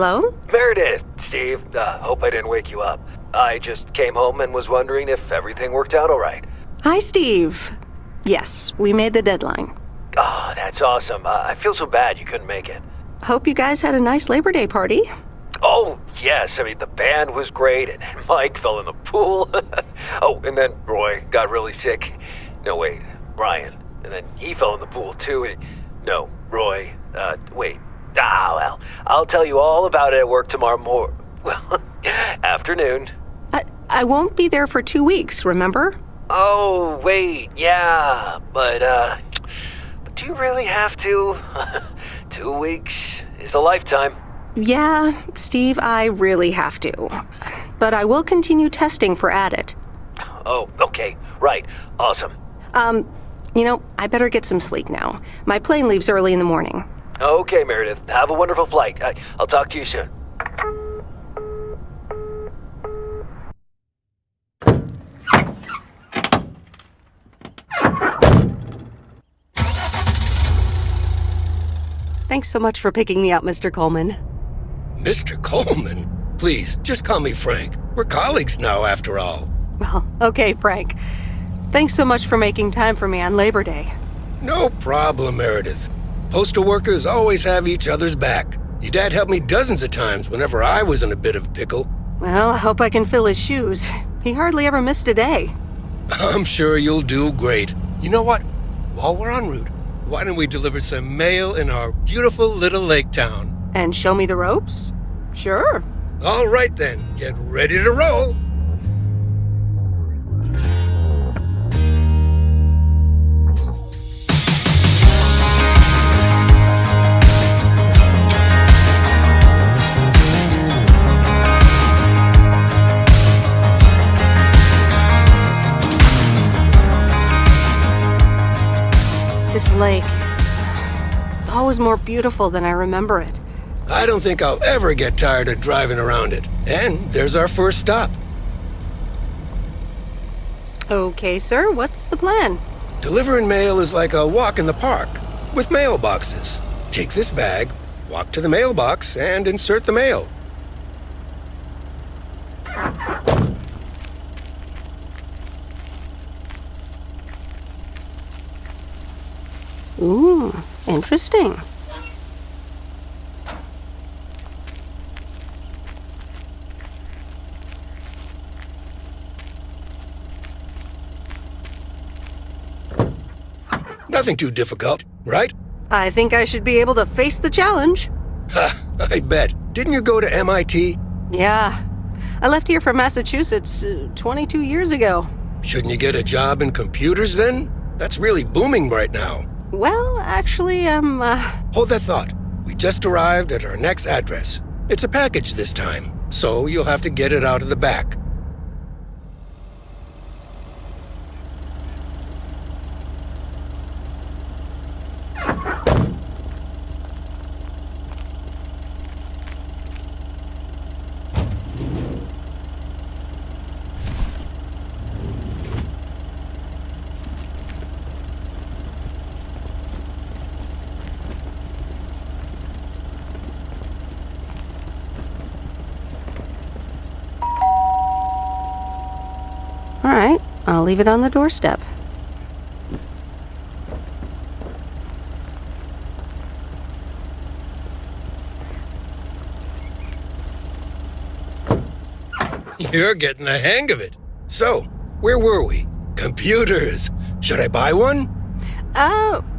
Hello? Meredith, Steve, hope I didn't wake you up. I just came home and was wondering if everything worked out all right. Hi, Steve. Yes, we made the deadline. Oh, that's awesome. I feel so bad you couldn't make it. Hope you guys had a nice Labor Day party. Oh, yes. I mean, the band was great, and Mike fell in the pool. Oh, and then Roy got really sick. No, wait, Brian. And then he fell in the pool, too. No, Roy. Wait. Well, I'll tell you all about it at work tomorrow afternoon. I won't be there for 2 weeks, remember? Oh, wait, yeah, but do you really have to? 2 weeks is a lifetime. Yeah, Steve, I really have to. But I will continue testing for Addit. Oh, okay, right, awesome. I better get some sleep now. My plane leaves early in the morning. Okay, Meredith, have a wonderful flight. I'll talk to you soon. Thanks so much for picking me up, Mr. Coleman. Mr. Coleman? Please, just call me Frank. We're colleagues now, after all. Well, okay, Frank. Thanks so much for making time for me on Labor Day. No problem, Meredith. Postal workers always have each other's back. Your dad helped me dozens of times whenever I was in a bit of a pickle. Well, I hope I can fill his shoes. He hardly ever missed a day. I'm sure you'll do great. You know what? While we're en route, why don't we deliver some mail in our beautiful little lake town? And show me the ropes? Sure. All right then, get ready to roll. This lake, it's always more beautiful than I remember it. I don't think I'll ever get tired of driving around it. And there's our first stop. Okay, sir, what's the plan? Delivering mail is like a walk in the park, with mailboxes. Take this bag, walk to the mailbox, and insert the mail. Ooh, interesting. Nothing too difficult, right? I think I should be able to face the challenge. Ha, I bet. Didn't you go to MIT? Yeah. I left here from Massachusetts 22 years ago. Shouldn't you get a job in computers then? That's really booming right now. Well, actually, Hold that thought. We just arrived at our next address. It's a package this time, so you'll have to get it out of the back. all right, I'll leave it on the doorstep. You're getting the hang of it. So, where were we? Computers. Should I buy one?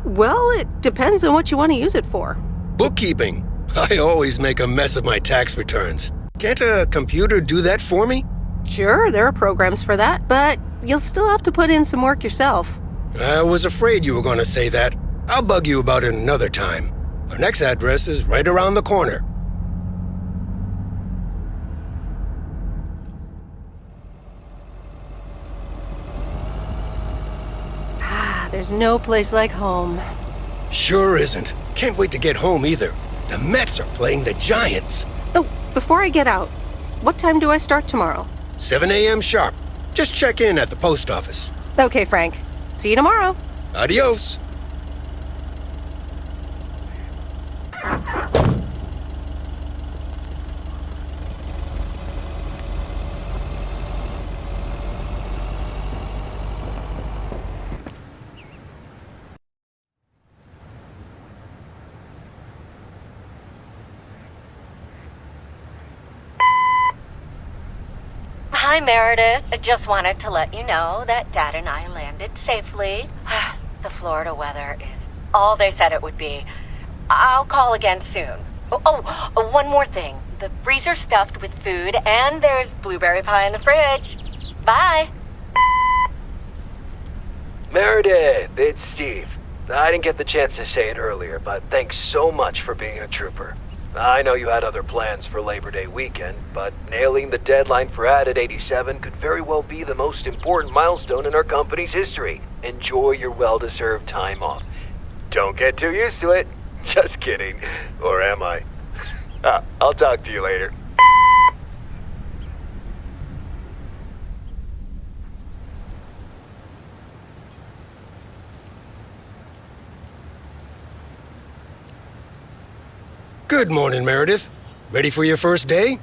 Well, it depends on what you want to use it for. Bookkeeping. I always make a mess of my tax returns. Can't a computer do that for me? Sure, there are programs for that, but you'll still have to put in some work yourself. I was afraid you were going to say that. I'll bug you about it another time. Our next address is right around the corner. There's no place like home. Sure isn't. Can't wait to get home either. The Mets are playing the Giants. Oh, before I get out, what time do I start tomorrow? 7 a.m. sharp. Just check in at the post office. Okay, Frank. See you tomorrow. Adios. Hi, Meredith. I just wanted to let you know that Dad and I landed safely. The Florida weather is all they said it would be. I'll call again soon. One more thing. The freezer's stuffed with food, and there's blueberry pie in the fridge. Bye. Meredith, it's Steve. I didn't get the chance to say it earlier, but thanks so much for being a trooper. I know you had other plans for Labor Day weekend, but nailing the deadline for Added 87 could very well be the most important milestone in our company's history. Enjoy your well-deserved time off. Don't get too used to it. Just kidding. Or am I? I'll talk to you later. Good morning, Meredith. Ready for your first day?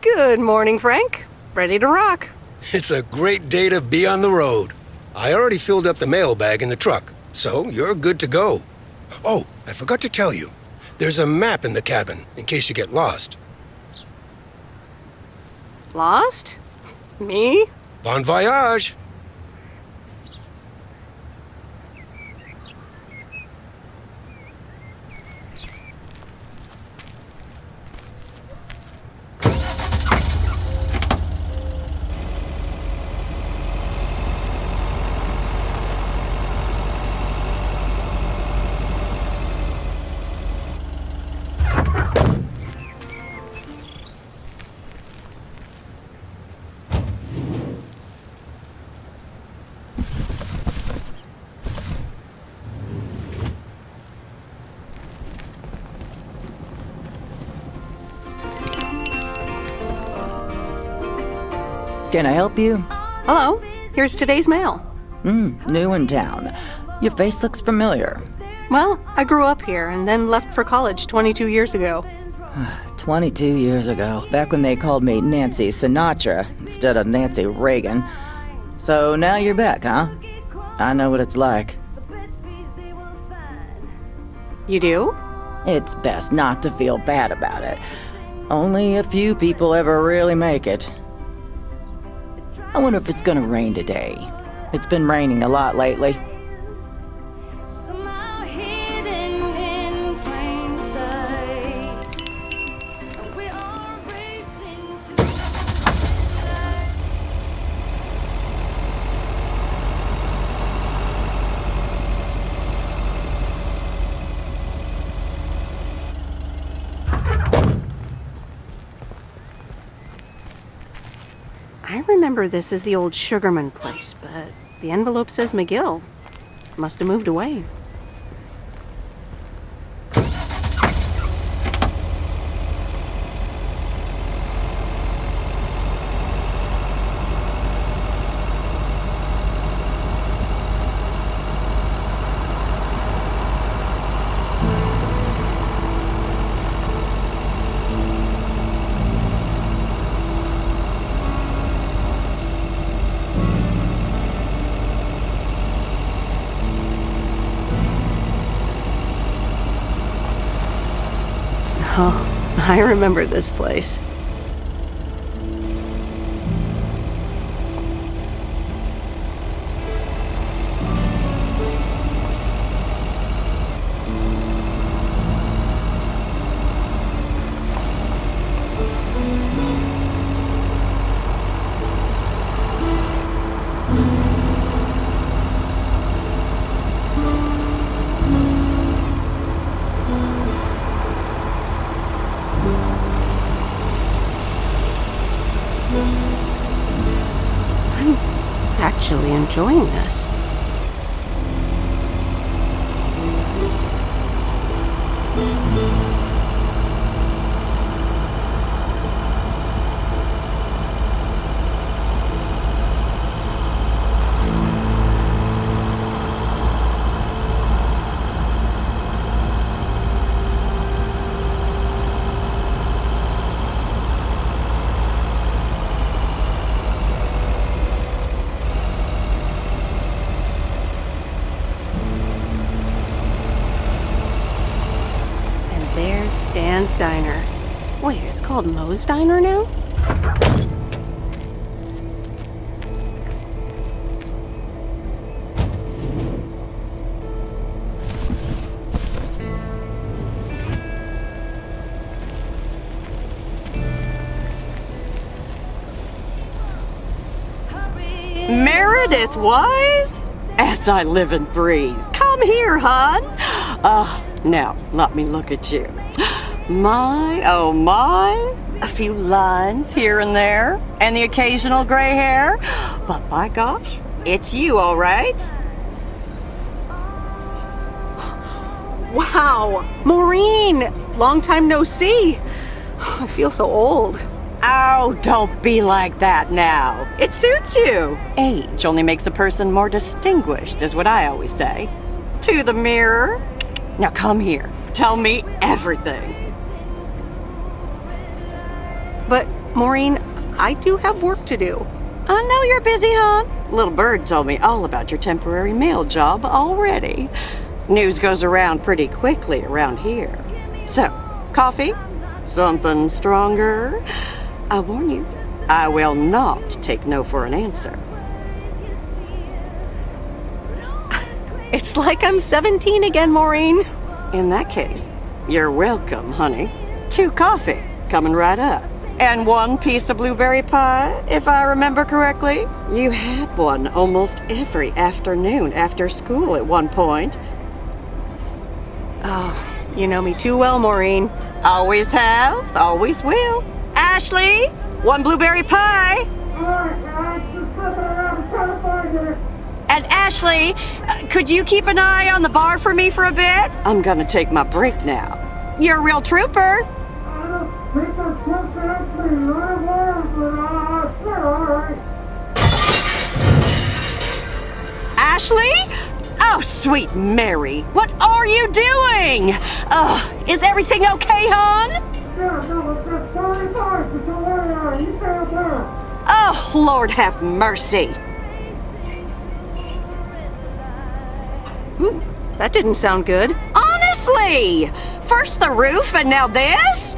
Good morning, Frank. Ready to rock. It's a great day to be on the road. I already filled up the mailbag in the truck, so you're good to go. Oh, I forgot to tell you. There's a map in the cabin, in case you get lost. Lost? Me? Bon voyage! Can I help you? Hello. Here's today's mail. New in town. Your face looks familiar. Well, I grew up here and then left for college 22 years ago. 22 years ago, back when they called me Nancy Sinatra instead of Nancy Reagan. So now you're back, huh? I know what it's like. You do? It's best not to feel bad about it. Only a few people ever really make it. I wonder if it's gonna rain today. It's been raining a lot lately. I remember this as the old Sugarman place, but the envelope says McGill. Must have moved away. Oh, I remember this place. Actually enjoying this. There's Stan's Diner. Wait, it's called Moe's Diner now? Meredith Weiss? As I live and breathe. Come here, hon. Now, let me look at you. My, oh my. A few lines here and there, and the occasional gray hair. But by gosh, it's you, all right? Wow! Maureen! Long time no see. I feel so old. Oh, don't be like that now. It suits you. Age only makes a person more distinguished, is what I always say. To the mirror. Now come here. Tell me everything. But, Maureen, I do have work to do. I know you're busy, hon. Little Bird told me all about your temporary mail job already. News goes around pretty quickly around here. So, coffee? Something stronger? I warn you, I will not take no for an answer. It's like I'm 17 again, Maureen. In that case, you're welcome, honey. 2 coffee, coming right up. And 1 piece of blueberry pie, if I remember correctly. You had one almost every afternoon after school at one point. Oh, you know me too well, Maureen. Always have, always will. Ashley, 1 blueberry pie. And Ashley, could you keep an eye on the bar for me for a bit? I'm gonna take my break now. You're a real trooper. Ashley? Oh, sweet Mary, what are you doing? Is everything okay, hon? Oh, Lord have mercy. That didn't sound good. Honestly! First the roof and now this?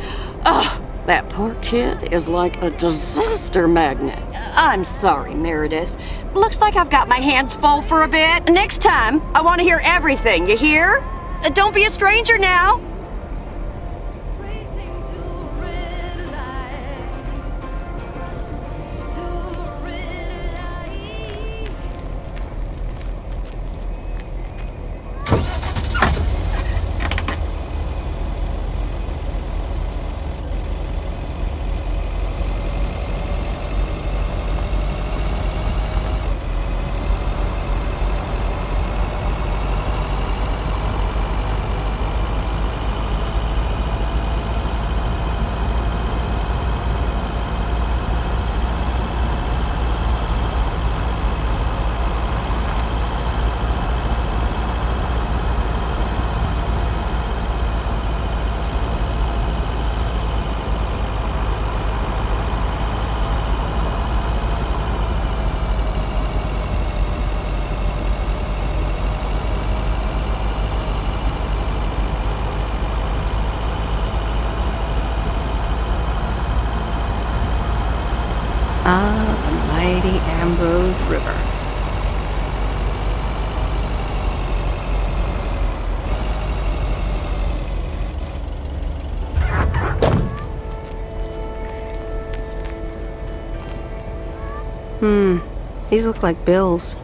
That poor kid is like a disaster magnet. I'm sorry, Meredith. Looks like I've got my hands full for a bit. Next time, I want to hear everything, you hear? Don't be a stranger now. The mighty Ambrose River. These look like bills.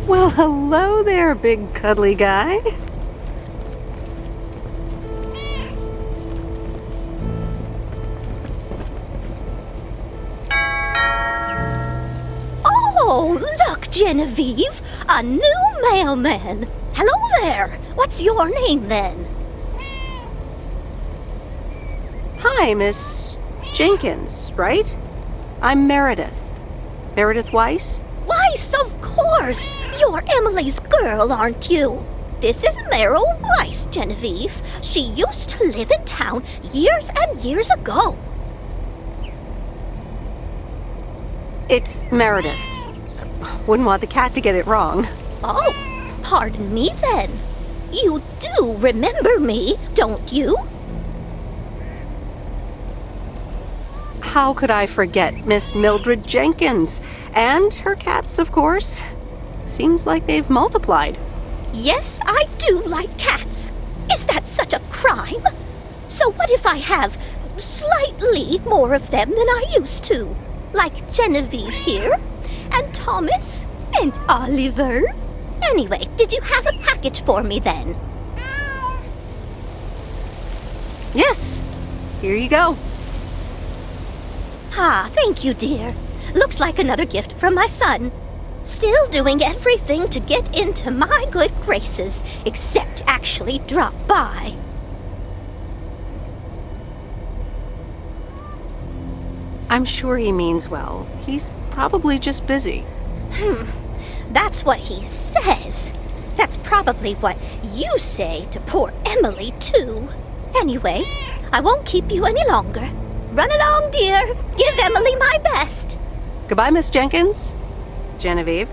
Well, hello there, big cuddly guy. Oh, look, Genevieve, a new mailman. Hello there. What's your name then? Hi, Miss Jenkins, right? I'm Meredith. Meredith Weiss? Weiss, of course! You're Emily's girl, aren't you? This is Meryl Weiss, Genevieve. She used to live in town years and years ago. It's Meredith. Wouldn't want the cat to get it wrong. Oh, pardon me then. You do remember me, don't you? How could I forget Miss Mildred Jenkins? And her cats, of course. Seems like they've multiplied. Yes, I do like cats. Is that such a crime? So what if I have slightly more of them than I used to? Like Genevieve here, and Thomas, and Oliver. Anyway, did you have a package for me then? Yes, here you go. Ah, thank you, dear. Looks like another gift from my son. Still doing everything to get into my good graces, except actually drop by. I'm sure he means well. He's probably just busy. That's what he says. That's probably what you say to poor Emily, too. Anyway, I won't keep you any longer. Run along, dear. Give Emily my best. Goodbye, Miss Jenkins. Genevieve.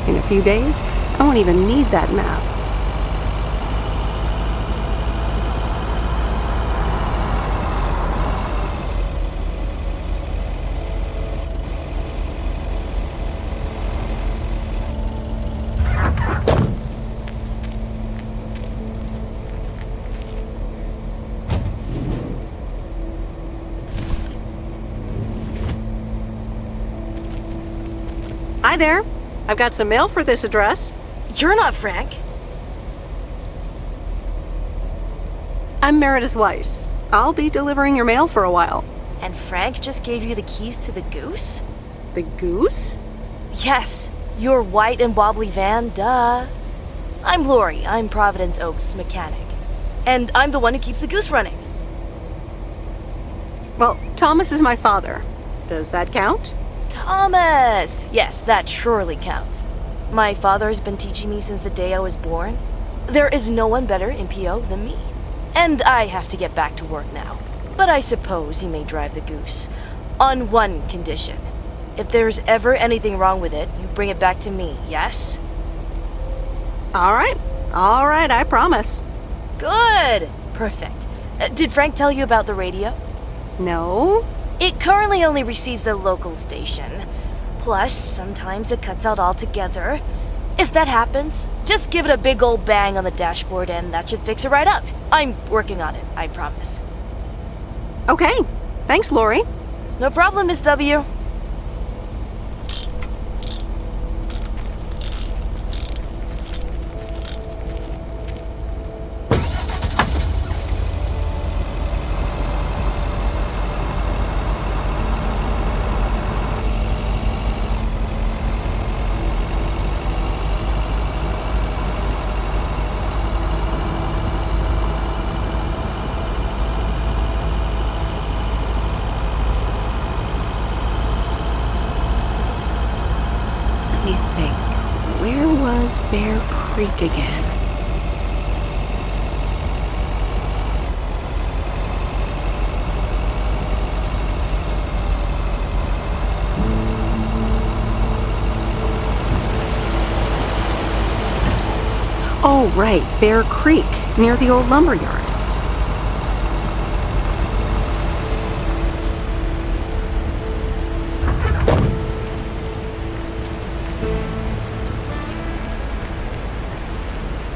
In a few days, I won't even need that map. Hi there. I've got some mail for this address. You're not Frank. I'm Meredith Weiss. I'll be delivering your mail for a while. And Frank just gave you the keys to the goose? The goose? Yes, your white and wobbly van, duh. I'm Lori. I'm Providence Oaks mechanic. And I'm the one who keeps the goose running. Well, Thomas is my father. Does that count? Thomas! Yes, that surely counts. My father has been teaching me since the day I was born. There is no one better in PO than me. And I have to get back to work now. But I suppose you may drive the goose. On one condition. If there's ever anything wrong with it, you bring it back to me, yes? All right, I promise. Good! Perfect. Did Frank tell you about the radio? No? It currently only receives the local station. Plus, sometimes it cuts out altogether. If that happens, just give it a big old bang on the dashboard and that should fix it right up. I'm working on it, I promise. Okay, thanks, Lori. No problem, Miss W. Let me think. Where was Bear Creek again? Oh, right, Bear Creek, near the old lumber yard.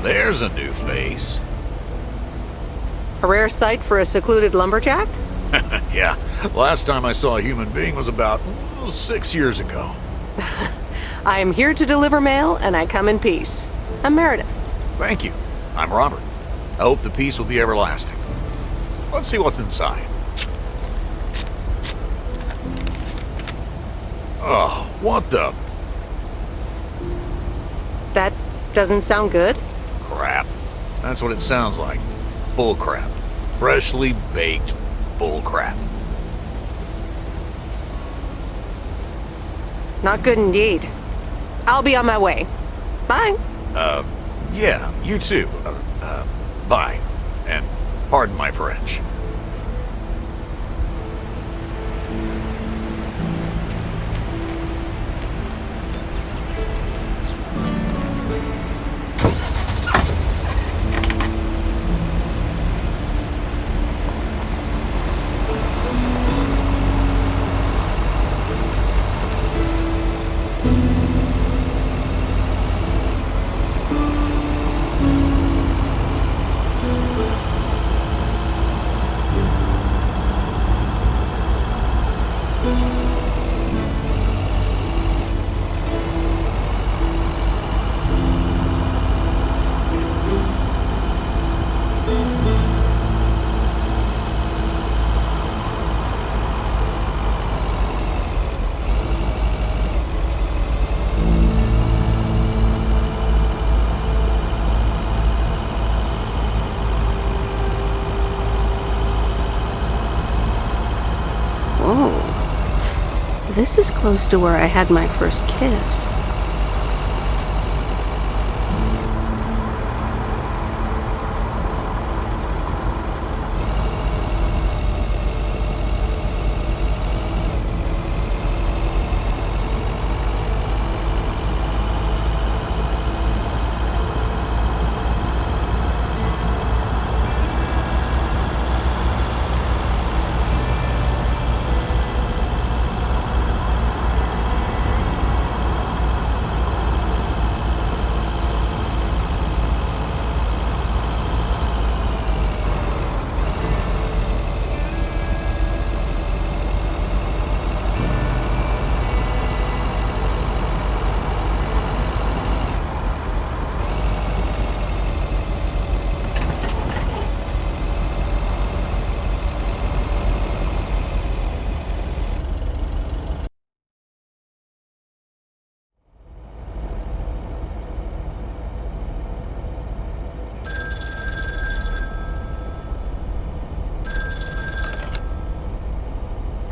There's a new face. A rare sight for a secluded lumberjack? Yeah, last time I saw a human being was about 6 years ago. I am here to deliver mail, and I come in peace. I'm Meredith. Thank you. I'm Robert. I hope the peace will be everlasting. Let's see what's inside. Oh, what the That doesn't sound good. crap? That's what it sounds like. Bull crap. Freshly baked bull crap. Not good indeed. I'll be on my way. Bye. Yeah, you too. Bye. And pardon my French. This is close to where I had my first kiss.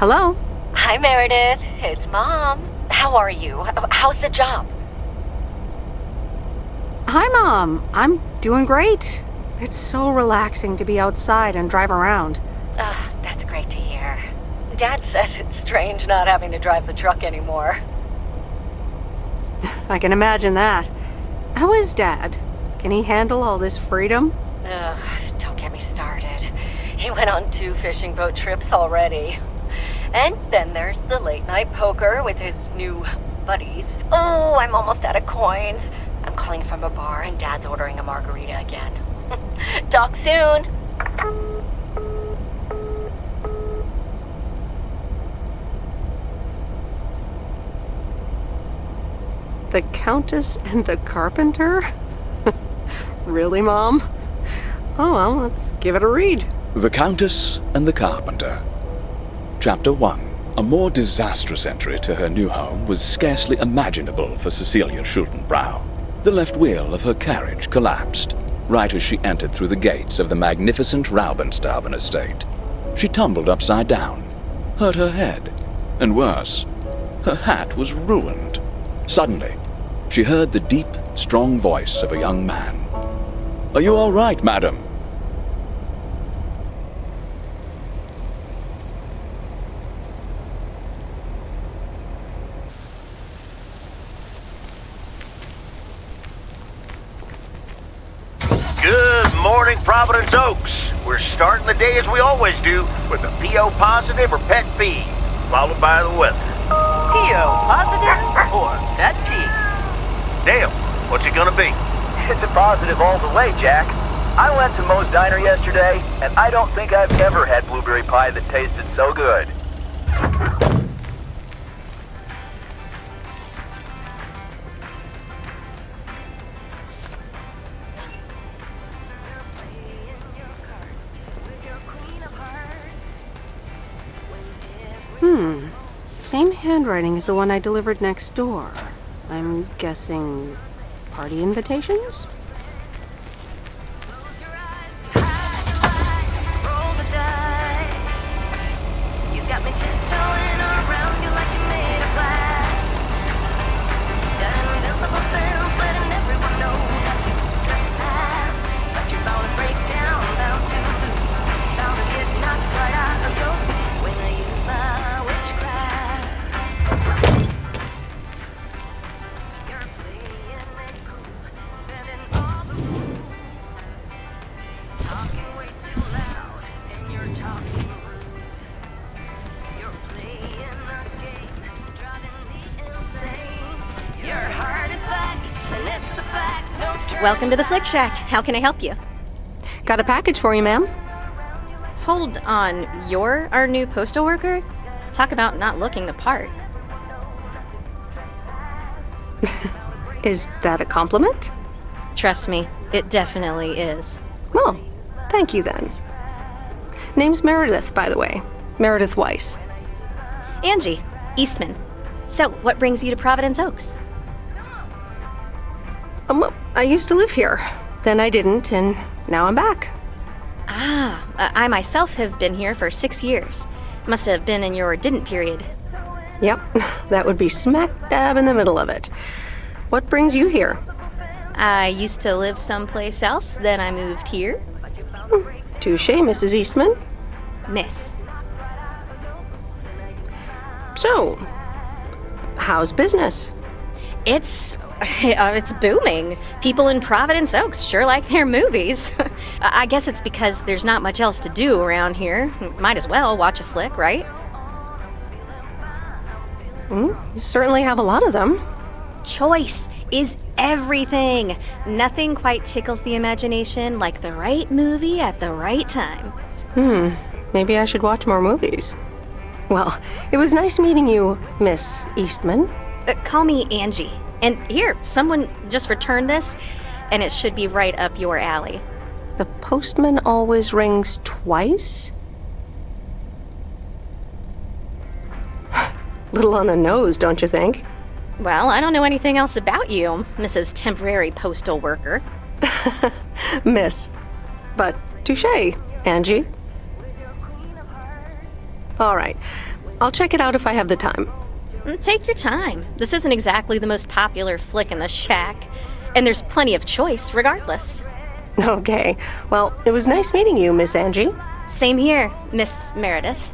Hello? Hi, Meredith. It's Mom. How are you? How's the job? Hi, Mom. I'm doing great. It's so relaxing to be outside and drive around. That's great to hear. Dad says it's strange not having to drive the truck anymore. I can imagine that. How is Dad? Can he handle all this freedom? Don't get me started. He went on 2 fishing boat trips already. And then there's the late night poker with his new buddies. Oh, I'm almost out of coins. I'm calling from a bar and Dad's ordering a margarita again. Talk soon. The Countess and the Carpenter? Really, Mom? Oh well, let's give it a read. The Countess and the Carpenter. Chapter 1. A more disastrous entry to her new home was scarcely imaginable for Cecilia Schultenbrow. The left wheel of her carriage collapsed, right as she entered through the gates of the magnificent Raubenstaben estate. She tumbled upside down, hurt her head, and worse, her hat was ruined. Suddenly, she heard the deep, strong voice of a young man. "Are you all right, madam?" Good morning, Providence Oaks. We're starting the day as we always do with a PO positive or pet peeve, followed by the weather. PO positive or pet peeve? Dale, what's it gonna be? It's a positive all the way, Jack. I went to Moe's Diner yesterday, and I don't think I've ever had blueberry pie that tasted so good. Same handwriting as the one I delivered next door. I'm guessing party invitations? Welcome to the Flick Shack. How can I help you? Got a package for you, ma'am. Hold on, you're our new postal worker? Talk about not looking the part. Is that a compliment? Trust me, it definitely is. Well, thank you then. Name's Meredith, by the way. Meredith Weiss. Angie, Eastman. So, what brings you to Providence Oaks? Well, I used to live here. Then I didn't, and now I'm back. I myself have been here for 6 years. Must have been in your didn't period. Yep, that would be smack dab in the middle of it. What brings you here? I used to live someplace else, then I moved here. Touché, Mrs. Eastman. Miss. So, how's business? It's booming. People in Providence Oaks sure like their movies. I guess it's because there's not much else to do around here. Might as well watch a flick, right? You certainly have a lot of them. Choice is everything. Nothing quite tickles the imagination like the right movie at the right time. Maybe I should watch more movies. Well, it was nice meeting you, Miss Eastman. Call me Angie. And here, someone just returned this, and it should be right up your alley. The postman always rings twice? Little on the nose, don't you think? Well, I don't know anything else about you, Mrs. Temporary Postal Worker. Miss. But touché, Angie. All right. I'll check it out if I have the time. Take your time. This isn't exactly the most popular flick in the shack, and there's plenty of choice regardless. Okay. Well, it was nice meeting you, Miss Angie. Same here, Miss Meredith.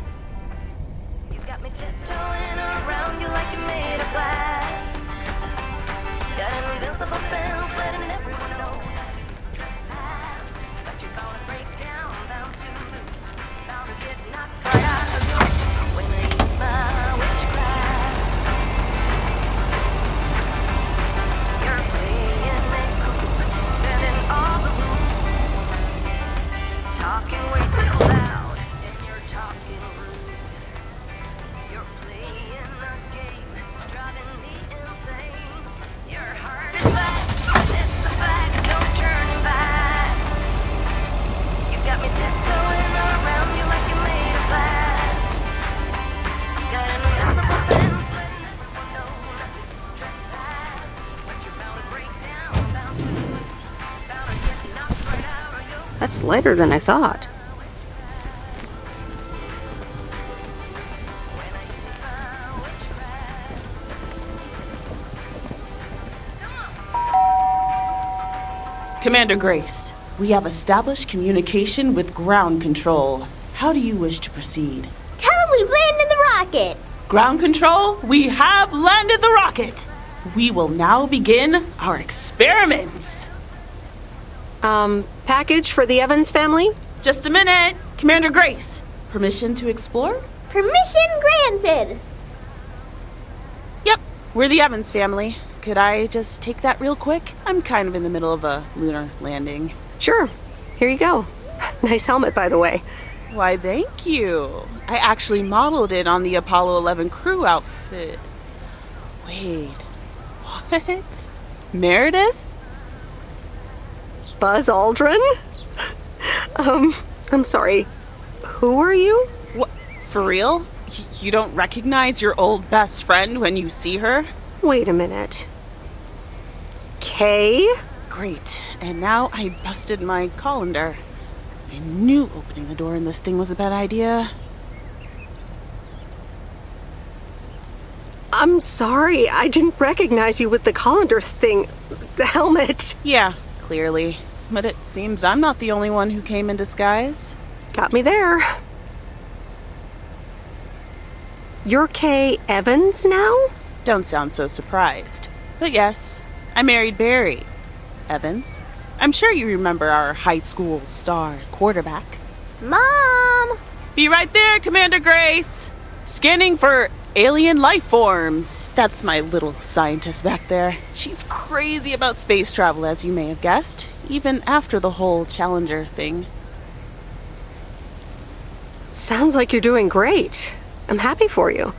That's lighter than I thought. Commander Grace, we have established communication with ground control. How do you wish to proceed? Tell them we've landed the rocket. Ground control, we have landed the rocket. We will now begin our experiments. Package for the Evans family? Just a minute. Commander Grace, permission to explore? Permission granted. Yep, we're the Evans family. Could I just take that real quick? I'm kind of in the middle of a lunar landing. Sure. Here you go. Nice helmet, by the way. Why, thank you. I actually modeled it on the Apollo 11 crew outfit. Wait, what? Meredith? Buzz Aldrin? I'm sorry. Who are you? What? For real? You don't recognize your old best friend when you see her? Wait a minute. Kay? Great. And now I busted my colander. I knew opening the door in this thing was a bad idea. I'm sorry, I didn't recognize you with the colander thing. The helmet. Yeah, clearly. But it seems I'm not the only one who came in disguise. Got me there. You're Kay Evans now? Don't sound so surprised. But yes, I married Barry Evans. I'm sure you remember our high school star quarterback. Mom! Be right there, Commander Grace! Scanning for alien life forms. That's my little scientist back there. She's crazy about space travel, as you may have guessed, even after the whole Challenger thing. Sounds like you're doing great. I'm happy for you.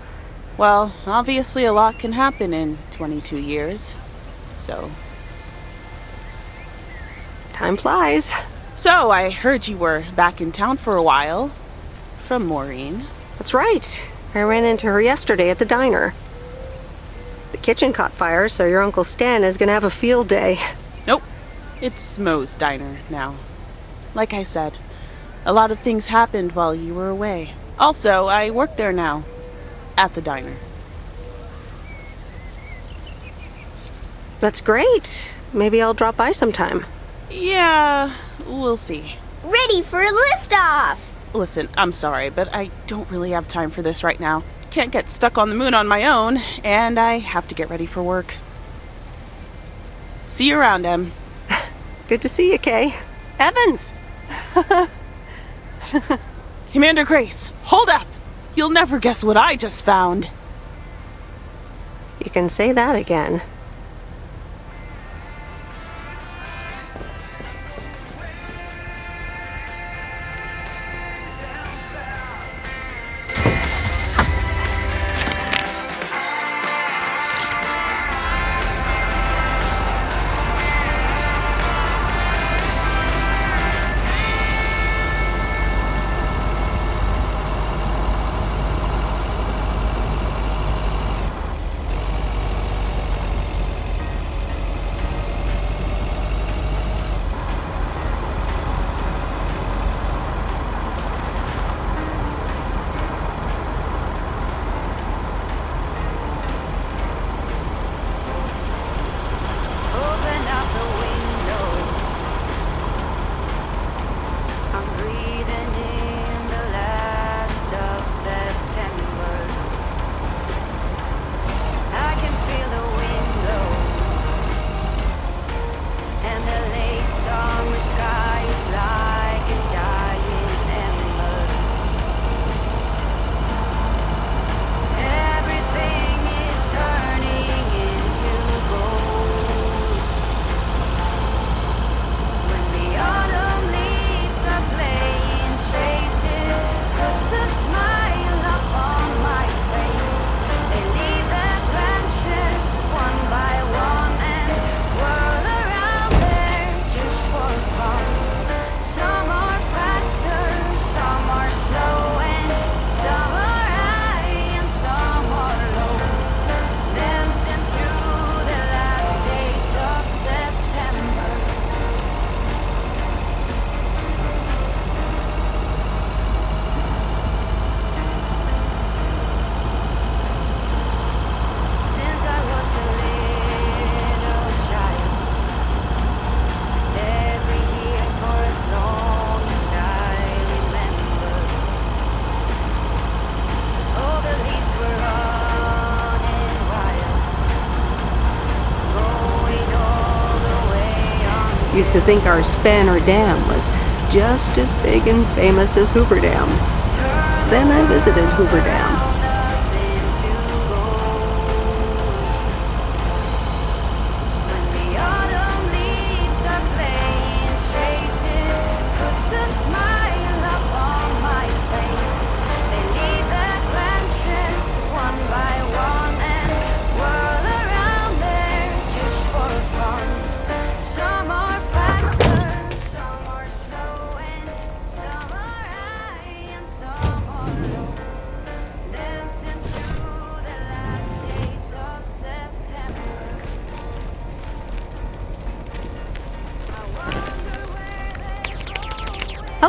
Well, obviously a lot can happen in 22 years. So... time flies. So, I heard you were back in town for a while. From Maureen. That's right. I ran into her yesterday at the diner. The kitchen caught fire, so your Uncle Stan is gonna have a field day. Nope. It's Moe's diner now. Like I said, a lot of things happened while you were away. Also, I work there now. At the diner. That's great. Maybe I'll drop by sometime. Yeah, we'll see. Ready for a liftoff! Listen, I'm sorry, but I don't really have time for this right now. Can't get stuck on the moon on my own, and I have to get ready for work. See you around, Em. Good to see you, Kay. Evans! Commander Grace, hold up! You'll never guess what I just found. You can say that again. Used to think our Spanner Dam was just as big and famous as Hoover Dam. Then I visited Hoover Dam.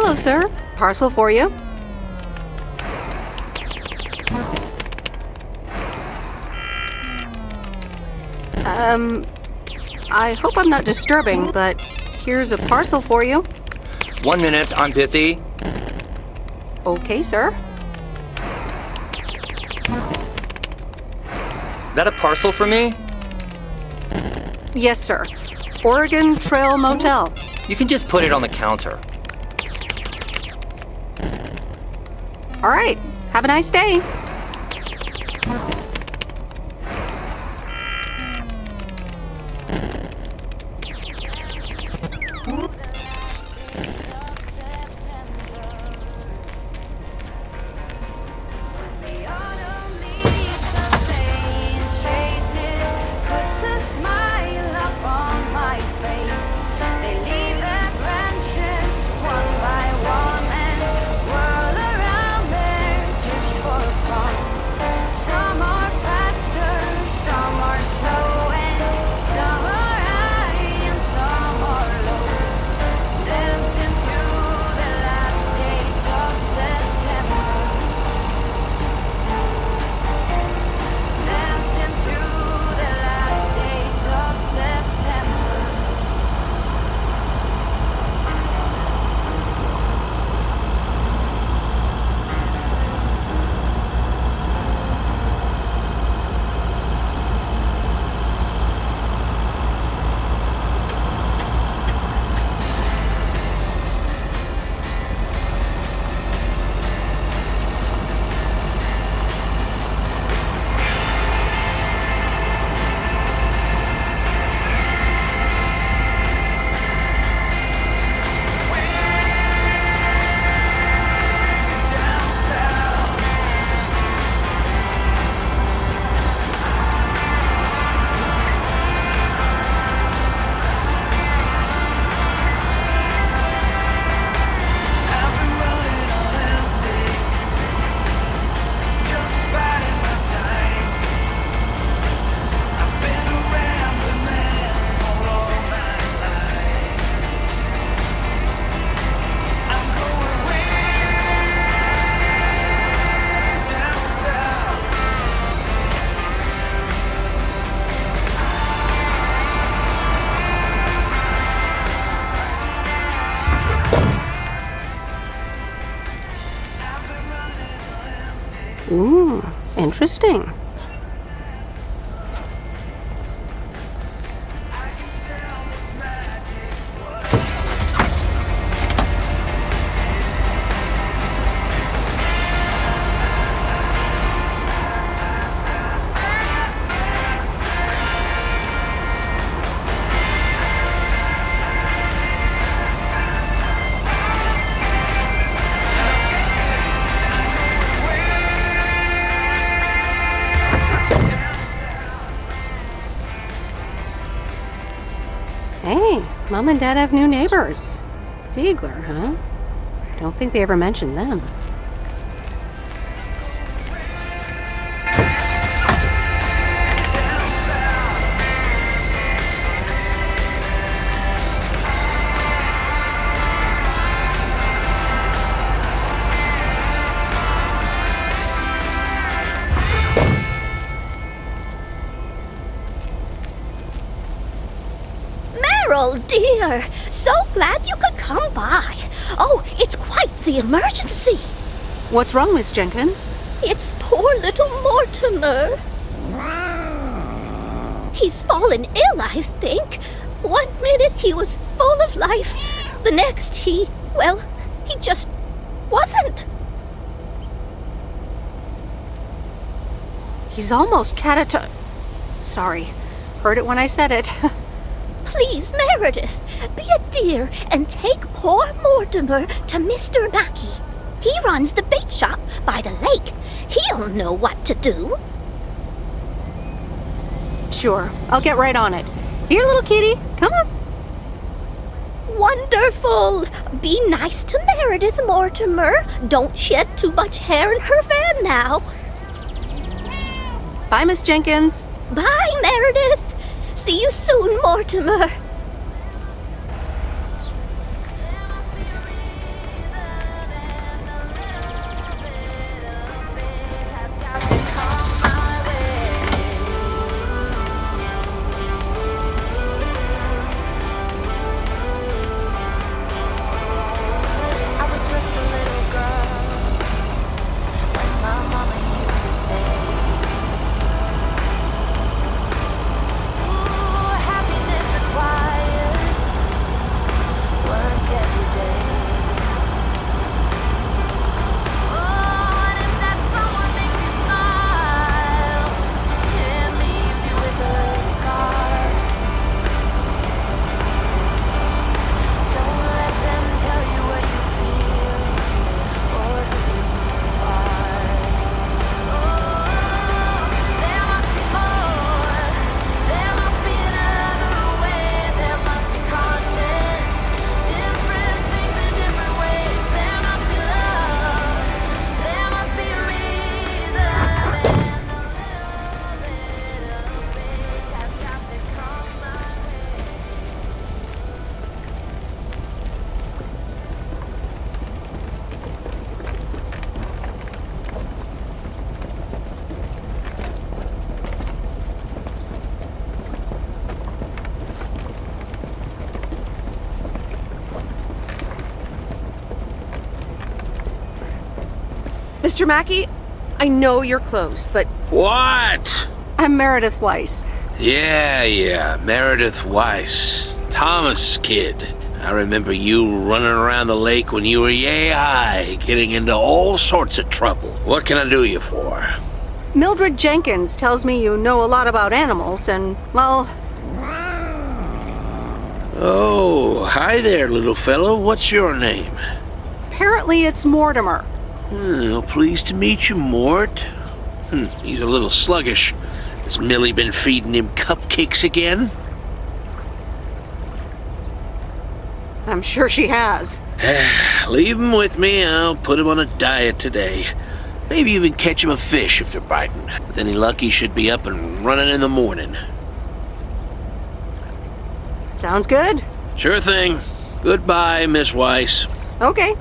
Hello, sir. Parcel for you. I hope I'm not disturbing, but here's a parcel for you. 1 minute, I'm busy. Okay, sir. That a parcel for me? Yes, sir. Oregon Trail Motel. You can just put it on the counter. All right. Have a nice day. Ooh, interesting. Hey, Mom and Dad have new neighbors. Ziegler, huh? Don't think they ever mentioned them. Meryl, dear, so glad you could come by. Oh, it's quite the emergency. What's wrong, Miss Jenkins? It's poor little Mortimer. He's fallen ill, I think. 1 minute he was full of life. The next he just wasn't. He's almost Sorry. Heard it when I said it. Please, Meredith, be a dear and take poor Mortimer to Mr. Mackey. He runs the bait shop by the lake. He'll know what to do. Sure, I'll get right on it. Here, little kitty, come on. Wonderful. Be nice to Meredith, Mortimer. Don't shed too much hair in her van now. Bye, Miss Jenkins. Bye, Meredith. See you soon, Mortimer. Mr. Mackey, I know you're closed, but What? I'm Meredith Weiss. Yeah, Meredith Weiss. Thomas' kid. I remember you running around the lake when you were yay high, getting into all sorts of trouble. What can I do you for? Mildred Jenkins tells me you know a lot about animals, and, well... Oh, hi there, little fellow. What's your name? Apparently it's Mortimer. Well, pleased to meet you, Mort. He's a little sluggish. Has Millie been feeding him cupcakes again? I'm sure she has. Leave him with me. I'll put him on a diet today. Maybe even catch him a fish if they're biting. With any luck, he should be up and running in the morning. Sounds good. Sure thing. Goodbye, Miss Weiss. Okay.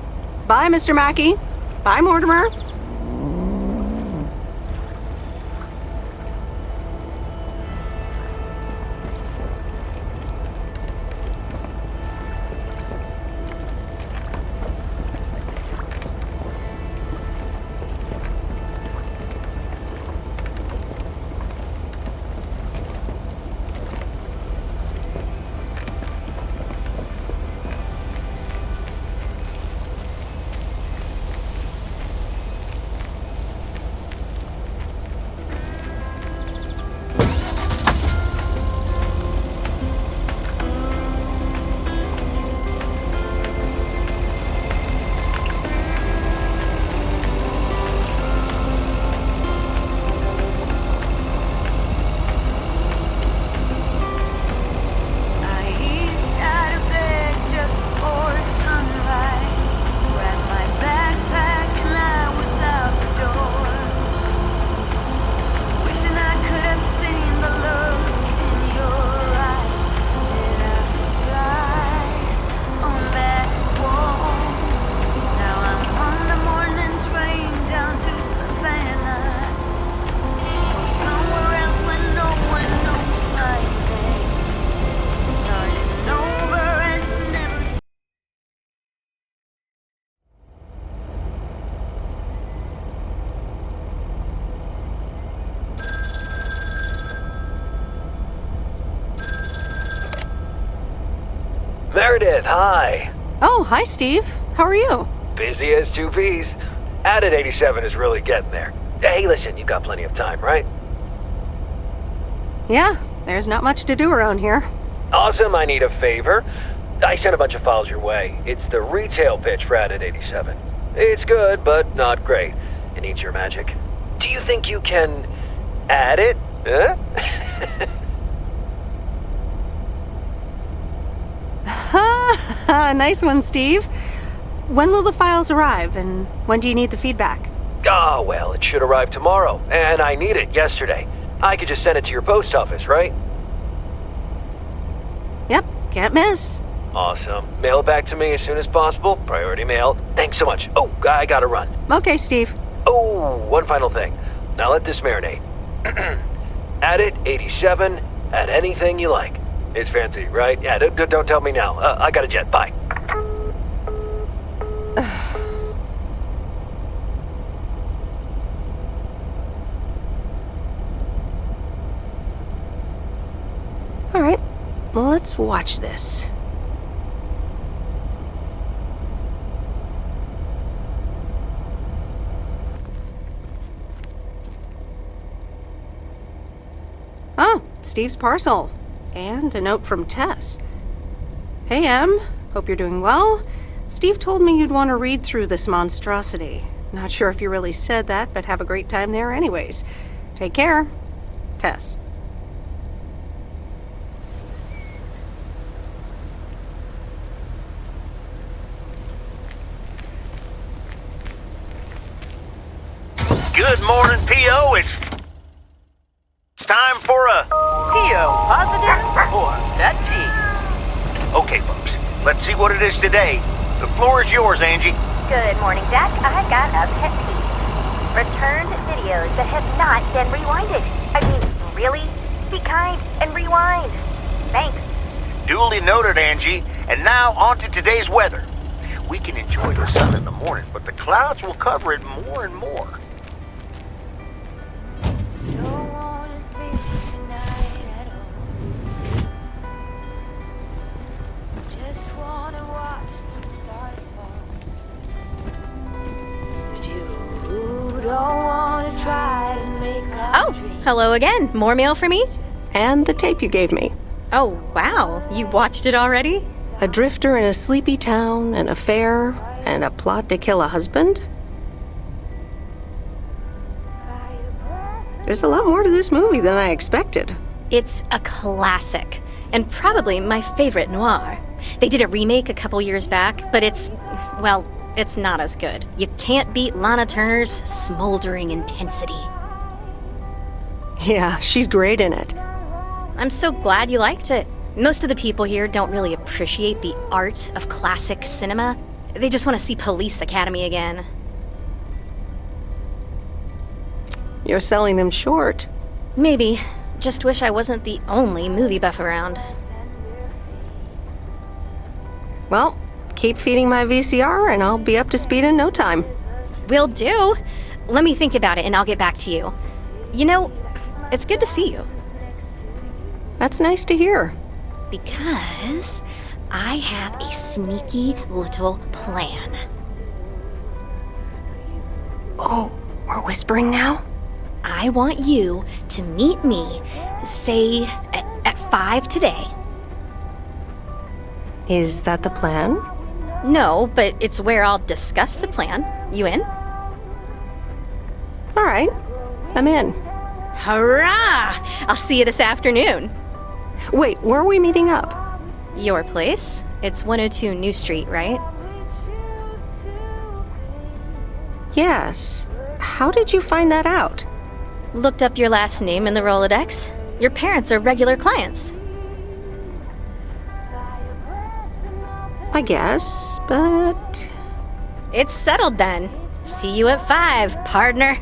Bye, Mr. Mackey. Bye, Mortimer. Meredith, hi. Oh, hi, Steve. How are you? Busy as two peas. Added 87 is really getting there. Hey, listen, you got plenty of time, right? Yeah, there's not much to do around here. Awesome, I need a favor. I sent a bunch of files your way. It's the retail pitch for Added 87. It's good, but not great. It needs your magic. Do you think you can add it? Huh? Nice one, Steve. When will the files arrive, and when do you need the feedback? Oh, well, it should arrive tomorrow, and I need it yesterday. I could just send it to your post office, right? Yep, can't miss. Awesome. Mail it back to me as soon as possible. Priority mail. Thanks so much. Oh, I gotta run. Okay, Steve. Oh, one final thing. Now let this marinate. Add it, 87, add anything you like. It's fancy, right? Yeah, don't tell me now. I got a jet. Bye. All right, let's watch this. Oh, Steve's parcel. And a note from Tess. Hey, Em. Hope you're doing well. Steve told me you'd want to read through this monstrosity. Not sure if you really said that, but have a great time there anyways. Take care. Tess. Good morning, P.O. It's time for a P.O. positive or that P. Okay, folks, let's see what it is today. The floor is yours, Angie. Good morning, Jack. I got a pet peeve. Returned videos that have not been rewinded. I mean, really? Be kind and rewind. Thanks. Duly noted, Angie. And now on to today's weather. We can enjoy the sun in the morning, but the clouds will cover it more and more. Oh, hello again. More mail for me? And the tape you gave me. Oh, wow. You watched it already? A drifter in a sleepy town, an affair, and a plot to kill a husband? There's a lot more to this movie than I expected. It's a classic, and probably my favorite noir. They did a remake a couple years back, but it's not as good. You can't beat Lana Turner's smoldering intensity. Yeah, she's great in it. I'm so glad you liked it. Most of the people here don't really appreciate the art of classic cinema. They just want to see Police Academy again. You're selling them short. Maybe. Just wish I wasn't the only movie buff around. Well, keep feeding my VCR and I'll be up to speed in no time. Will do. Let me think about it and I'll get back to you. You know, it's good to see you. That's nice to hear. Because I have a sneaky little plan. Oh, we're whispering now? I want you to meet me, say, at 5 today. Is that the plan? No, but it's where I'll discuss the plan. You in? All right, I'm in. Hurrah! I'll see you this afternoon. Wait, where are we meeting up? Your place? It's 102 New Street, right? Yes. How did you find that out? Looked up your last name in the Rolodex. Your parents are regular clients. I guess, but... It's settled then. See you at 5, partner.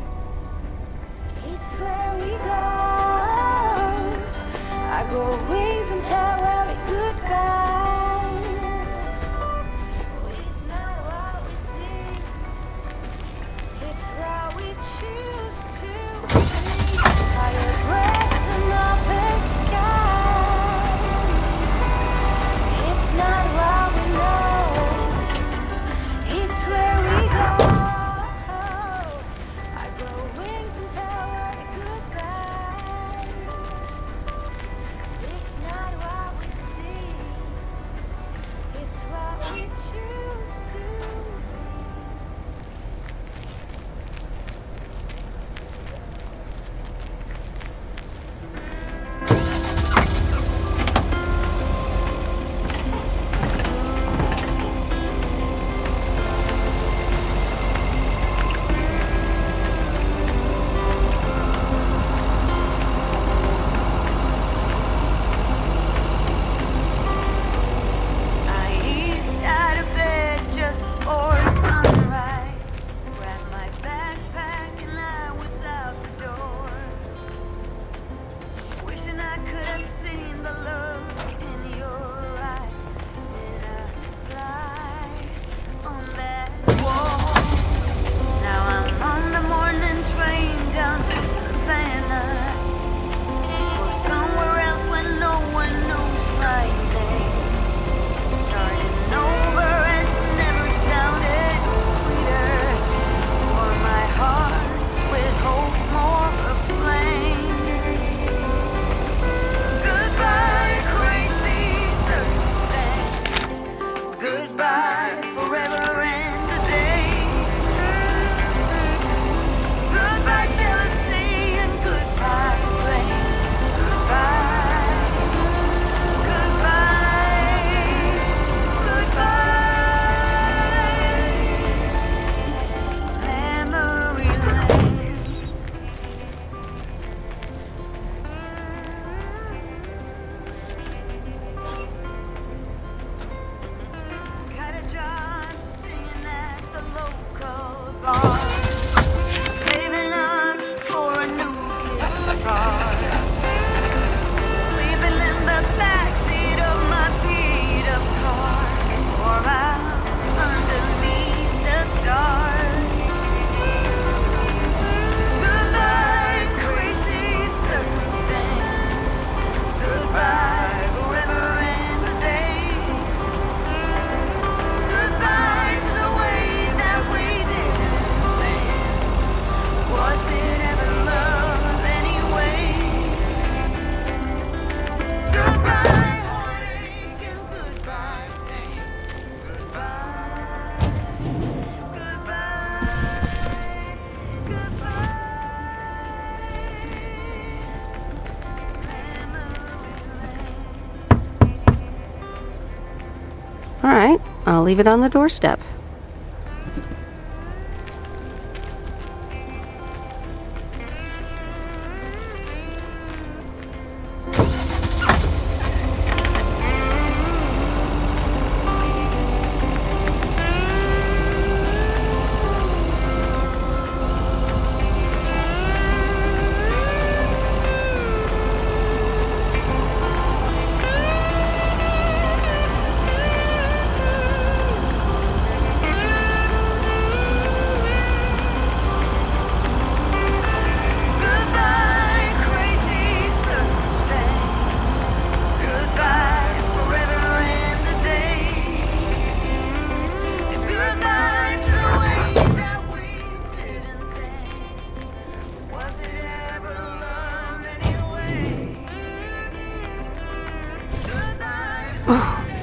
leave it on the doorstep.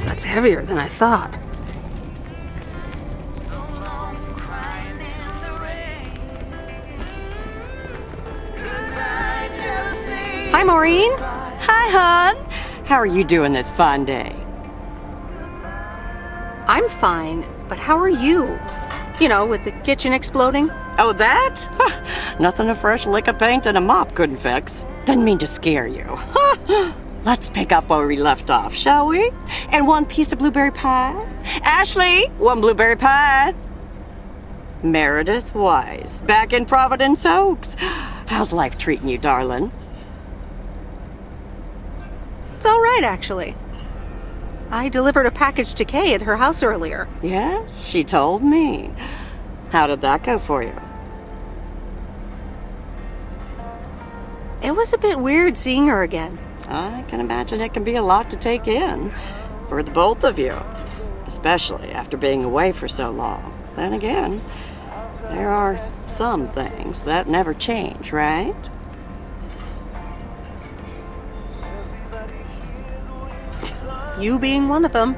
That's heavier than I thought. Hi, Maureen. Hi, hon. How are you doing this fine day? I'm fine, but how are you? You know, with the kitchen exploding? Oh, that? Huh, nothing a fresh lick of paint and a mop couldn't fix. Didn't mean to scare you. Let's pick up where we left off, shall we? And one piece of blueberry pie? Ashley, one blueberry pie. Meredith Weiss, back in Providence Oaks. How's life treating you, darling? It's all right, actually. I delivered a package to Kay at her house earlier. Yes, she told me. How did that go for you? It was a bit weird seeing her again. I can imagine it can be a lot to take in for the both of you, especially after being away for so long. Then again, there are some things that never change, right? You being one of them.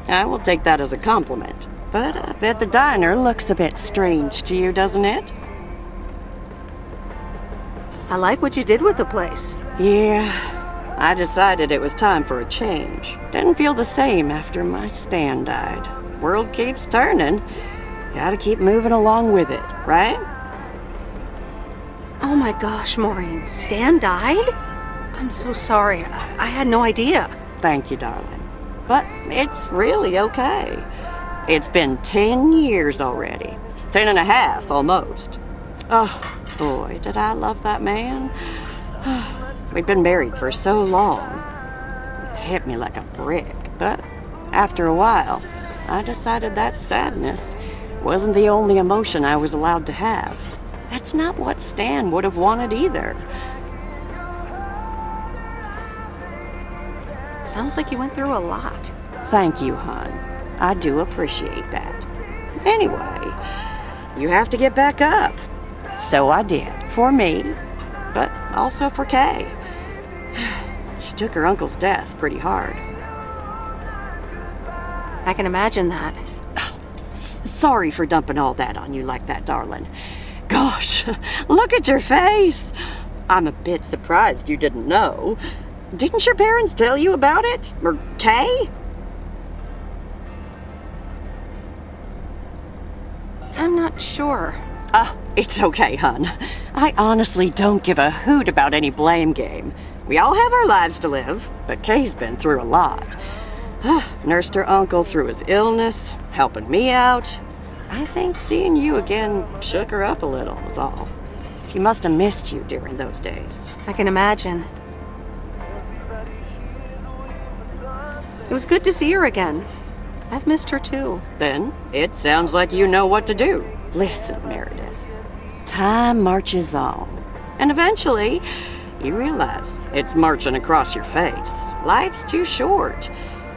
I will take that as a compliment. But I bet the diner looks a bit strange to you, doesn't it? I like what you did with the place. Yeah, I decided it was time for a change. Didn't feel the same after my Stan died. World keeps turning. Gotta keep moving along with it, right? Oh my gosh, Maureen, Stan died? I'm so sorry. I had no idea. Thank you, darling. But it's really okay. It's been 10 years already. 10 and a half, almost. Oh, boy, did I love that man. We'd been married for so long. It hit me like a brick. But after a while, I decided that sadness wasn't the only emotion I was allowed to have. That's not what Stan would have wanted either. Sounds like you went through a lot. Thank you, hon. I do appreciate that. Anyway, you have to get back up. So I did, for me, but also for Kay. She took her uncle's death pretty hard. I can imagine that. Sorry for dumping all that on you like that, darling. Gosh, look at your face. I'm a bit surprised you didn't know. Didn't your parents tell you about it? Or Kay? I'm not sure. Oh, it's okay, hon. I honestly don't give a hoot about any blame game. We all have our lives to live, but Kay's been through a lot. Nursed her uncle through his illness, helping me out. I think seeing you again shook her up a little, is all. She must have missed you during those days. I can imagine. It was good to see her again. I've missed her too. Then it sounds like you know what to do. Listen, Meredith. Time marches on. And eventually, you realize it's marching across your face. Life's too short.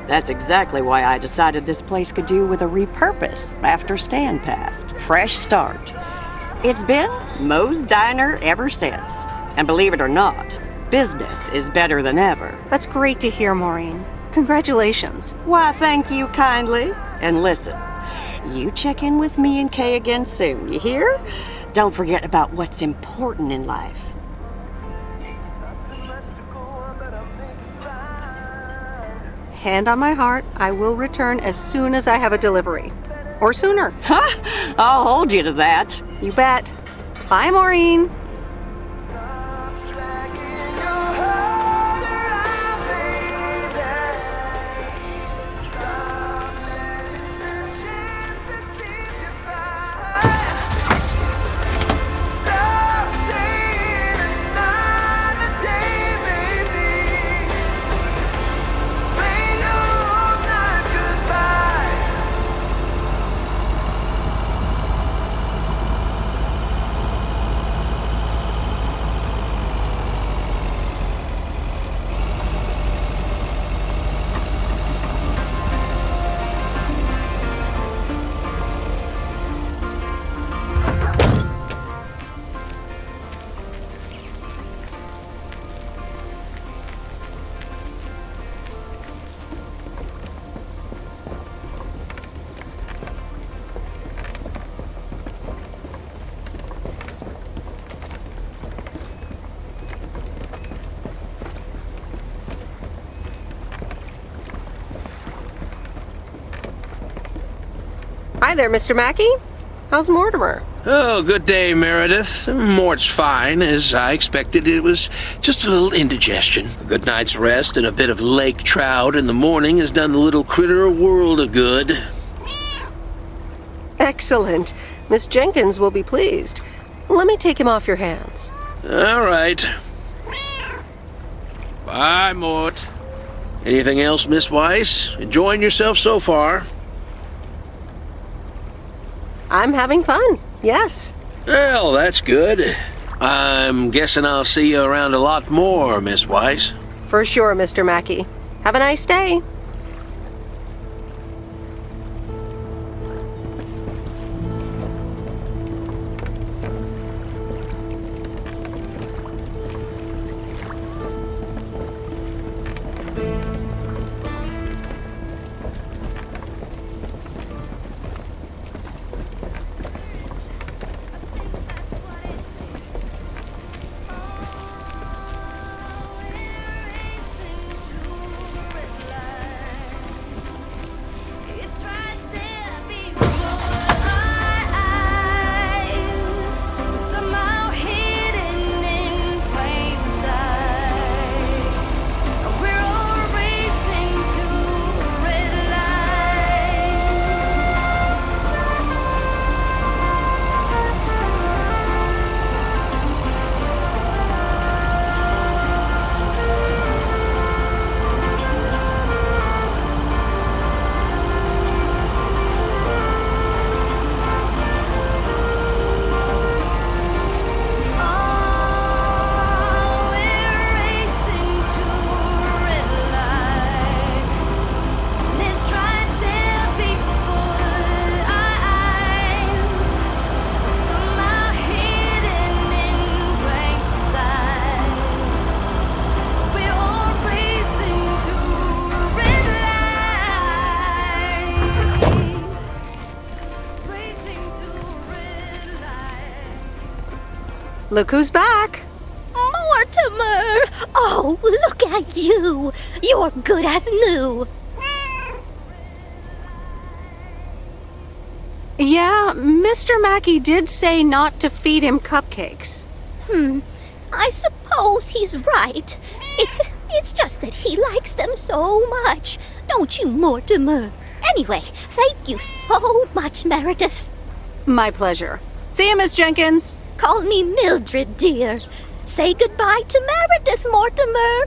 That's exactly why I decided this place could do with a repurpose after Stan passed. Fresh start. It's been Moe's Diner ever since. And believe it or not, business is better than ever. That's great to hear, Maureen. Congratulations. Why, thank you kindly. And listen, you check in with me and Kay again soon, you hear? Don't forget about what's important in life. hand on my heart, I will return as soon as I have a delivery. Or sooner. Huh? I'll hold you to that. You bet. Bye, Maureen. Hi there, Mr. Mackey. How's Mortimer? Oh, good day, Meredith. Mort's fine. As I expected, it was just a little indigestion. A good night's rest and a bit of lake trout in the morning has done the little critter a world of good. Excellent. Miss Jenkins will be pleased. Let me take him off your hands. All right. Bye, Mort. Anything else, Miss Weiss? Enjoying yourself so far? I'm having fun, yes. Well, that's good. I'm guessing I'll see you around a lot more, Miss Weiss. For sure, Mr. Mackey. Have a nice day. Look who's back. Mortimer! Oh, look at you. You're good as new. Yeah, Mr. Mackey did say not to feed him cupcakes. I suppose he's right. It's just that he likes them so much. Don't you, Mortimer? Anyway, thank you so much, Meredith. My pleasure. See you, Miss Jenkins. Call me Mildred, dear. Say goodbye to Meredith, Mortimer.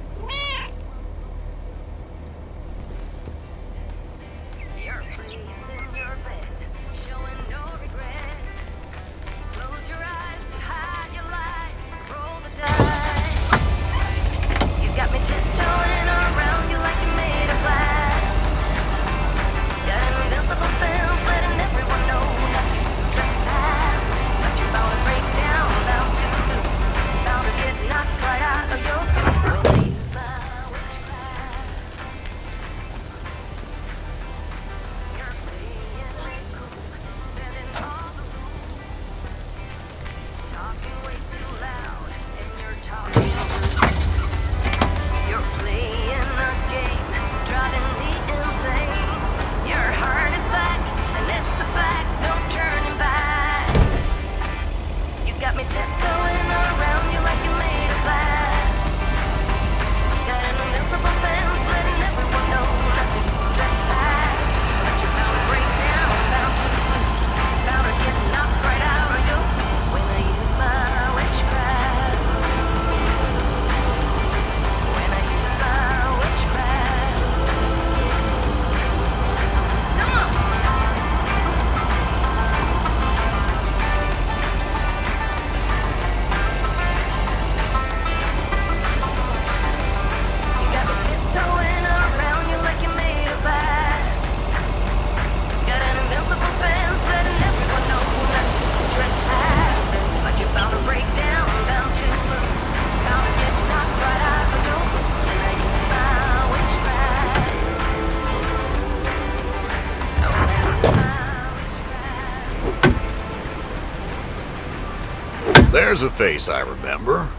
There's a face I remember.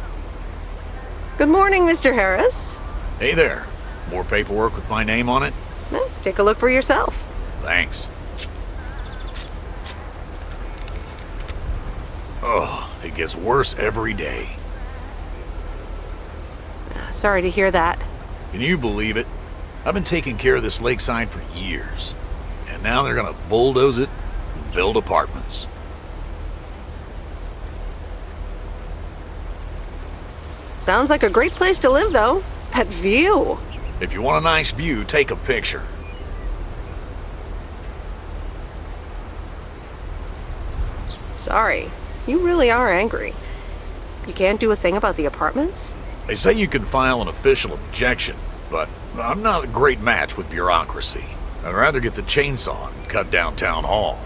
Good morning, Mr. Harris. Hey there. More paperwork with my name on it? Well, take a look for yourself. Thanks. Oh, it gets worse every day. Sorry to hear that. Can you believe it? I've been taking care of this lakeside for years. And now they're gonna bulldoze it and build apartments. Sounds like a great place to live, though. That view. If you want a nice view, take a picture. Sorry. You really are angry. You can't do a thing about the apartments? They say you can file an official objection, but I'm not a great match with bureaucracy. I'd rather get the chainsaw and cut down town hall.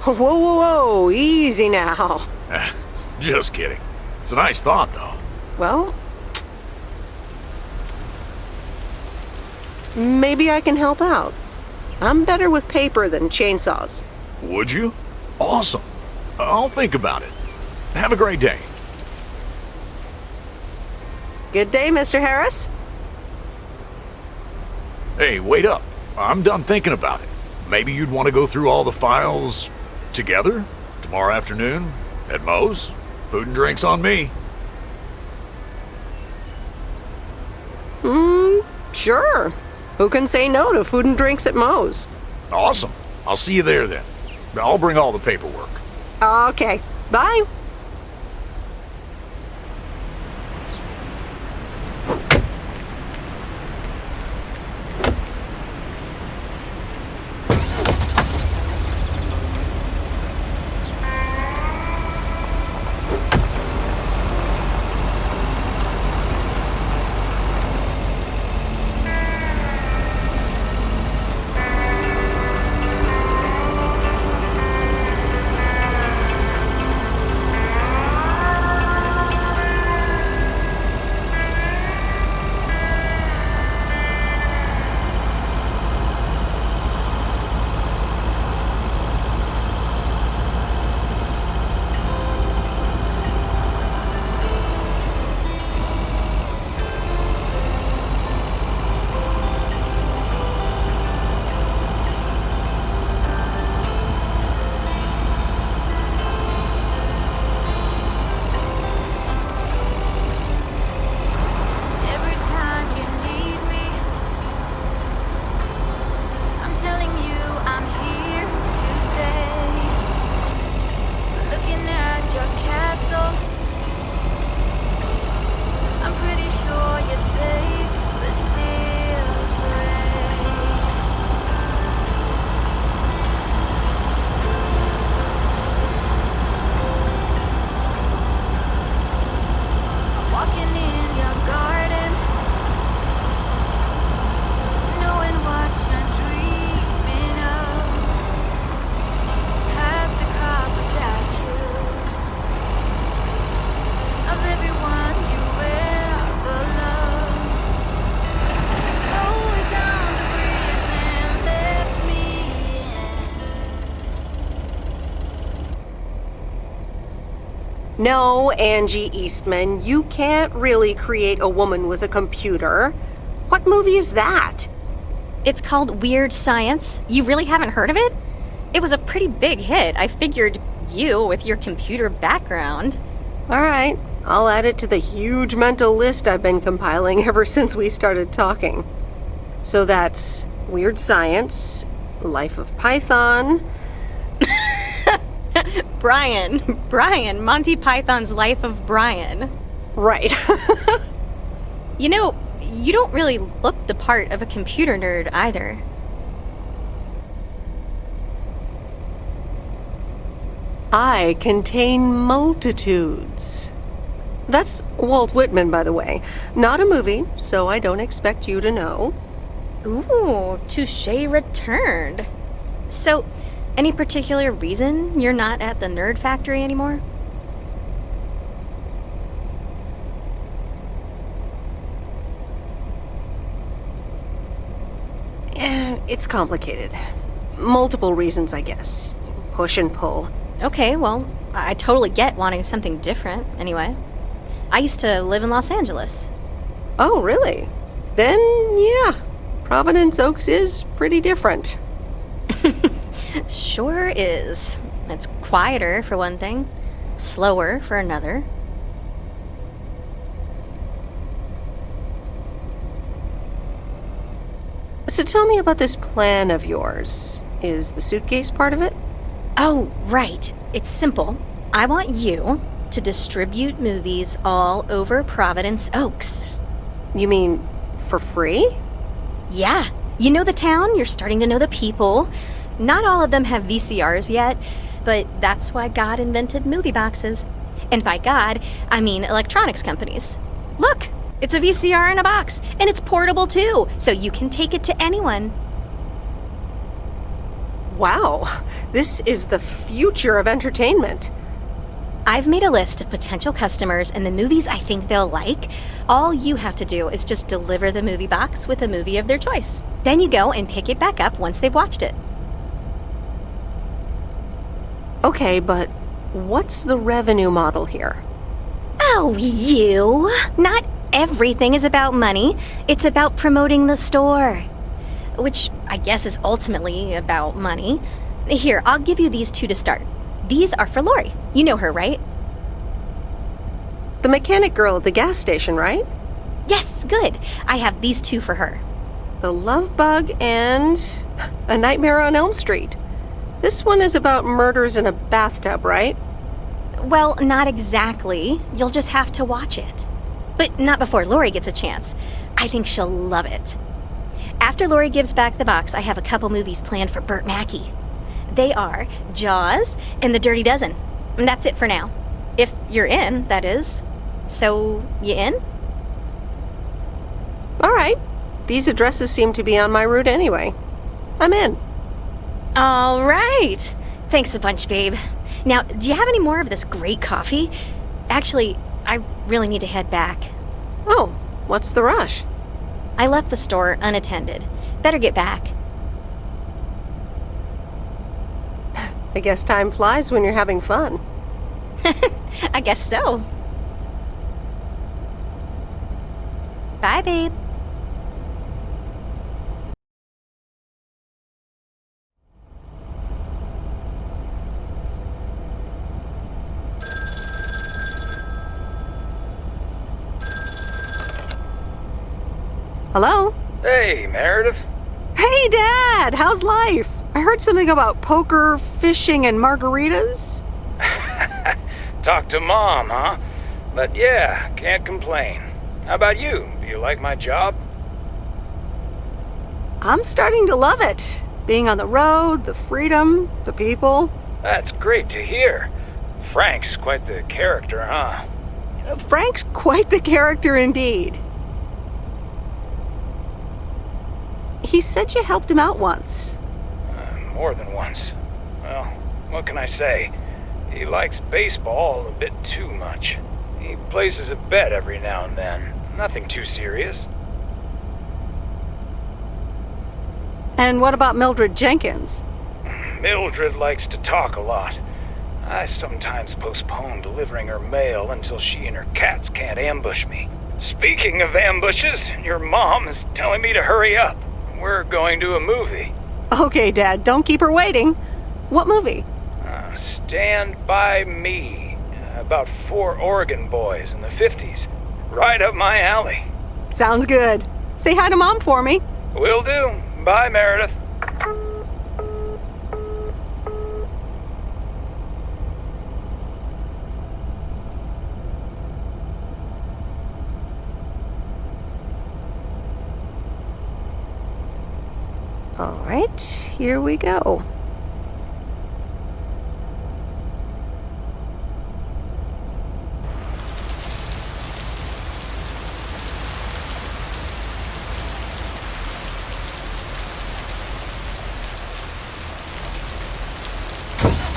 Whoa, whoa, whoa, easy now. Just kidding. It's a nice thought, though. Well, maybe I can help out. I'm better with paper than chainsaws. Would you? Awesome. I'll think about it. Have a great day. Good day, Mr. Harris. Hey, wait up. I'm done thinking about it. Maybe you'd want to go through all the files together? Tomorrow afternoon? At Moe's? Food and drinks on me. Sure. Who can say no to food and drinks at Moe's? Awesome. I'll see you there then. I'll bring all the paperwork. Okay. Bye. No, Angie Eastman, you can't really create a woman with a computer. What movie is that? It's called Weird Science. You really haven't heard of it? It was a pretty big hit. I figured you, with your computer background. All right, I'll add it to the huge mental list I've been compiling ever since we started talking. So that's Weird Science, Life of Python. Brian, Monty Python's Life of Brian. Right. You know, you don't really look the part of a computer nerd either. I contain multitudes. That's Walt Whitman, by the way. Not a movie, so I don't expect you to know. Ooh, touche returned. So, any particular reason you're not at the Nerd Factory anymore? It's complicated. Multiple reasons, I guess. Push and pull. Okay, well, I totally get wanting something different, anyway. I used to live in Los Angeles. Oh, really? Then, yeah, Providence Oaks is pretty different. Sure is. It's quieter, for one thing. Slower, for another. So tell me about this plan of yours. Is the suitcase part of it? Oh, right. It's simple. I want you to distribute movies all over Providence Oaks. You mean for free? Yeah. You know the town, you're starting to know the people. Not all of them have VCRs yet, but that's why God invented movie boxes. And by God, I mean electronics companies. Look, it's a VCR in a box, and it's portable too, so you can take it to anyone. Wow, this is the future of entertainment. I've made a list of potential customers and the movies I think they'll like. All you have to do is just deliver the movie box with a movie of their choice. Then you go and pick it back up once they've watched it. Okay, but what's the revenue model here? Oh, you! Not everything is about money. It's about promoting the store. Which I guess is ultimately about money. Here, I'll give you these two to start. These are for Lori. You know her, right? The mechanic girl at the gas station, right? Yes, good. I have these two for her. The Love Bug and A Nightmare on Elm Street. This one is about murders in a bathtub, right? Well, not exactly. You'll just have to watch it. But not before Lori gets a chance. I think she'll love it. After Lori gives back the box, I have a couple movies planned for Burt Mackey. They are Jaws and The Dirty Dozen. And that's it for now. If you're in, that is. So, you in? All right. These addresses seem to be on my route anyway. I'm in. All right. Thanks a bunch, babe. Now, do you have any more of this great coffee? Actually, I really need to head back. Oh, what's the rush? I left the store unattended. Better get back. I guess time flies when you're having fun. I guess so. Bye, babe. Hello? Hey, Meredith. Hey, Dad! How's life? I heard something about poker, fishing, and margaritas. Talk to Mom, huh? But yeah, can't complain. How about you? Do you like my job? I'm starting to love it. Being on the road, the freedom, the people. That's great to hear. Frank's quite the character, huh? Frank's quite the character indeed. He said you helped him out once. More than once. Well, what can I say? He likes baseball a bit too much. He places a bet every now and then. Nothing too serious. And what about Mildred Jenkins? Mildred likes to talk a lot. I sometimes postpone delivering her mail until she and her cats can't ambush me. Speaking of ambushes, your mom is telling me to hurry up. We're going to a movie. Okay, Dad, don't keep her waiting. What movie? Stand By Me. About 4 Oregon boys in the 50s. Right up my alley. Sounds good. Say hi to Mom for me. Will do. Bye, Meredith. All right, here we go.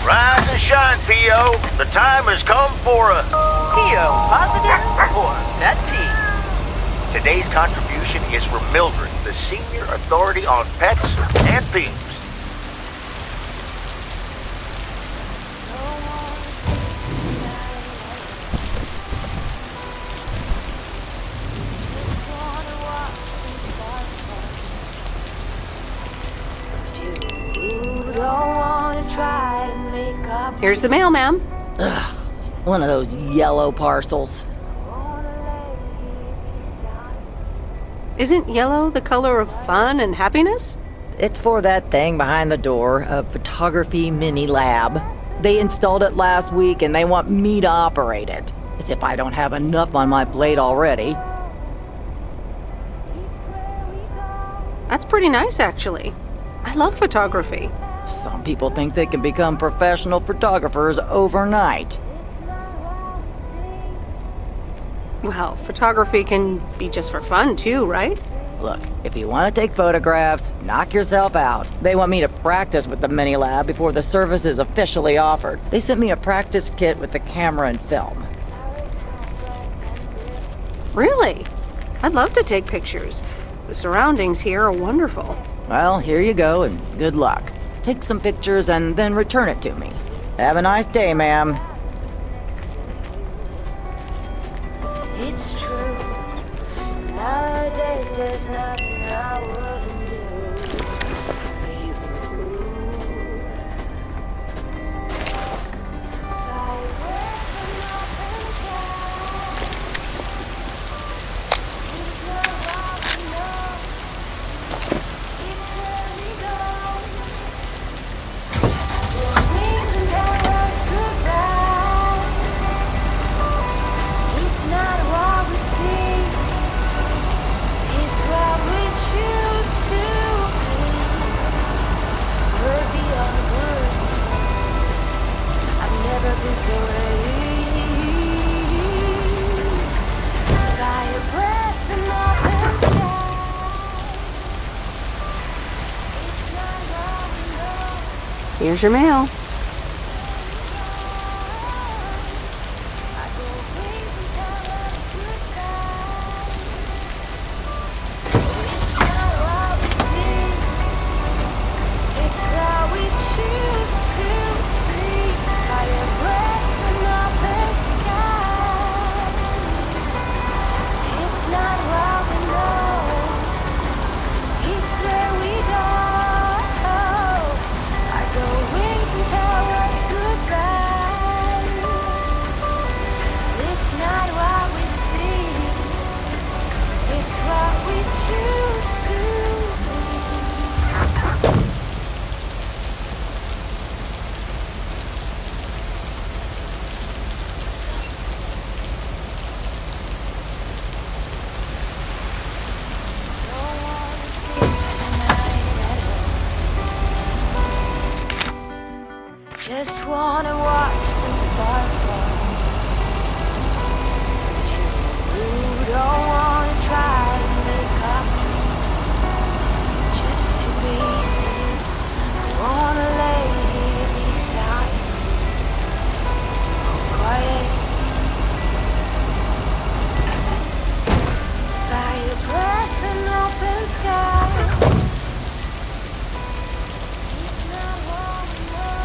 Rise and shine, P.O. The time has come for a P.O. positive or that P. Today's contribution is from Mildred, the senior authority on pets and peeps. Oh Here's the mail, ma'am. Ugh, one of those yellow parcels. Isn't yellow the color of fun and happiness? It's for that thing behind the door, a photography mini lab. They installed it last week and they want me to operate it. As if I don't have enough on my plate already. That's pretty nice, actually. I love photography. Some people think they can become professional photographers overnight. Well, photography can be just for fun too, right? Look, if you want to take photographs, knock yourself out. They want me to practice with the mini lab before the service is officially offered. They sent me a practice kit with the camera and film. Really? I'd love to take pictures. The surroundings here are wonderful. Well, here you go and good luck. Take some pictures and then return it to me. Have a nice day, ma'am. It's true. Nowadays there's nothing I wouldn't do for you. It's not what we see, it's what we choose to be. We're beyond good. I've never been so ready. Fire breath and open sky. It's not what we know. Here's your mail. It's what we choose to be. Fire breath and open sky. It's not what we know. It's where we go. I go wings and tell us goodbye. It's not what we see. It's what we choose to be. Just wanna watch them stars fall. You don't wanna try to make up, just to be seen. I wanna lay here beside you, quiet. Fire breath and open sky. It's not what we know.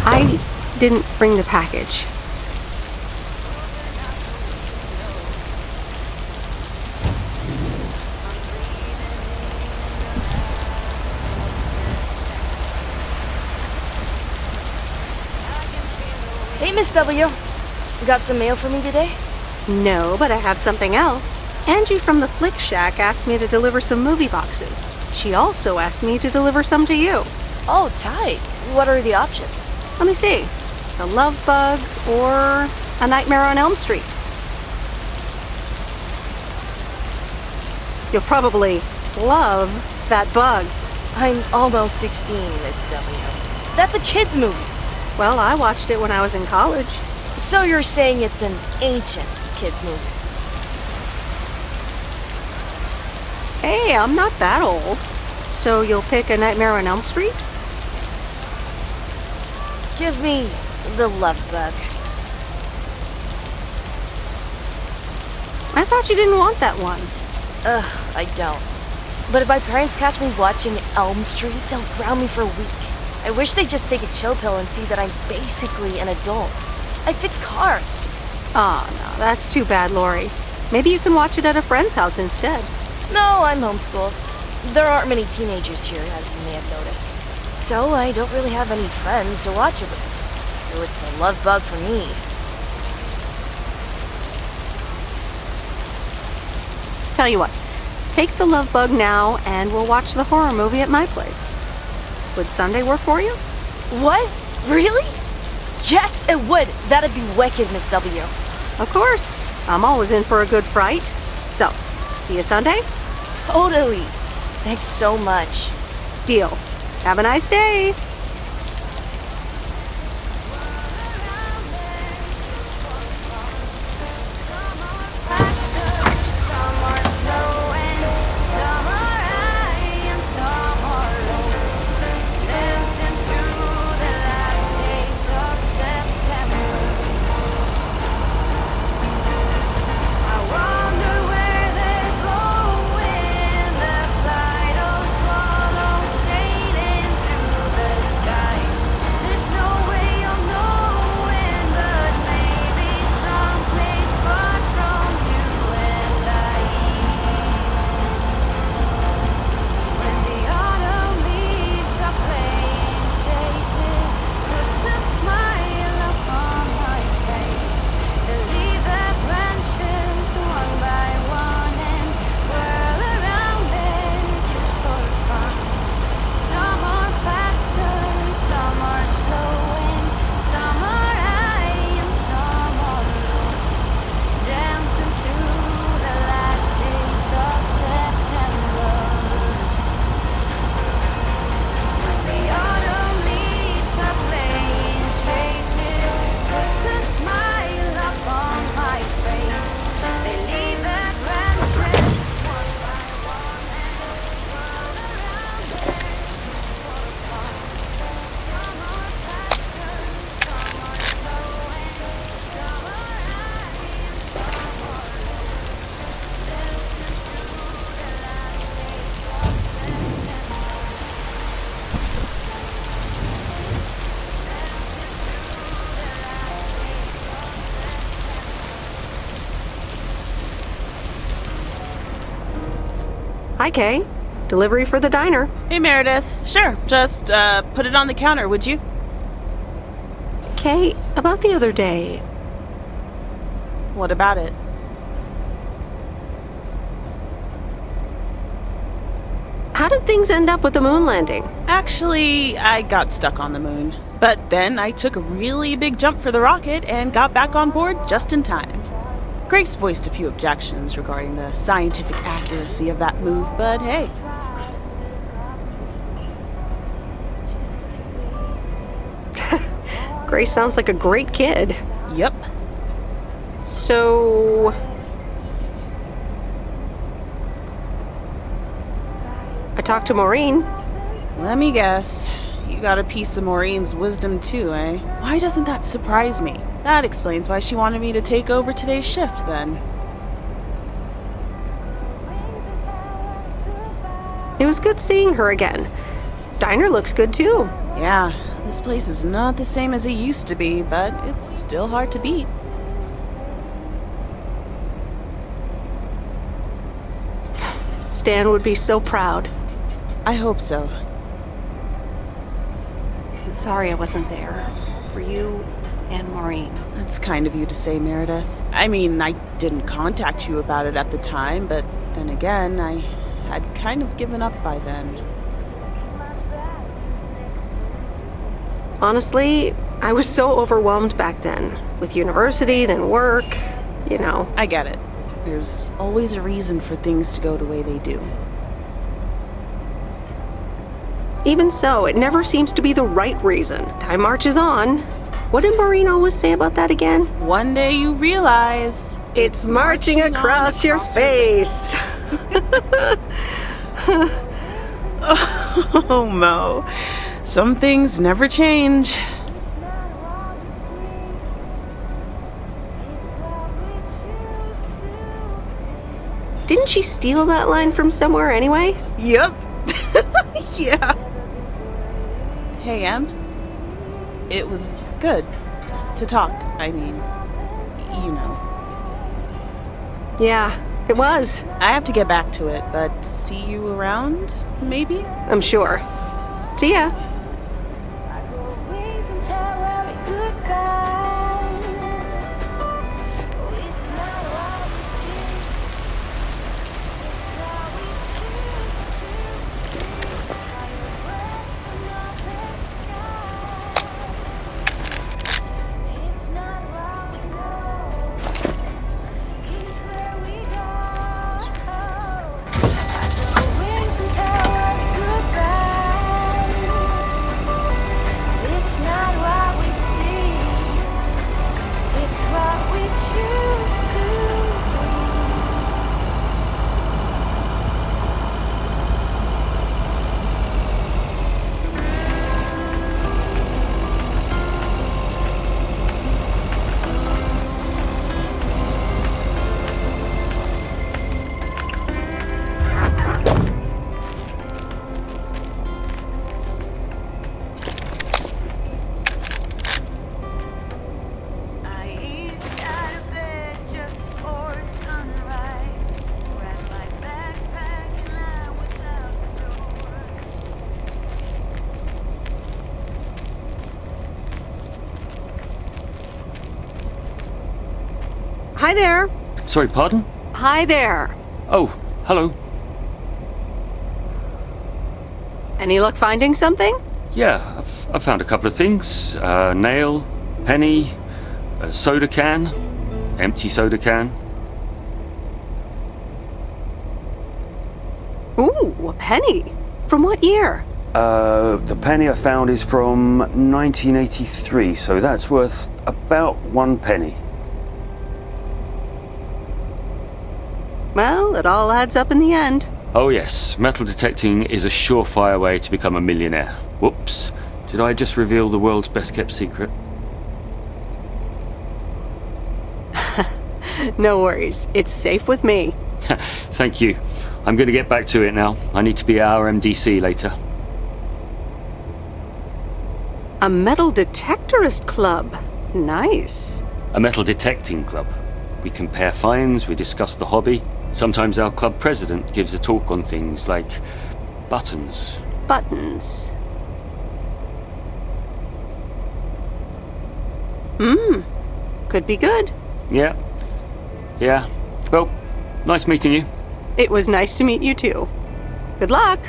I didn't bring the package. Hey, Miss W. You got some mail for me today? No, but I have something else. Angie from the Flick Shack asked me to deliver some movie boxes. She also asked me to deliver some to you. Oh, tight. What are the options? Let me see. The Love Bug or A Nightmare on Elm Street. You'll probably love that bug. I'm almost 16, Miss W. That's a kid's movie. Well, I watched it when I was in college. So you're saying it's an ancient kid's movie? Hey, I'm not that old. So you'll pick A Nightmare on Elm Street? Give me the Love Bug. I thought you didn't want that one. Ugh, I don't. But if my parents catch me watching Elm Street, they'll ground me for a week. I wish they'd just take a chill pill and see that I'm basically an adult. I fix cars. Oh, no, that's too bad, Lori. Maybe you can watch it at a friend's house instead. No, I'm homeschooled. There aren't many teenagers here, as you may have noticed. So I don't really have any friends to watch it with. So it's a love bug for me. Tell you what, take the Love Bug now and we'll watch the horror movie at my place. Would Sunday work for you? What? Really? Yes, it would. That'd be wicked, Miss W. Of course. I'm always in for a good fright. So, see you Sunday? Totally. Thanks so much. Deal. Have a nice day. Hi, Kay. Delivery for the diner. Hey, Meredith. Sure, just put it on the counter, would you? Kay, about the other day. What about it? How did things end up with the moon landing? Actually, I got stuck on the moon. But then I took a really big jump for the rocket and got back on board just in time. Grace voiced a few objections regarding the scientific accuracy of that move, but hey. Grace sounds like a great kid. Yep. So... I talked to Maureen. Let me guess. You got a piece of Maureen's wisdom too, eh? Why doesn't that surprise me? That explains why she wanted me to take over today's shift, then. It was good seeing her again. Diner looks good too. Yeah, This place is not the same as it used to be, but it's still hard to beat. Stan would be so proud. I hope so. I'm sorry I wasn't there. For you and Maureen. That's kind of you to say, Meredith. I mean, I didn't contact you about it at the time, but then again, I had kind of given up by then. Honestly, I was so overwhelmed back then. With university, then work, you know. I get it. There's always a reason for things to go the way they do. Even so, it never seems to be the right reason. Time marches on. What did Maureen always say about that again? One day you realize it's marching across your face. Oh, Mo. Some things never change. Didn't she steal that line from somewhere anyway? Yep. Yeah. Hey, Em. It was good to talk. I mean, you know. Yeah, it was. I have to get back to it, but see you around, maybe? I'm sure. See ya. Hi there. Sorry, pardon? Hi there. Oh, hello. Any luck finding something? Yeah, I've found a couple of things. Nail, penny, a soda can, empty soda can. Ooh, a penny. From what year? The penny I found is from 1983, so that's worth about 1 penny. Well, it all adds up in the end. Oh yes, metal detecting is a surefire way to become a millionaire. Whoops, did I just reveal the world's best kept secret? No worries, it's safe with me. Thank you. I'm going to get back to it now. I need to be at our MDC later. A metal detectorist club. Nice. A metal detecting club. We compare finds, we discuss the hobby. Sometimes our club president gives a talk on things like buttons. Buttons. Could be good. Yeah. Well, nice meeting you. It was nice to meet you too. Good luck.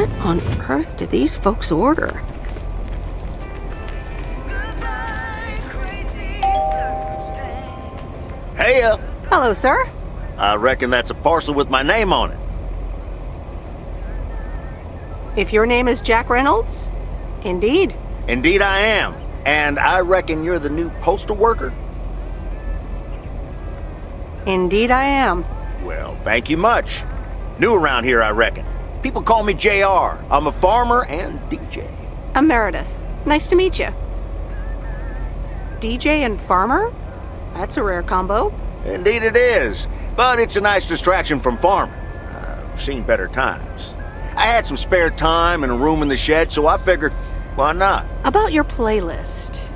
What on earth did these folks order? Hey, Hello, sir. I reckon that's a parcel with my name on it. If your name is Jack Reynolds, indeed. Indeed I am. And I reckon you're the new postal worker? Indeed I am. Well, thank you much. New around here, I reckon. People call me JR. I'm a farmer and DJ. I'm Meredith. Nice to meet you. DJ and farmer? That's a rare combo. Indeed it is. But it's a nice distraction from farming. I've seen better times. I had some spare time and a room in the shed, so I figured, why not? About your playlist.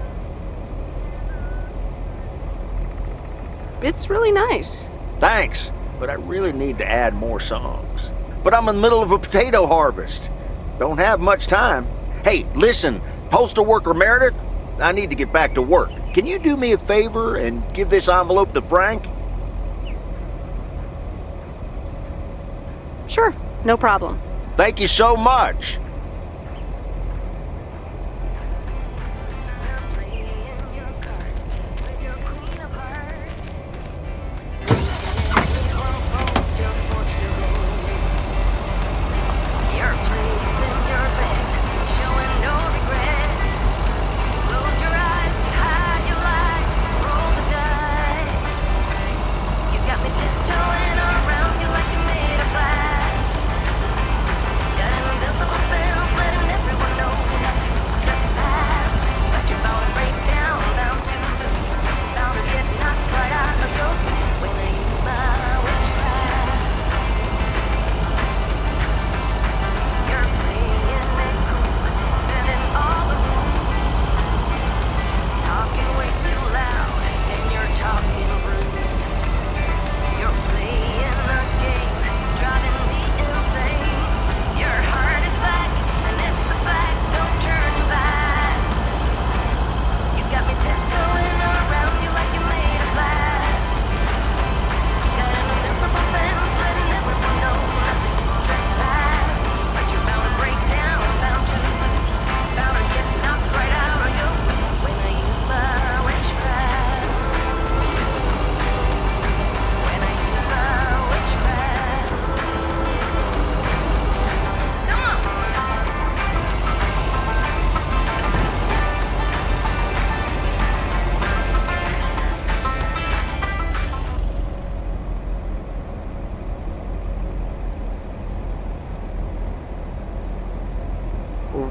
It's really nice. Thanks, but I really need to add more songs. But I'm in the middle of a potato harvest. Don't have much time. Hey, listen, postal worker Meredith, I need to get back to work. Can you do me a favor and give this envelope to Frank? Sure, no problem. Thank you so much.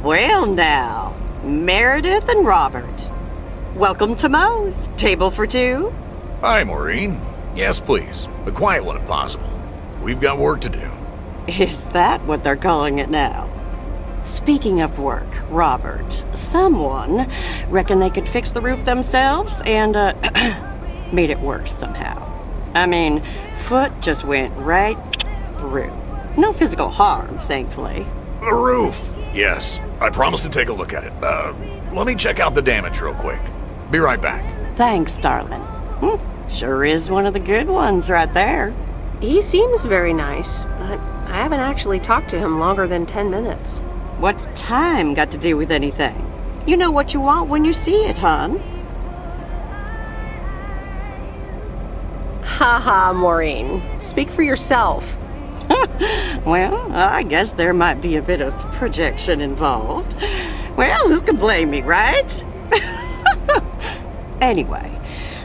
Well now, Meredith and Robert. Welcome to Moe's. Table for two? Hi, Maureen. Yes, please. But quiet one if possible. We've got work to do. Is that what they're calling it now? Speaking of work, Robert, someone reckoned they could fix the roof themselves and, made it worse somehow. I mean, foot just went right through. No physical harm, thankfully. The roof! Yes, I promised to take a look at it. Let me check out the damage real quick. Be right back. Thanks, darling. Sure is one of the good ones right there. He seems very nice, but I haven't actually talked to him longer than 10 minutes. What's time got to do with anything? You know what you want when you see it, hon. Haha, Maureen. Speak for yourself. Well, I guess there might be a bit of projection involved. Well, who can blame me, right? Anyway,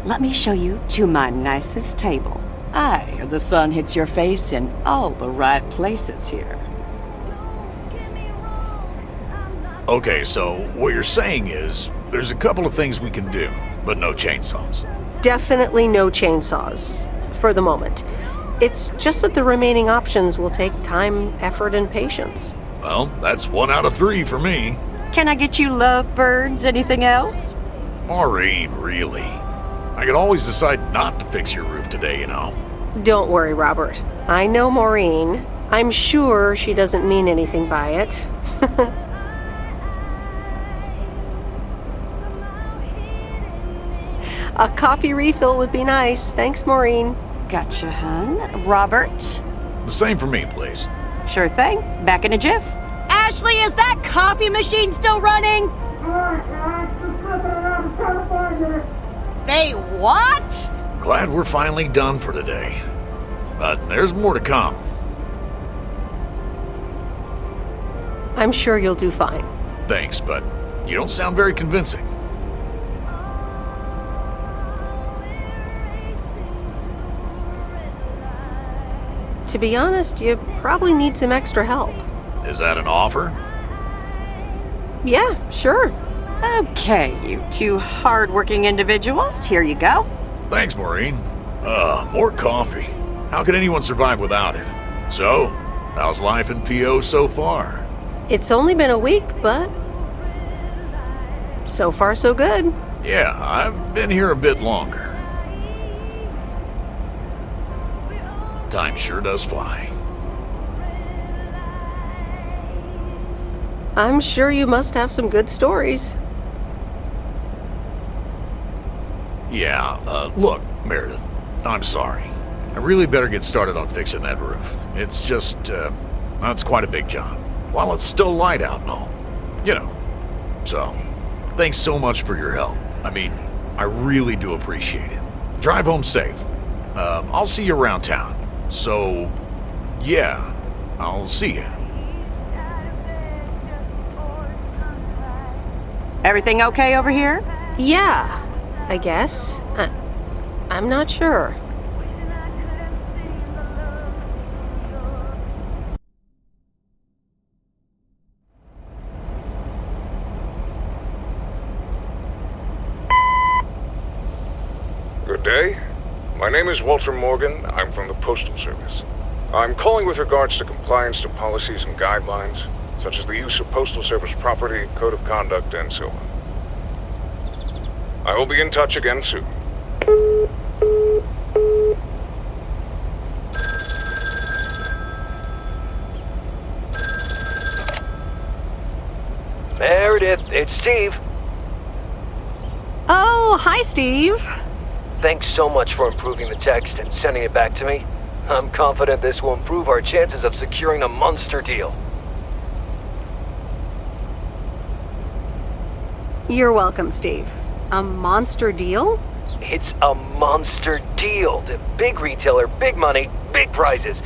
let me show you to my nicest table. Aye, the sun hits your face in all the right places here. Okay, so what you're saying is there's a couple of things we can do, but no chainsaws. Definitely no chainsaws, for the moment. It's just that the remaining options will take time, effort, and patience. Well, that's 1 out of 3 for me. Can I get you lovebirds? Anything else? Maureen, really? I could always decide not to fix your roof today, you know. Don't worry, Robert. I know Maureen. I'm sure she doesn't mean anything by it. A coffee refill would be nice. Thanks, Maureen. Gotcha, hon. Robert? The same for me, please. Sure thing. Back in a jiff. Ashley, is that coffee machine still running? They what? Glad we're finally done for today. But there's more to come. I'm sure you'll do fine. Thanks, but you don't sound very convincing. To be honest, you probably need some extra help. Is that an offer? Yeah, sure. Okay, you two hard-working individuals, here you go. Thanks, Maureen. More coffee. How could anyone survive without it? So, how's life in PO so far? It's only been a week, but so far so good. Yeah, I've been here a bit longer. Time sure does fly. I'm sure you must have some good stories. Yeah, look, Meredith, I'm sorry. I really better get started on fixing that roof. It's just, that's quite a big job. While it's still light out and all. You know. So, thanks so much for your help. I mean, I really do appreciate it. Drive home safe. I'll see you around town. So, yeah, I'll see you. Everything okay over here? Yeah, I guess. I'm not sure. Good day. My name is Walter Morgan. I'm from the Postal Service. I'm calling with regards to compliance to policies and guidelines, such as the use of Postal Service property, code of conduct, and so on. I will be in touch again soon. Meredith, it's Steve. Oh, hi, Steve. Thanks so much for improving the text and sending it back to me. I'm confident this will improve our chances of securing a monster deal. You're welcome, Steve. A monster deal? It's a monster deal. The big retailer, big money, big prizes.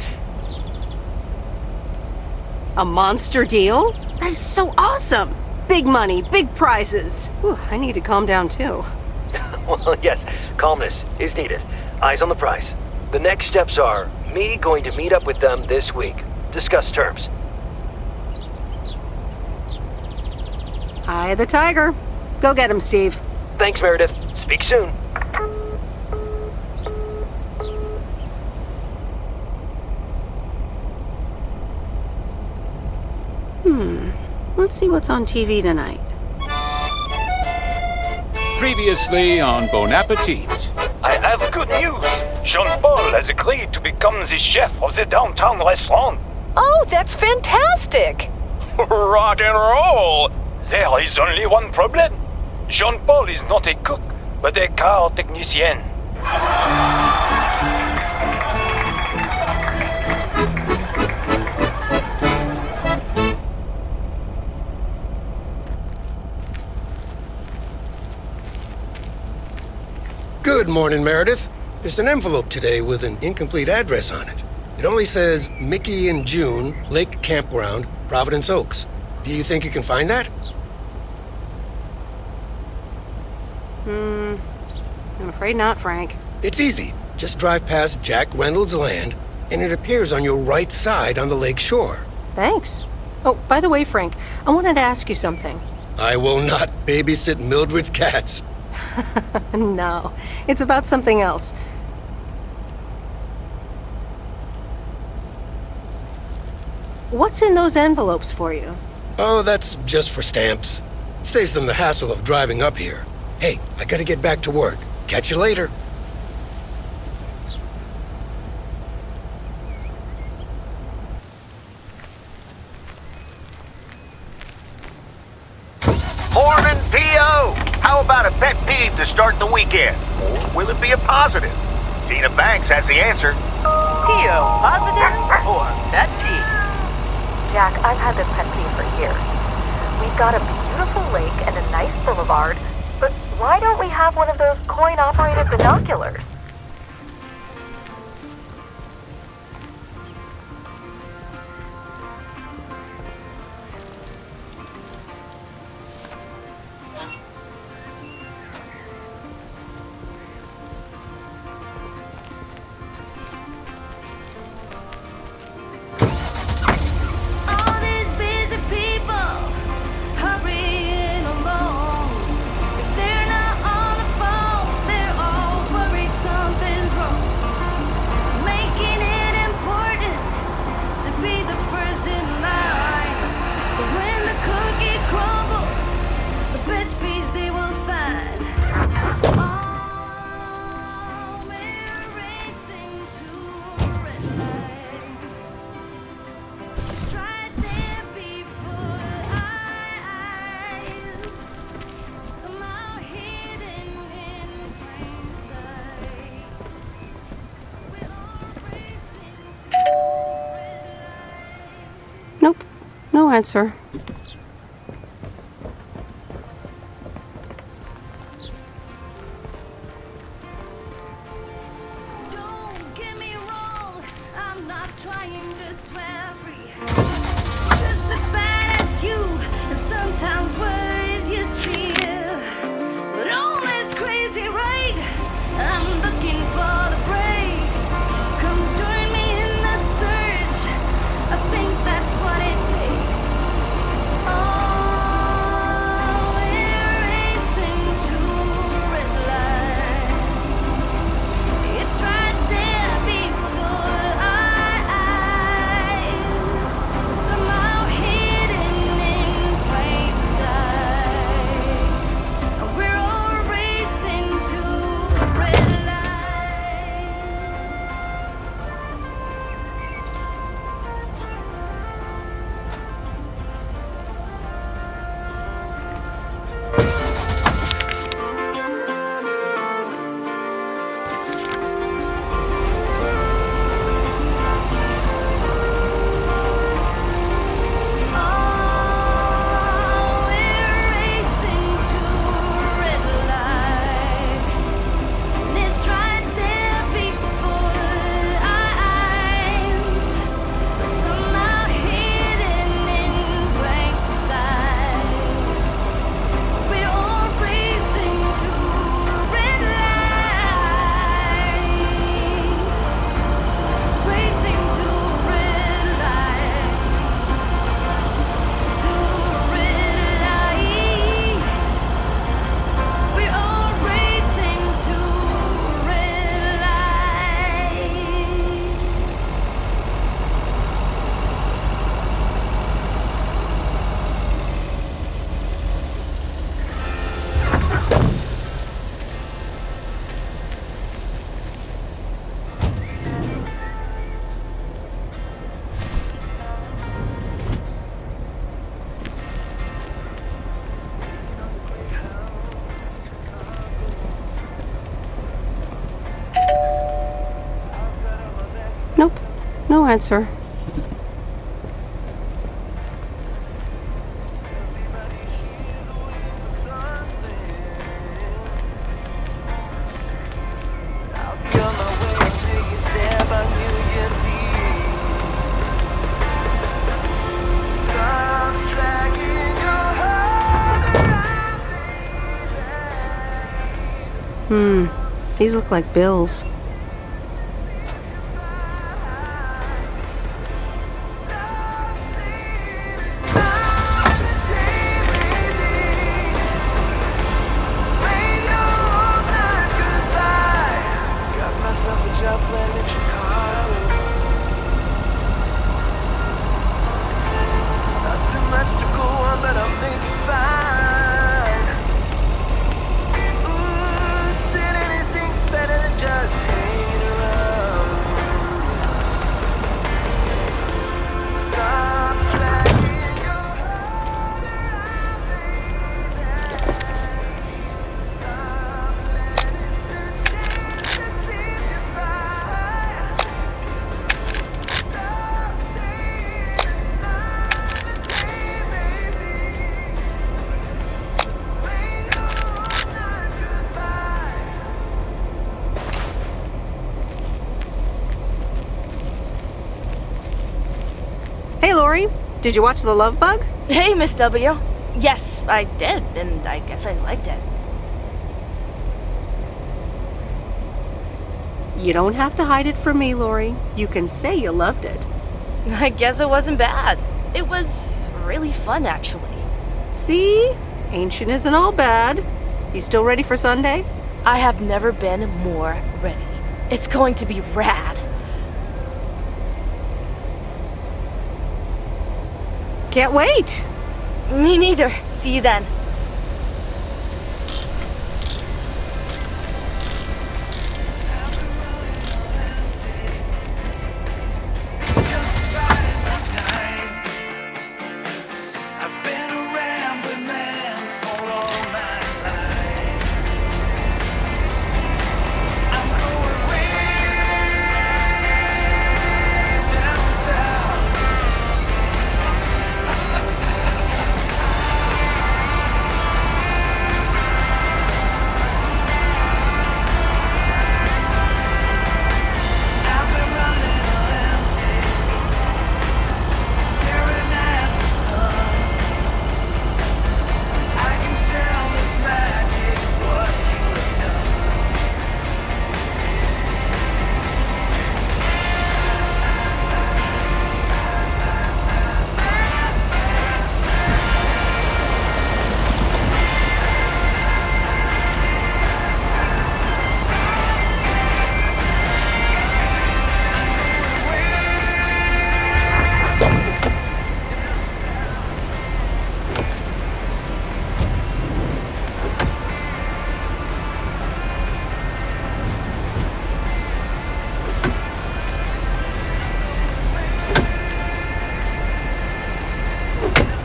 A monster deal? That is so awesome! Big money, big prizes. Whew, I need to calm down too. Well, yes, calmness is needed. Eyes on the prize. The next steps are me going to meet up with them this week. Discuss terms. Eye the tiger. Go get him, Steve. Thanks, Meredith. Speak soon. Let's see what's on TV tonight. Previously on Bon Appetit. I have good news. Jean-Paul has agreed to become the chef of the downtown restaurant. Oh, that's fantastic. Rock and roll. There is only one problem. Jean-Paul is not a cook, but a car technician. Good morning, Meredith. There's an envelope today with an incomplete address on it. It only says Mickey and June, Lake Campground, Providence Oaks. Do you think you can find that? I'm afraid not, Frank. It's easy. Just drive past Jack Reynolds' land, and it appears on your right side on the lake shore. Thanks. Oh, by the way, Frank, I wanted to ask you something. I will not babysit Mildred's cats. No, it's about something else. What's in those envelopes for you? Oh, that's just for stamps. Saves them the hassle of driving up here. Hey, I gotta get back to work. Catch you later. Morning, P.O. How about a pet peeve to start the weekend? Or will it be a positive? Tina Banks has the answer. P.O. Positive or pet peeve? Jack, I've had this pet peeve for years. We've got a beautiful lake and a nice boulevard, but why don't we have one of those coin-operated binoculars? Nope, no answer. Nope, no answer. These look like bills. Just Hey, Lori. Did you watch The Love Bug? Hey, Miss W. Yes, I did, and I guess I liked it. You don't have to hide it from me, Lori. You can say you loved it. I guess it wasn't bad. It was really fun, actually. See? Ancient isn't all bad. You still ready for Sunday? I have never been more ready. It's going to be rad. Can't wait. Me neither. See you then.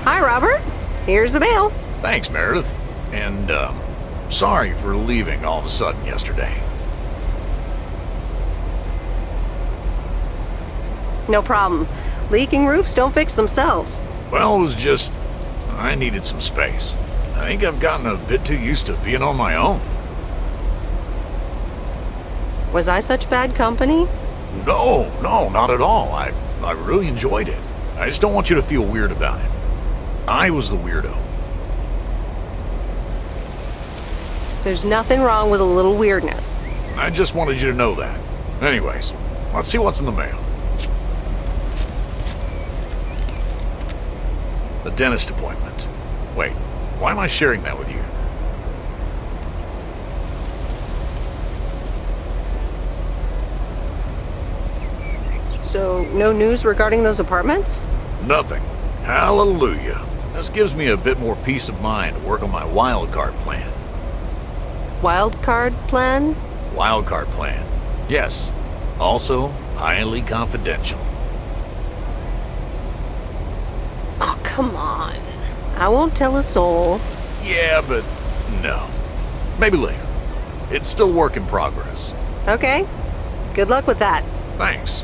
Hi, Robert. Here's the mail. Thanks, Meredith. And, sorry for leaving all of a sudden yesterday. No problem. Leaking roofs don't fix themselves. Well, it was just... I needed some space. I think I've gotten a bit too used to being on my own. Was I such bad company? No, not at all. I really enjoyed it. I just don't want you to feel weird about it. I was the weirdo. There's nothing wrong with a little weirdness. I just wanted you to know that. Anyways, let's see what's in the mail. The dentist appointment. Wait, why am I sharing that with you? So, no news regarding those apartments? Nothing. Hallelujah. This gives me a bit more peace of mind to work on my wild card plan. Wild card plan? Wild card plan. Yes. Also, highly confidential. Oh, come on. I won't tell a soul. Yeah, but no. Maybe later. It's still work in progress. Okay. Good luck with that. Thanks.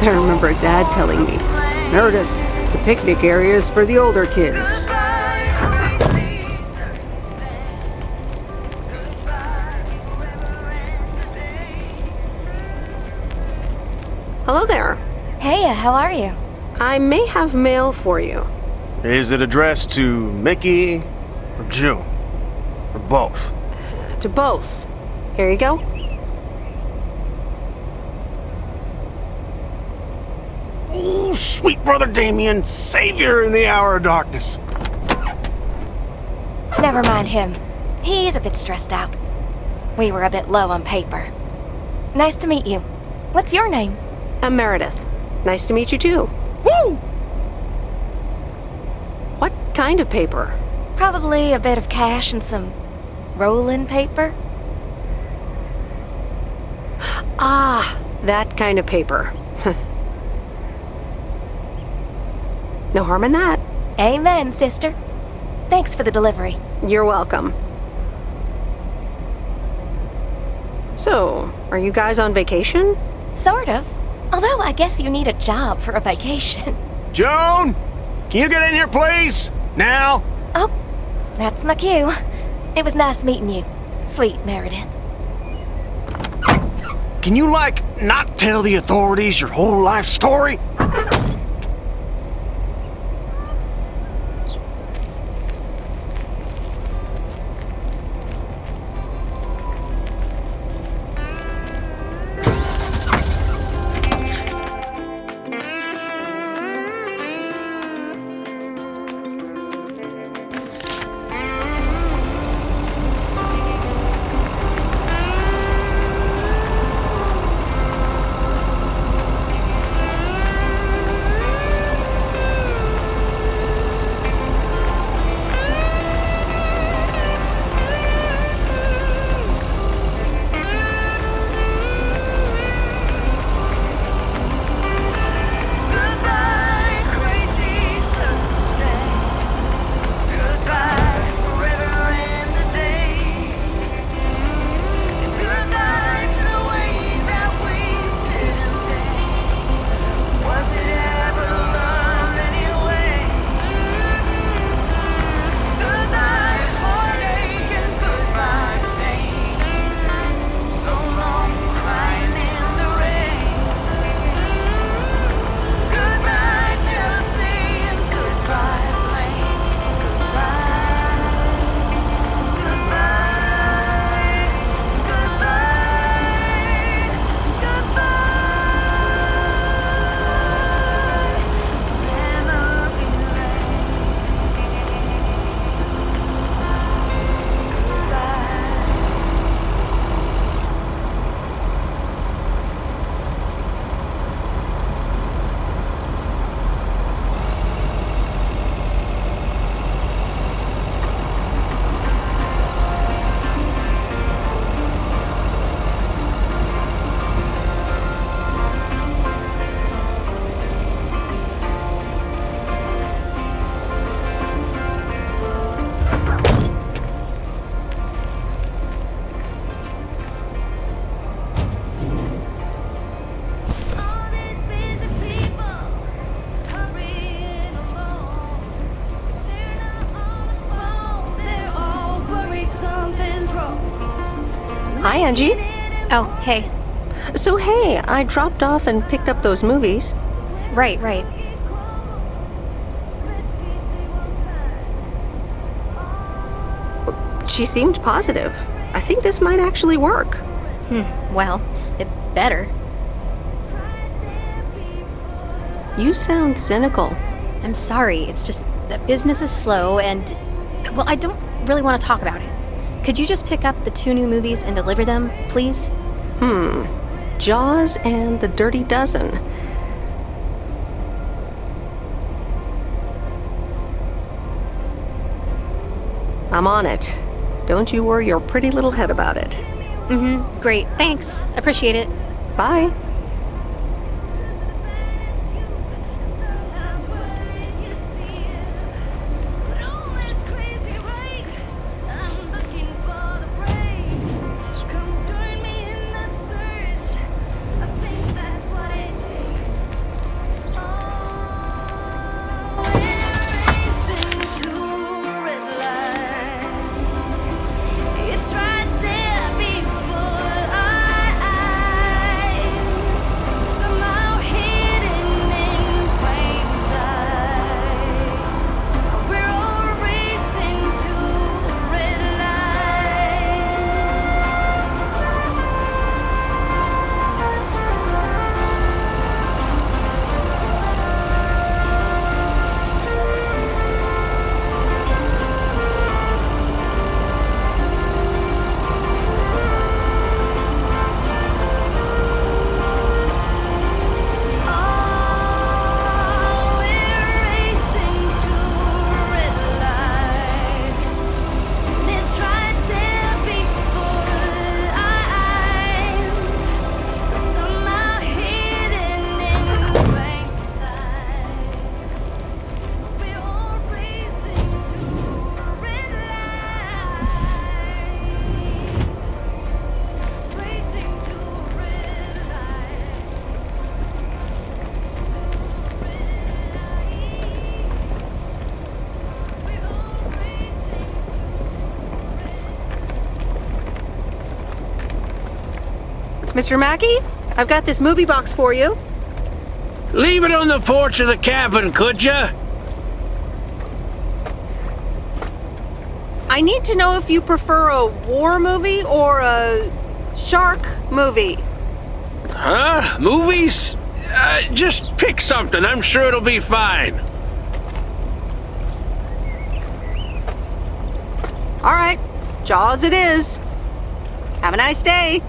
I remember Dad telling me, Meredith, the picnic area is for the older kids. Hello there. Hey, how are you? I may have mail for you. Is it addressed to Mickey or June? Or both? To both. Here you go. Oh, sweet brother Damien, savior in the hour of darkness. Never mind him. He's a bit stressed out. We were a bit low on paper. Nice to meet you. What's your name? I'm Meredith. Nice to meet you too. Woo! What kind of paper? Probably a bit of cash and some rolling paper. Ah, that kind of paper. No harm in that. Amen, sister. Thanks for the delivery. You're welcome. So, are you guys on vacation? Sort of. Although I guess you need a job for a vacation. Joan! Can you get in here, please? Now! Oh, that's my cue. It was nice meeting you. Sweet Meredith. Can you, not tell the authorities your whole life story? Hi, Angie. Oh, hey. So, hey, I dropped off and picked up those movies. Right. She seemed positive. I think this might actually work. Well, it better. You sound cynical. I'm sorry, it's just that business is slow and, well, I don't really want to talk about it. Could you just pick up the 2 new movies and deliver them, please? Jaws and The Dirty Dozen. I'm on it. Don't you worry your pretty little head about it. Great, thanks. Appreciate it. Bye. Mr. Mackey, I've got this movie box for you. Leave it on the porch of the cabin, could ya? I need to know if you prefer a war movie or a shark movie. Huh? Movies? Just pick something. I'm sure it'll be fine. All right, Jaws it is. Have a nice day.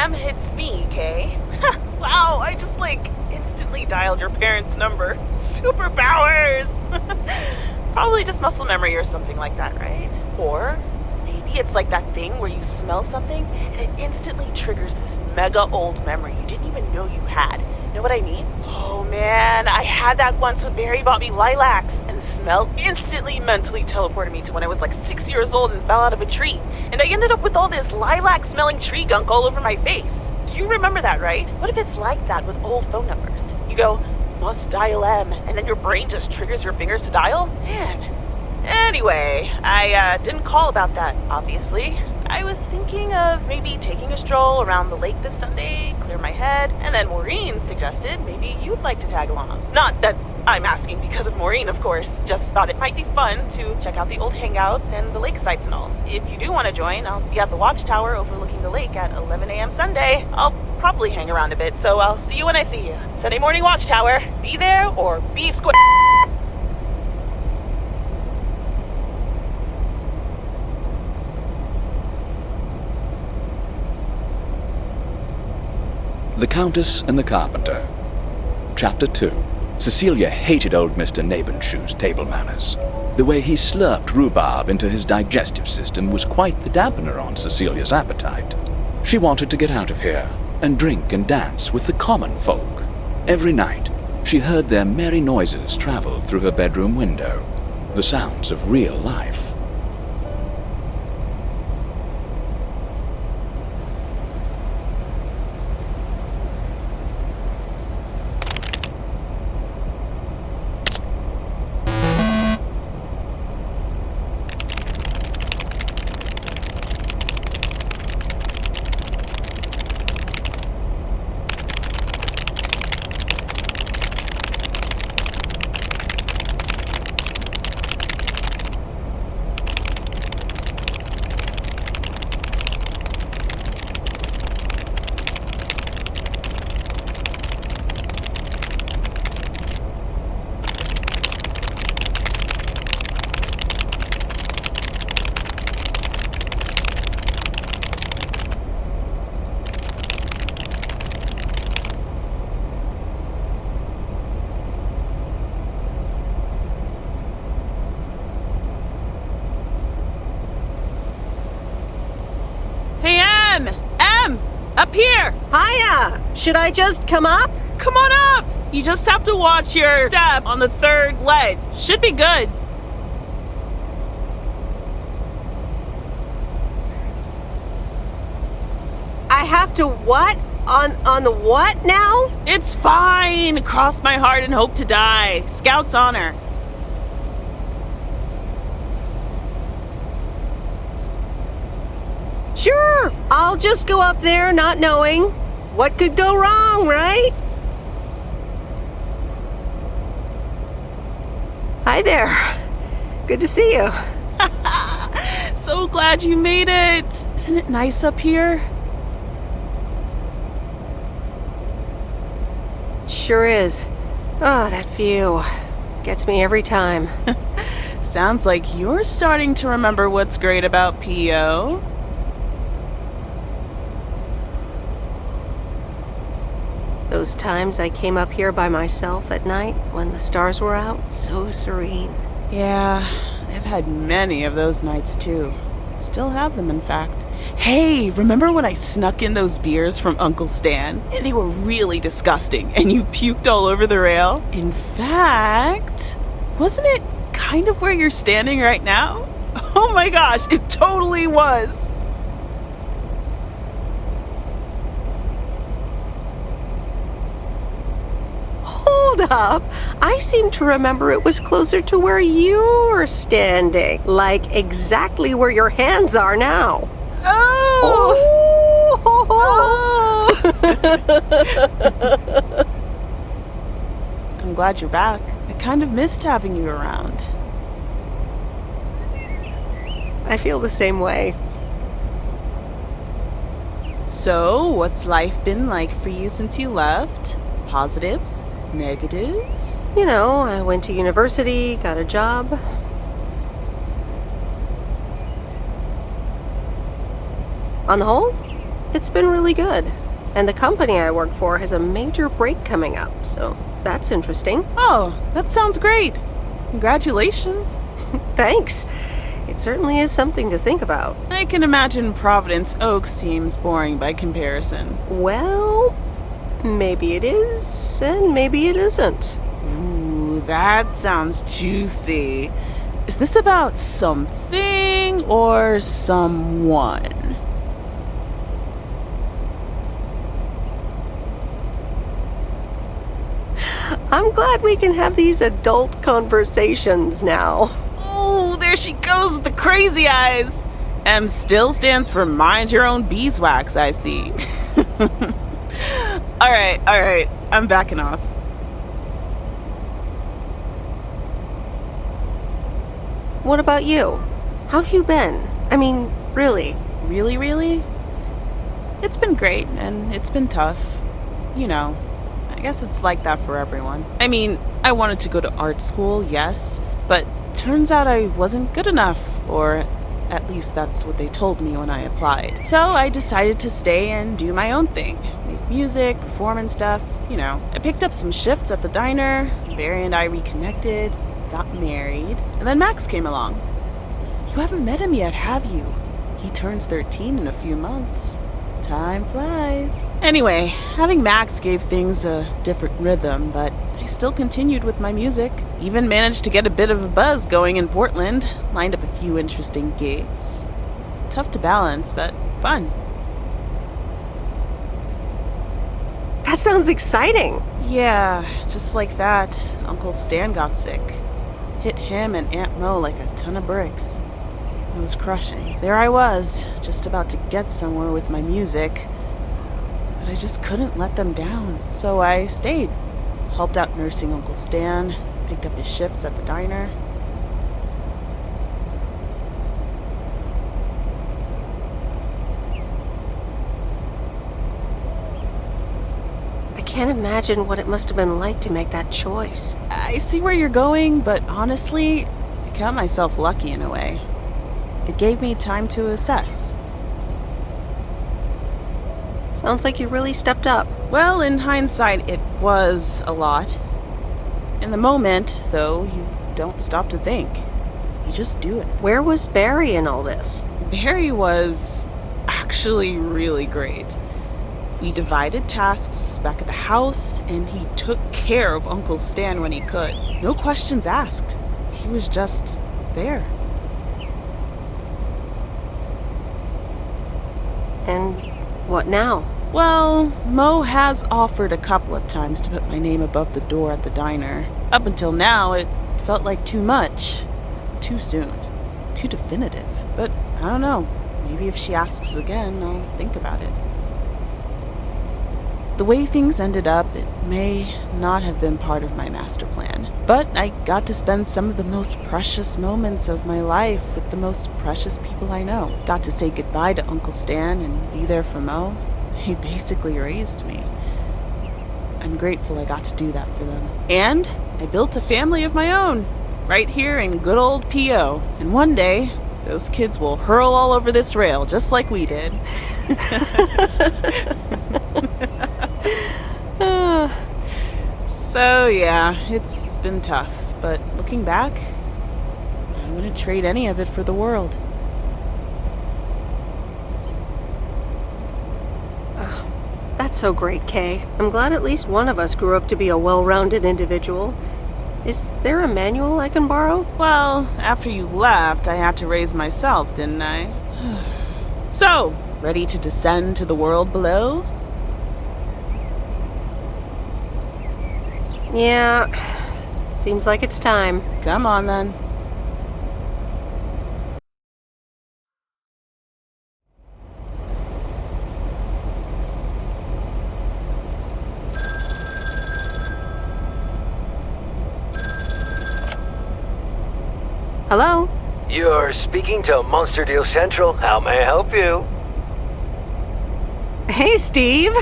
It's me, Kay. Wow, I just, instantly dialed your parents' number. Superpowers! Probably just muscle memory or something like that, right? Or maybe it's like that thing where you smell something and it instantly triggers this mega old memory you didn't even know you had. Know what I mean? Oh man, I had that once when Barry bought me lilacs, and the smell instantly mentally teleported me to when I was 6 years old and fell out of a tree. And I ended up with all this lilac-smelling tree gunk all over my face. You remember that, right? What if it's like that with old phone numbers? You go, must dial M, and then your brain just triggers your fingers to dial? Man. Anyway, I didn't call about that, obviously. I was thinking of maybe taking a stroll around the lake this Sunday, clear my head, and then Maureen suggested maybe you'd like to tag along. Not that I'm asking because of Maureen, of course, just thought it might be fun to check out the old hangouts and the lake sites and all. If you do want to join, I'll be at the watchtower overlooking the lake at 11 a.m. Sunday. I'll probably hang around a bit, so I'll see you when I see you. Sunday morning watchtower. Be there or be square. The Countess and the Carpenter. Chapter 2. Cecilia hated old Mr. Nabenshoe's table manners. The way he slurped rhubarb into his digestive system was quite the dampener on Cecilia's appetite. She wanted to get out of here and drink and dance with the common folk. Every night, she heard their merry noises travel through her bedroom window, the sounds of real life. Up here! Hiya! Should I just come up? Come on up! You just have to watch your step on the third ledge. Should be good. I have to what? On the what now? It's fine. Cross my heart and hope to die. Scout's honor. Sure, I'll just go up there not knowing. What could go wrong, right? Hi there. Good to see you. So glad you made it. Isn't it nice up here? Sure is. Oh, that view. Gets me every time. Sounds like you're starting to remember what's great about P.O. Those times I came up here by myself at night when the stars were out, so serene. Yeah, I've had many of those nights too. Still have them, in fact. Hey, remember when I snuck in those beers from Uncle Stan? They were really disgusting, and you puked all over the rail? In fact, wasn't it kind of where you're standing right now? Oh my gosh, it totally was! Hold up! I seem to remember it was closer to where you're standing. Like exactly where your hands are now. Oh! I'm glad you're back. I kind of missed having you around. I feel the same way. So, what's life been like for you since you left? Positives? Negatives? You know, I went to university, got a job. On the whole, it's been really good. And the company I work for has a major break coming up, so that's interesting. Oh, that sounds great. Congratulations. Thanks. It certainly is something to think about. I can imagine Providence Oaks seems boring by comparison. Well, maybe it is, and maybe it isn't. Ooh, that sounds juicy. Is this about something or someone? I'm glad we can have these adult conversations now. Oh, there she goes with the crazy eyes. M still stands for mind your own beeswax, I see. All right, I'm backing off. What about you? How have you been? I mean, really? Really? It's been great, and it's been tough. You know, I guess it's like that for everyone. I mean, I wanted to go to art school, yes, but turns out I wasn't good enough, or at least that's what they told me when I applied. So I decided to stay and do my own thing. Make music, perform and stuff, you know. I picked up some shifts at the diner, Barry and I reconnected, got married, and then Max came along. You haven't met him yet, have you? He turns 13 in a few months. Time flies. Anyway, having Max gave things a different rhythm, but I still continued with my music. Even managed to get a bit of a buzz going in Portland. Lined up a few interesting gigs. Tough to balance, but fun. That sounds exciting. Yeah, just like that, Uncle Stan got sick. Hit him and Aunt Mo like a ton of bricks. It was crushing. There I was, just about to get somewhere with my music, but I just couldn't let them down. So I stayed. Helped out nursing Uncle Stan, picked up his shifts at the diner. I can't imagine what it must have been like to make that choice. I see where you're going, but honestly, I count myself lucky in a way. It gave me time to assess. Sounds like you really stepped up. Well, in hindsight, it was a lot. In the moment, though, you don't stop to think. You just do it. Where was Barry in all this? Barry was actually really great. We divided tasks back at the house, and he took care of Uncle Stan when he could. No questions asked. He was just there. And what now? Well, Mo has offered a couple of times to put my name above the door at the diner. Up until now, it felt like too much. Too soon. Too definitive. But I don't know. Maybe if she asks again, I'll think about it. The way things ended up, it may not have been part of my master plan. But I got to spend some of the most precious moments of my life with the most precious people I know. Got to say goodbye to Uncle Stan and be there for Mo. He basically raised me. I'm grateful I got to do that for them. And I built a family of my own, right here in good old P.O. And one day, those kids will hurl all over this rail, just like we did. So yeah, it's been tough, but looking back, I wouldn't trade any of it for the world. That's so great, Kay. I'm glad at least one of us grew up to be a well-rounded individual. Is there a manual I can borrow? Well, after you left, I had to raise myself, didn't I? So, ready to descend to the world below? Yeah, seems like it's time. Come on, then. Hello? You're speaking to Monster Deal Central. How may I help you? Hey, Steve.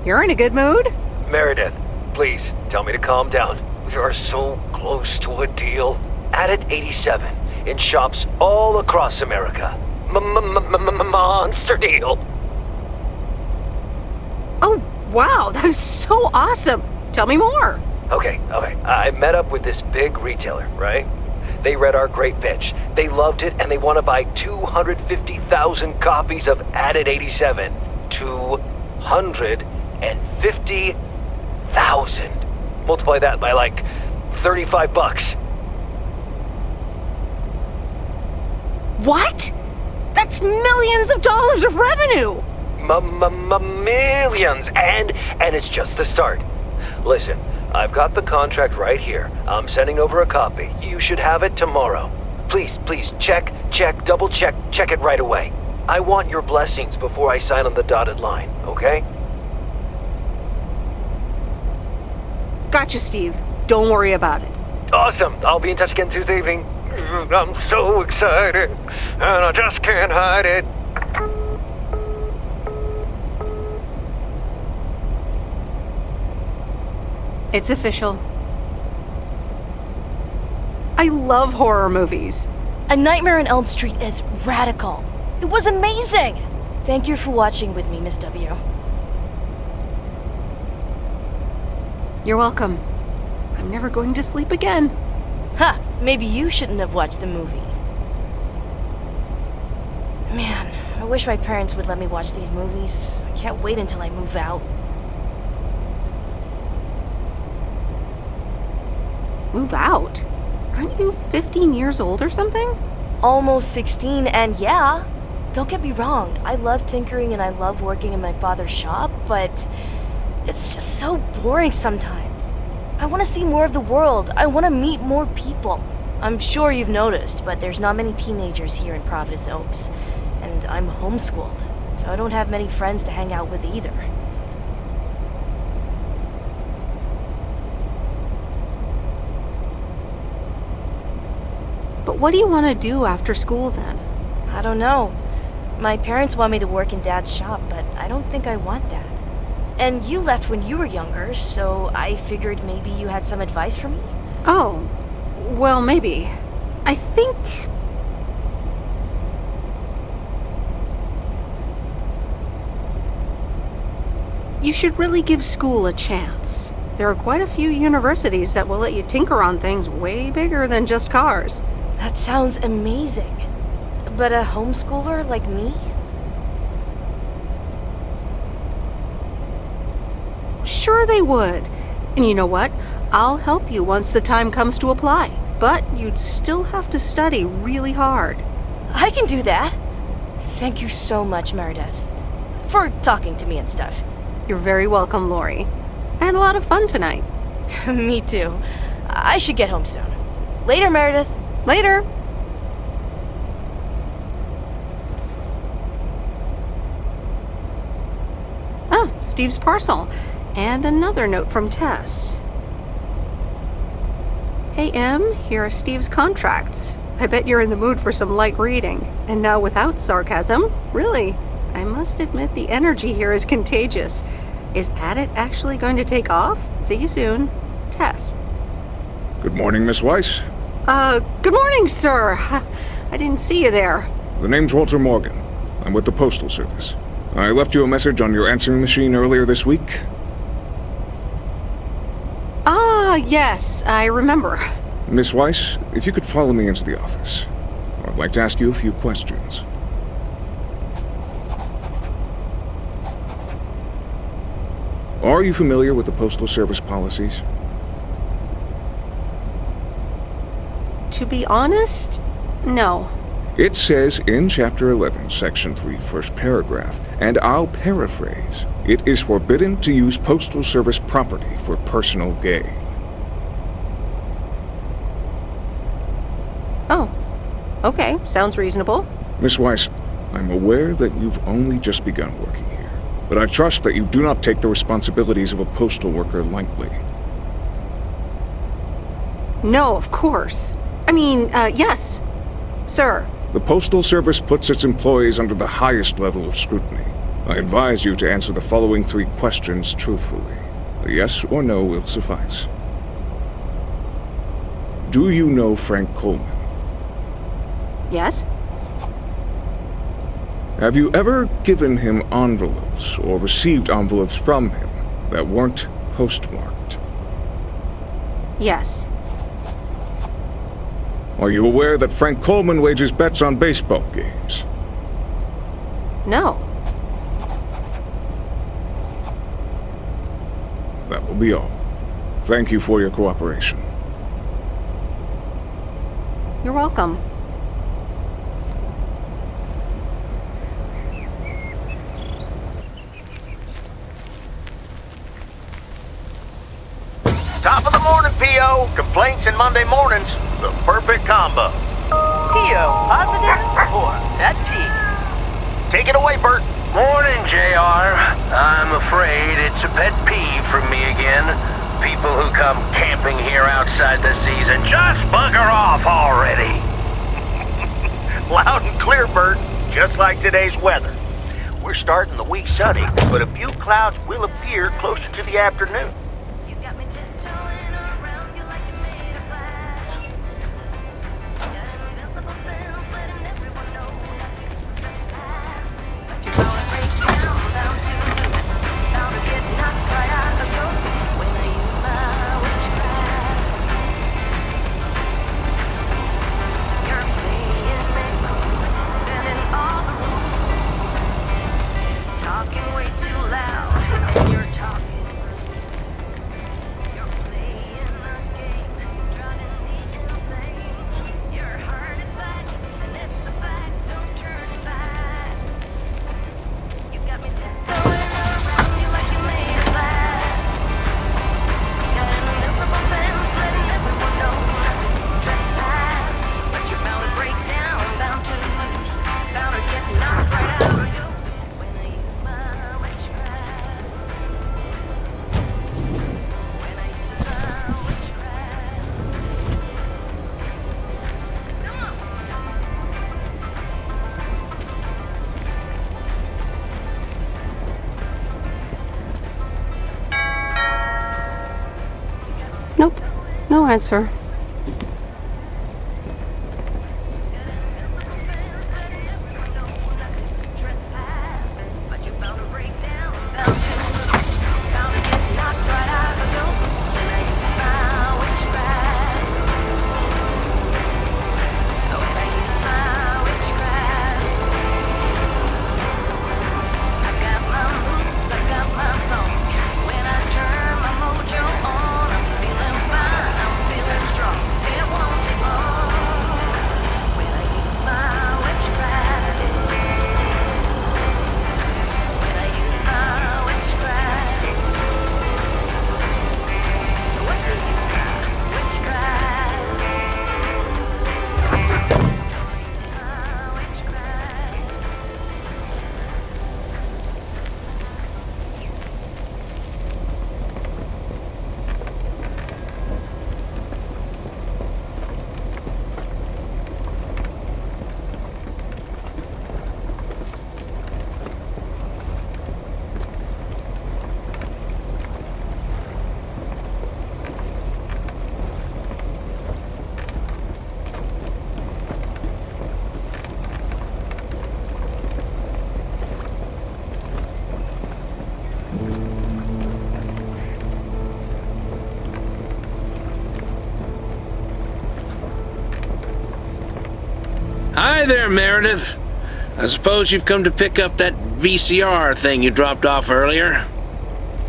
You're in a good mood? Meredith, please tell me to calm down. We are so close to a deal. Added 87 in shops all across America. Monster Deal. Oh, wow, that is so awesome. Tell me more. Okay. I met up with this big retailer, right? They read our great pitch. They loved it, and they want to buy 250,000 copies of Added 87. 250,000. Multiply that by like $35. What? That's millions of dollars of revenue. Millions, and it's just the start. Listen, I've got the contract right here. I'm sending over a copy. You should have it tomorrow. Please, check, double check it right away. I want your blessings before I sign on the dotted line, okay? Gotcha, Steve. Don't worry about it. Awesome. I'll be in touch again Tuesday evening. I'm so excited, and I just can't hide it. It's official. I love horror movies. A Nightmare on Elm Street is radical. It was amazing! Thank you for watching with me, Miss W. You're welcome. I'm never going to sleep again. Ha! Maybe you shouldn't have watched the movie. Man, I wish my parents would let me watch these movies. I can't wait until I move out. Move out? Aren't you 15 years old or something? Almost 16, and yeah. Don't get me wrong, I love tinkering and I love working in my father's shop, but it's just so boring sometimes. I want to see more of the world. I want to meet more people. I'm sure you've noticed, but there's not many teenagers here in Providence Oaks, and I'm homeschooled, so I don't have many friends to hang out with either. But what do you want to do after school then? I don't know. My parents want me to work in Dad's shop, but I don't think I want that. And you left when you were younger, so I figured maybe you had some advice for me? Oh, well, maybe. I think... you should really give school a chance. There are quite a few universities that will let you tinker on things way bigger than just cars. That sounds amazing. But a homeschooler like me? Sure they would. And you know what? I'll help you once the time comes to apply. But you'd still have to study really hard. I can do that. Thank you so much, Meredith. for talking to me and stuff. You're very welcome, Lori. I had a lot of fun tonight. Me too. I should get home soon. Later, Meredith. Later. Oh, Steve's parcel. And another note from Tess. Hey, Em, here are Steve's contracts. I bet you're in the mood for some light reading. And now without sarcasm, really, I must admit the energy here is contagious. Is Adit actually going to take off? See you soon. Tess. Good morning, Miss Weiss. Good morning, sir. I didn't see you there. The name's Walter Morgan. I'm with the Postal Service. I left you a message on your answering machine earlier this week. Ah, yes, I remember. Miss Weiss, if you could follow me into the office. I'd like to ask you a few questions. Are you familiar with the Postal Service policies? To be honest, no. It says in Chapter 11, Section 3, first paragraph, and I'll paraphrase, it is forbidden to use Postal Service property for personal gain. Oh, okay, sounds reasonable. Miss Weiss, I'm aware that you've only just begun working here, but I trust that you do not take the responsibilities of a postal worker lightly. No, of course. I mean, yes, sir. The Postal Service puts its employees under the highest level of scrutiny. I advise you to answer the following 3 questions truthfully. A yes or no will suffice. Do you know Frank Coleman? Yes? Have you ever given him envelopes or received envelopes from him that weren't postmarked? Yes. Are you aware that Frank Coleman wagers bets on baseball games? No. That will be all. Thank you for your cooperation. You're welcome. Top of the morning, P.O. Complaints and Monday mornings. The perfect combo. P.O. Positive or that P? Take it away, Bert. Morning, JR. I'm afraid it's a pet peeve from me again. People who come camping here outside the season, just bugger off already. Loud and clear, Bert. Just like today's weather. We're starting the week sunny, but a few clouds will appear closer to the afternoon. Nope, no answer. When I turn my mojo on, I'm feeling fine, I'm feeling strong. Hi there, Meredith. I suppose you've come to pick up that VCR thing you dropped off earlier.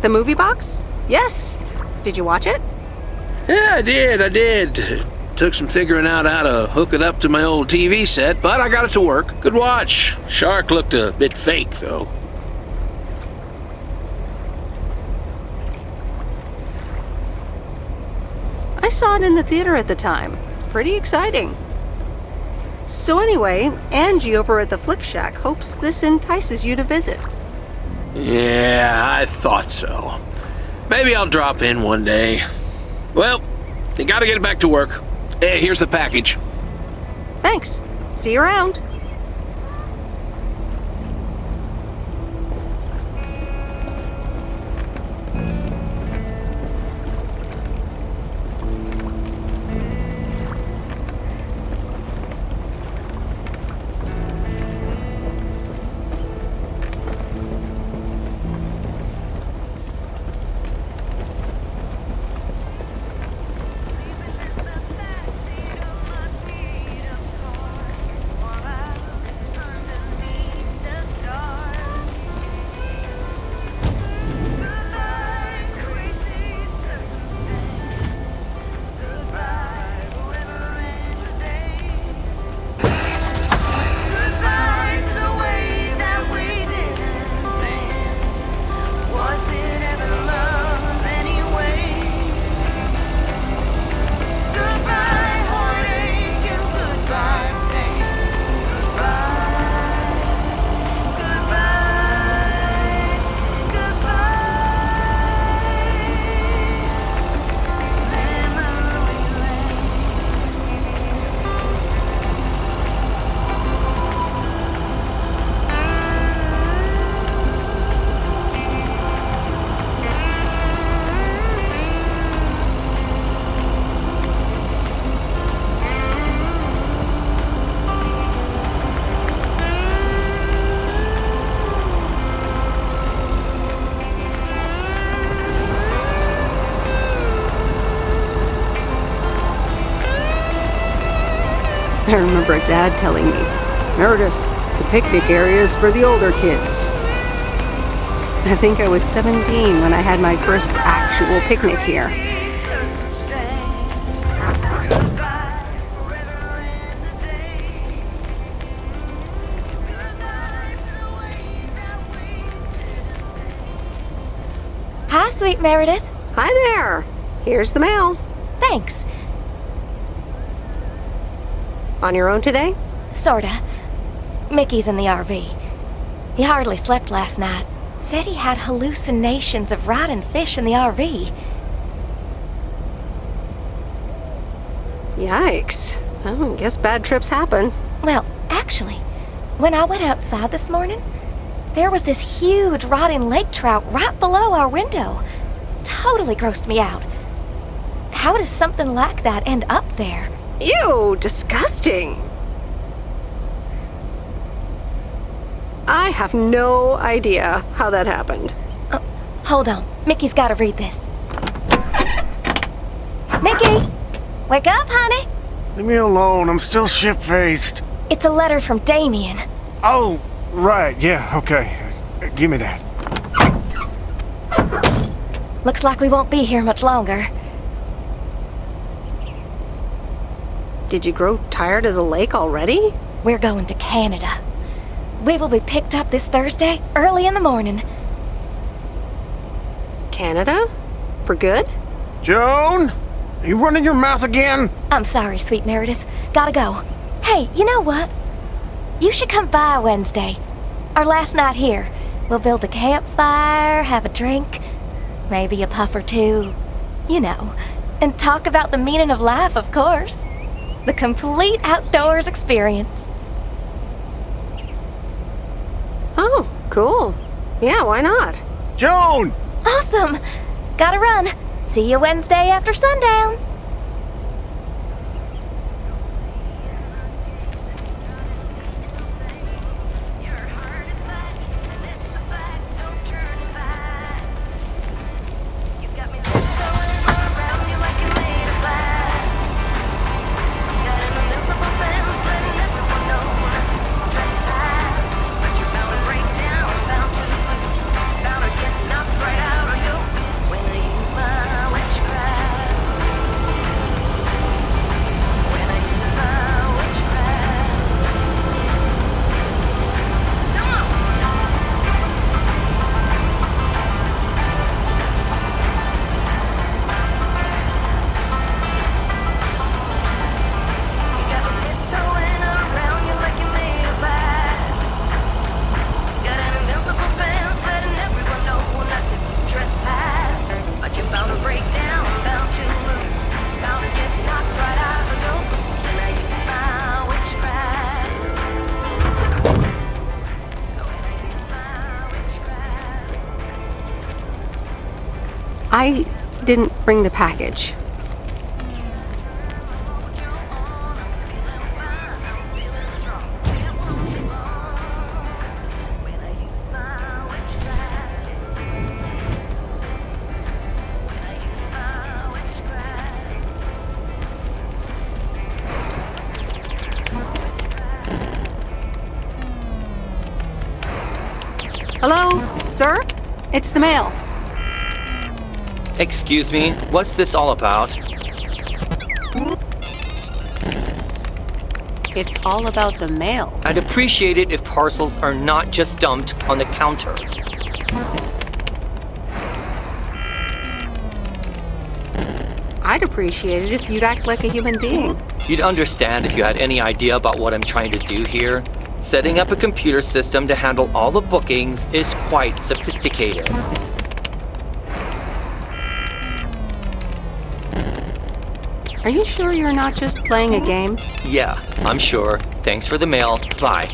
The movie box? Yes. Did you watch it? Yeah, I did. Took some figuring out how to hook it up to my old TV set, but I got it to work. Good watch. Shark looked a bit fake, though. I saw it in the theater at the time. Pretty exciting. So anyway, Angie over at the Flick Shack hopes this entices you to visit. Yeah, I thought so. Maybe I'll drop in one day. Well, you gotta get back to work. Hey, here's the package. Thanks. See you around. I remember Dad telling me, Meredith, the picnic area is for the older kids. I think I was 17 when I had my first actual picnic here. Hi, sweet Meredith. Hi there. Here's the mail. Thanks. On your own today? Sorta. Mickey's in the RV. He hardly slept last night. Said he had hallucinations of riding fish in the RV. Yikes. I guess bad trips happen. Well, actually, when I went outside this morning, there was this huge rotting lake trout right below our window. Totally grossed me out. How does something like that end up there? Ew, disgusting. I have no idea how that happened. Oh, hold on. Mickey's gotta read this. Mickey! Wake up, honey! Leave me alone. I'm still shit-faced. It's a letter from Damien. Oh, right. Yeah, okay. Give me that. Looks like we won't be here much longer. Did you grow tired of the lake already? We're going to Canada. We will be picked up this Thursday, early in the morning. Canada? For good? Joan? Are you running your mouth again? I'm sorry, sweet Meredith. Gotta go. Hey, you know what? You should come by Wednesday. Our last night here. We'll build a campfire, have a drink, maybe a puff or two. You know, and talk about the meaning of life, of course. The complete outdoors experience. Oh, cool. Yeah, why not? Joan! Awesome! Gotta run. See you Wednesday after sundown. I didn't bring the package. Hello, sir? It's the mail. Excuse me, what's this all about? It's all about the mail. I'd appreciate it if parcels are not just dumped on the counter. I'd appreciate it if you'd act like a human being. You'd understand if you had any idea about what I'm trying to do here. Setting up a computer system to handle all the bookings is quite sophisticated. Are you sure you're not just playing a game? Yeah, I'm sure. Thanks for the mail. Bye.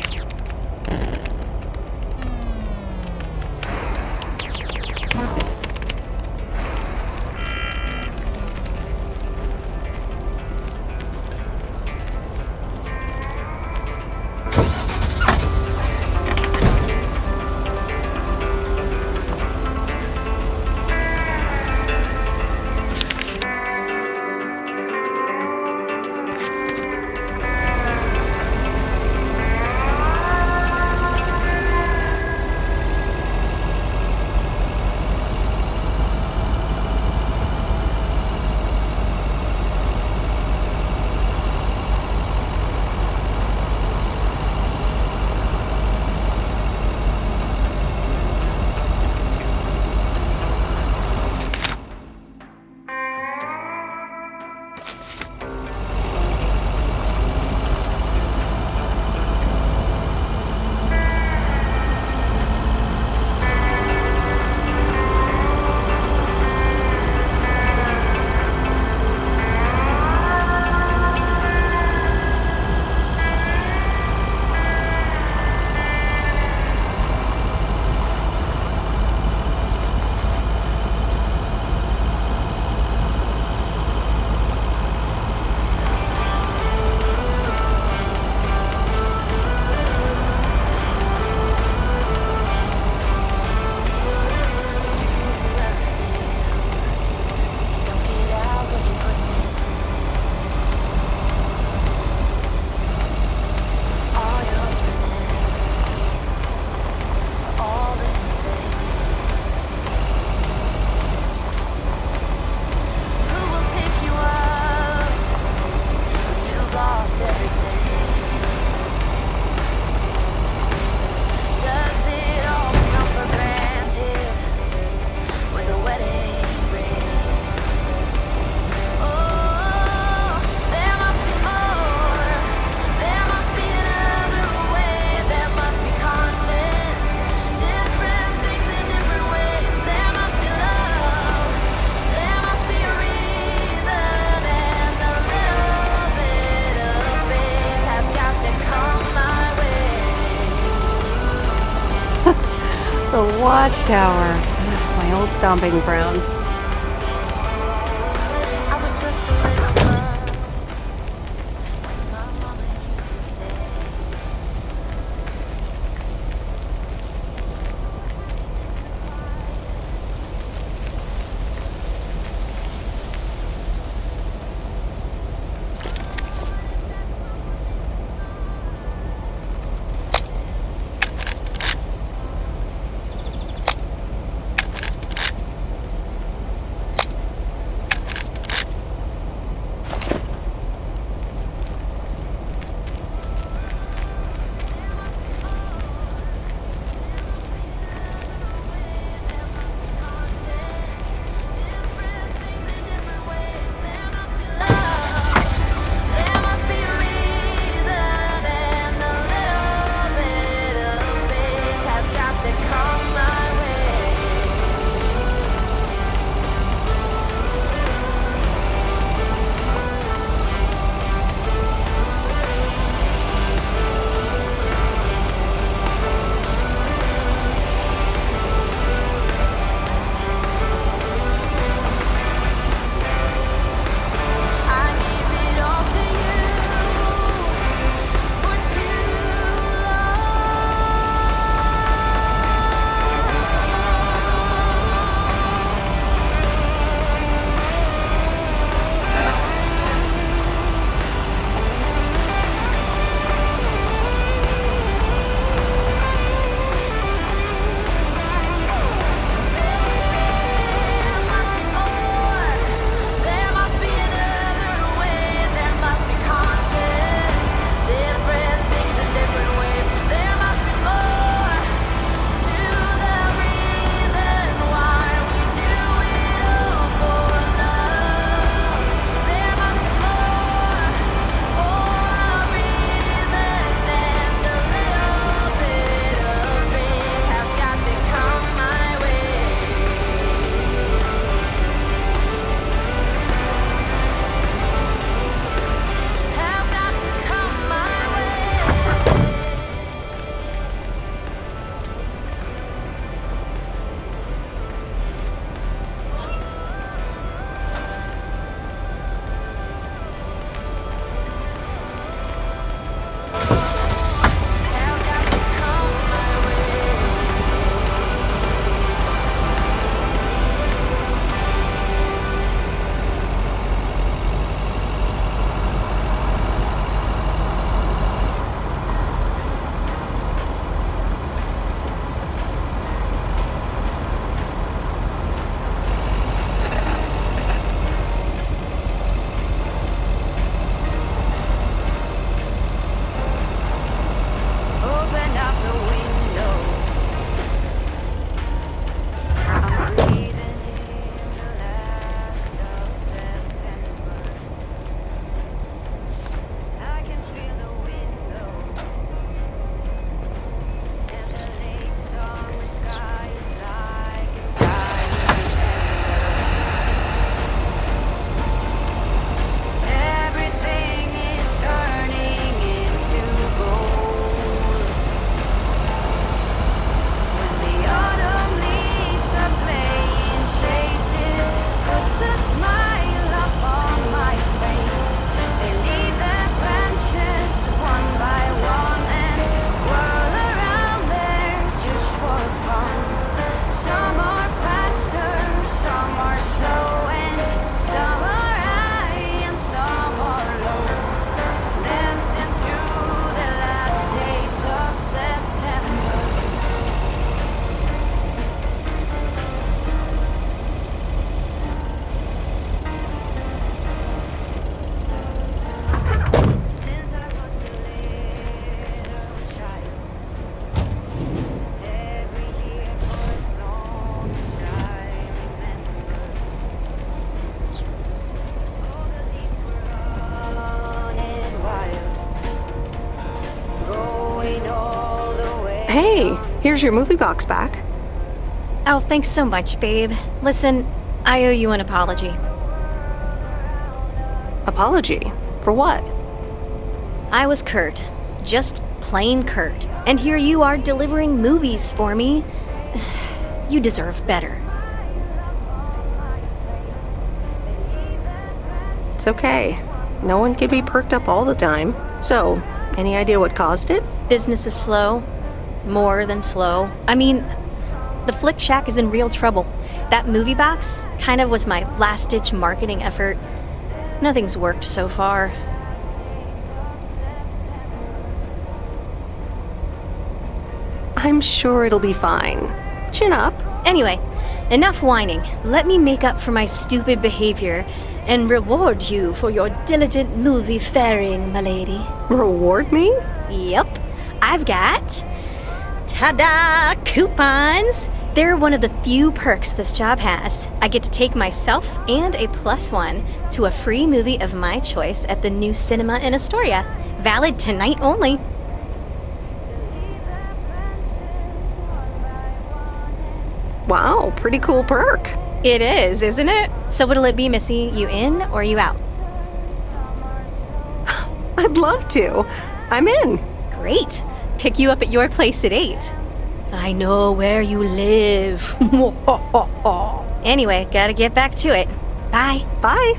The Watchtower. My old stomping ground. Hey, here's your movie box back. Oh, thanks so much, babe. Listen, I owe you an apology. Apology? For what? I was curt. Just plain curt. And here you are delivering movies for me. You deserve better. It's okay. No one can be perked up all the time. So, any idea what caused it? Business is slow. More than slow. I mean, the Flick Shack is in real trouble. That movie box kind of was my last-ditch marketing effort. Nothing's worked so far. I'm sure it'll be fine. Chin up. Anyway, enough whining. Let me make up for my stupid behavior and reward you for your diligent movie faring, my lady. Reward me? Yep. I've got... ta-da! Coupons! They're one of the few perks this job has. I get to take myself and a +1 to a free movie of my choice at the new cinema in Astoria. Valid tonight only. Wow, pretty cool perk. It is, isn't it? So what'll it be, Missy? You in or you out? I'd love to. I'm in. Great. Pick you up at your place at 8. I know where you live. Anyway, gotta get back to it. Bye. Bye.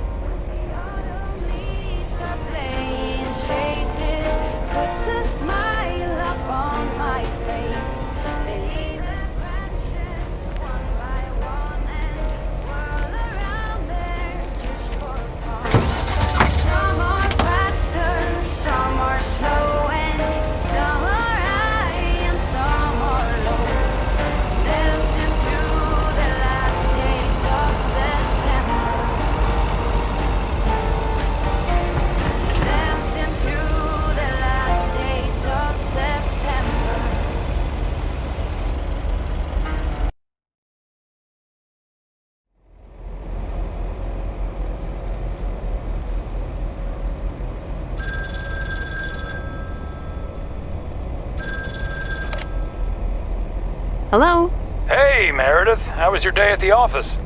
Hello? Hey, Meredith. How was your day at the office?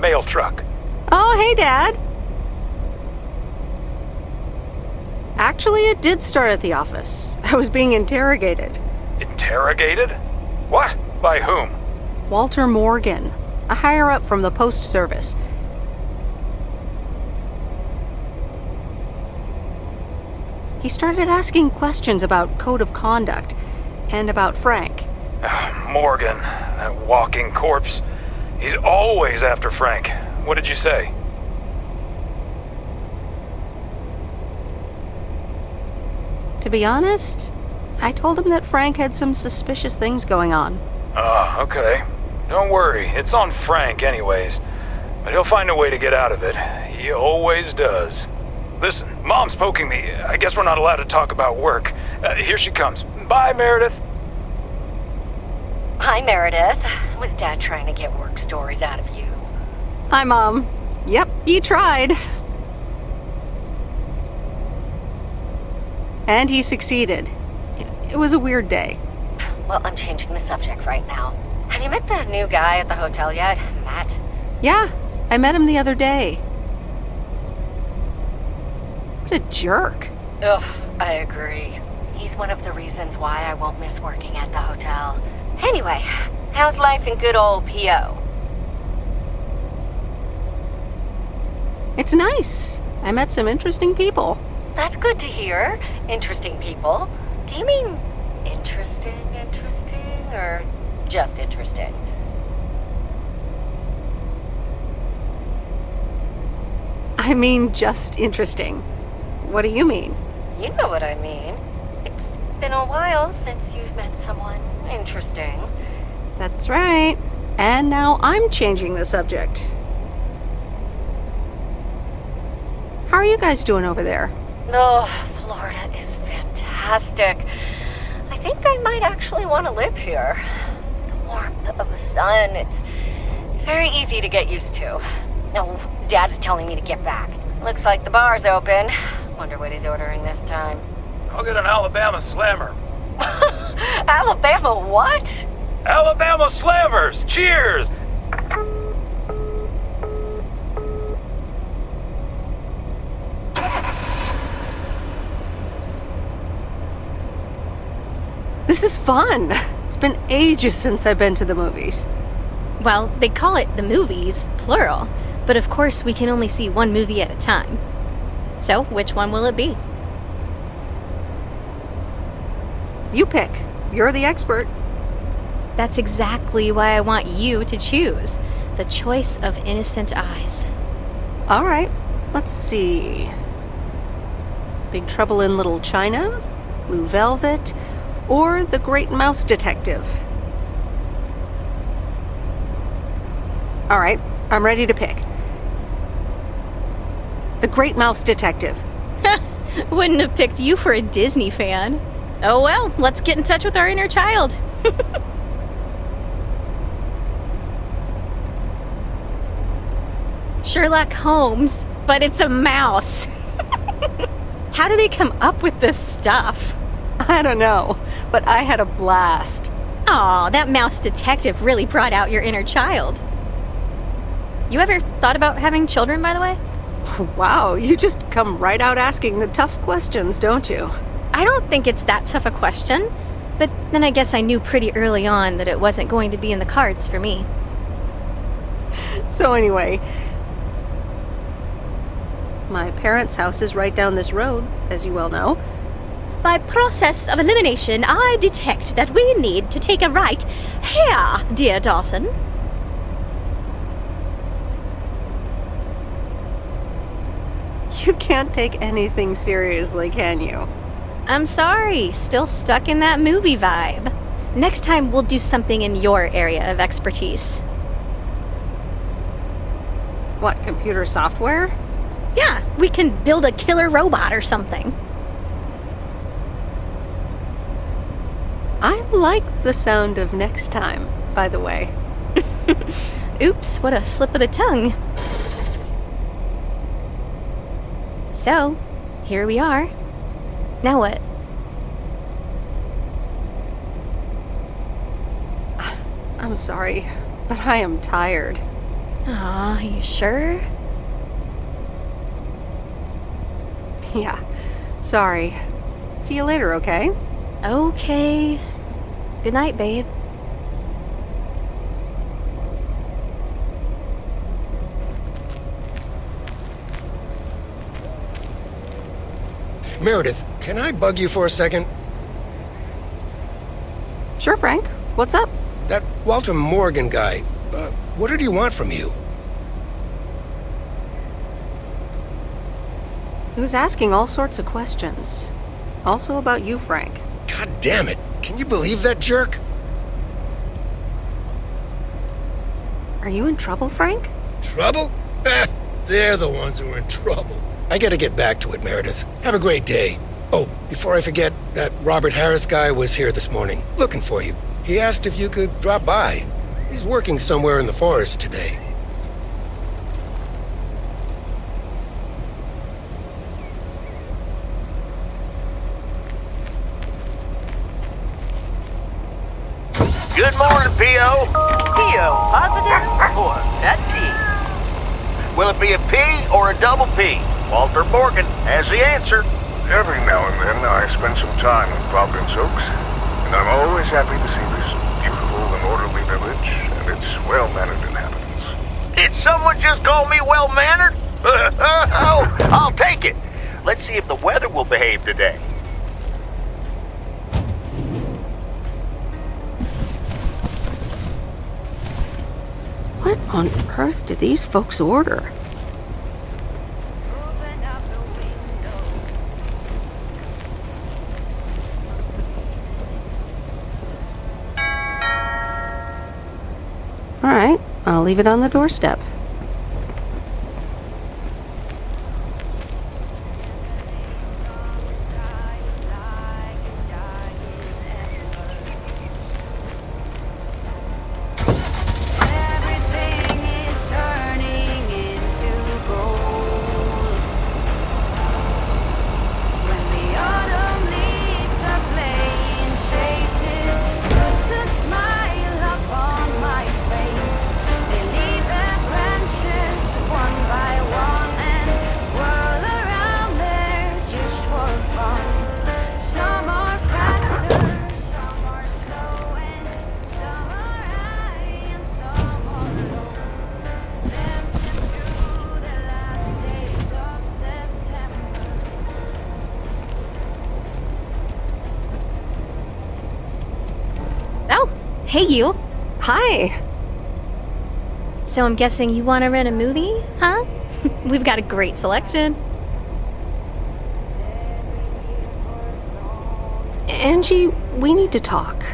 Mail truck. Oh, hey, Dad. Actually, it did start at the office. I was being interrogated. Interrogated? What? By whom? Walter Morgan, a higher-up from the Post Service. He started asking questions about code of conduct and about Frank. Morgan, that walking corpse. He's always after Frank. What did you say? To be honest, I told him that Frank had some suspicious things going on. Okay. Don't worry, it's on Frank anyways. But he'll find a way to get out of it. He always does. Listen, Mom's poking me. I guess we're not allowed to talk about work. Here she comes. Bye, Meredith. Hi, Meredith. Was Dad trying to get work stories out of you? Hi, Mom. Yep, he tried. And he succeeded. It was a weird day. Well, I'm changing the subject right now. Have you met the new guy at the hotel yet, Matt? Yeah, I met him the other day. What a jerk. Ugh, I agree. He's one of the reasons why I won't miss working at the hotel. Anyway, how's life in good old P.O.? It's nice. I met some interesting people. That's good to hear. Interesting people. Do you mean interesting, or just interesting? I mean, just interesting. What do you mean? You know what I mean. It's been a while since you've met someone interesting. That's right. And now I'm changing the subject. How are you guys doing over there? Oh, Florida is fantastic. I think I might actually want to live here. The warmth of the sun, it's very easy to get used to. Oh, Dad is telling me to get back. Looks like the bar's open. Wonder what he's ordering this time. I'll get an Alabama Slammer. Alabama what? Alabama Slammers! Cheers! This is fun. It's been ages since I've been to the movies. Well, they call it the movies, plural, but of course we can only see one movie at a time. So, which one will it be? You pick. You're the expert. That's exactly why I want you to choose. The choice of innocent eyes. All right, let's see. Big Trouble in Little China, Blue Velvet, or The Great Mouse Detective. All right, I'm ready to pick. The Great Mouse Detective. Wouldn't have picked you for a Disney fan. Oh well, let's get in touch with our inner child. Sherlock Holmes, but it's a mouse. How do they come up with this stuff? I don't know, but I had a blast. Aw, that mouse detective really brought out your inner child. You ever thought about having children, by the way? Wow, you just come right out asking the tough questions, don't you? I don't think it's that tough a question, but then I guess I knew pretty early on that it wasn't going to be in the cards for me. So anyway, my parents' house is right down this road, as you well know. By process of elimination, I detect that we need to take a right here, dear Dawson. You can't take anything seriously, can you? I'm sorry, still stuck in that movie vibe. Next time we'll do something in your area of expertise. What, computer software? Yeah, we can build a killer robot or something. I like the sound of next time, by the way. Oops, what a slip of the tongue. So, here we are. Now what? I'm sorry, but I am tired. Aw, you sure? Yeah, sorry. See you later, okay? Okay. Good night, babe. Meredith, can I bug you for a second? Sure, Frank. What's up? That Walter Morgan guy, what did he want from you? He was asking all sorts of questions. Also about you, Frank. God damn it. Can you believe that jerk? Are you in trouble, Frank? Trouble? They're the ones who are in trouble. I gotta get back to it, Meredith. Have a great day. Oh, before I forget, that Robert Harris guy was here this morning, looking for you. He asked if you could drop by. He's working somewhere in the forest today. Good morning, P.O. P.O. positive or that P? Will it be a P or a double P? Walter Morgan has the answer. Every now and then I spend some time in Providence Oaks, and I'm always happy to see this beautiful and orderly village and its well-mannered inhabitants. Did someone just call me well-mannered? Oh, I'll take it. Let's see if the weather will behave today. What on earth did these folks order? All right, I'll leave it on the doorstep. Hey, you. Hi. So I'm guessing you want to rent a movie, huh? We've got a great selection. Angie, we need to talk.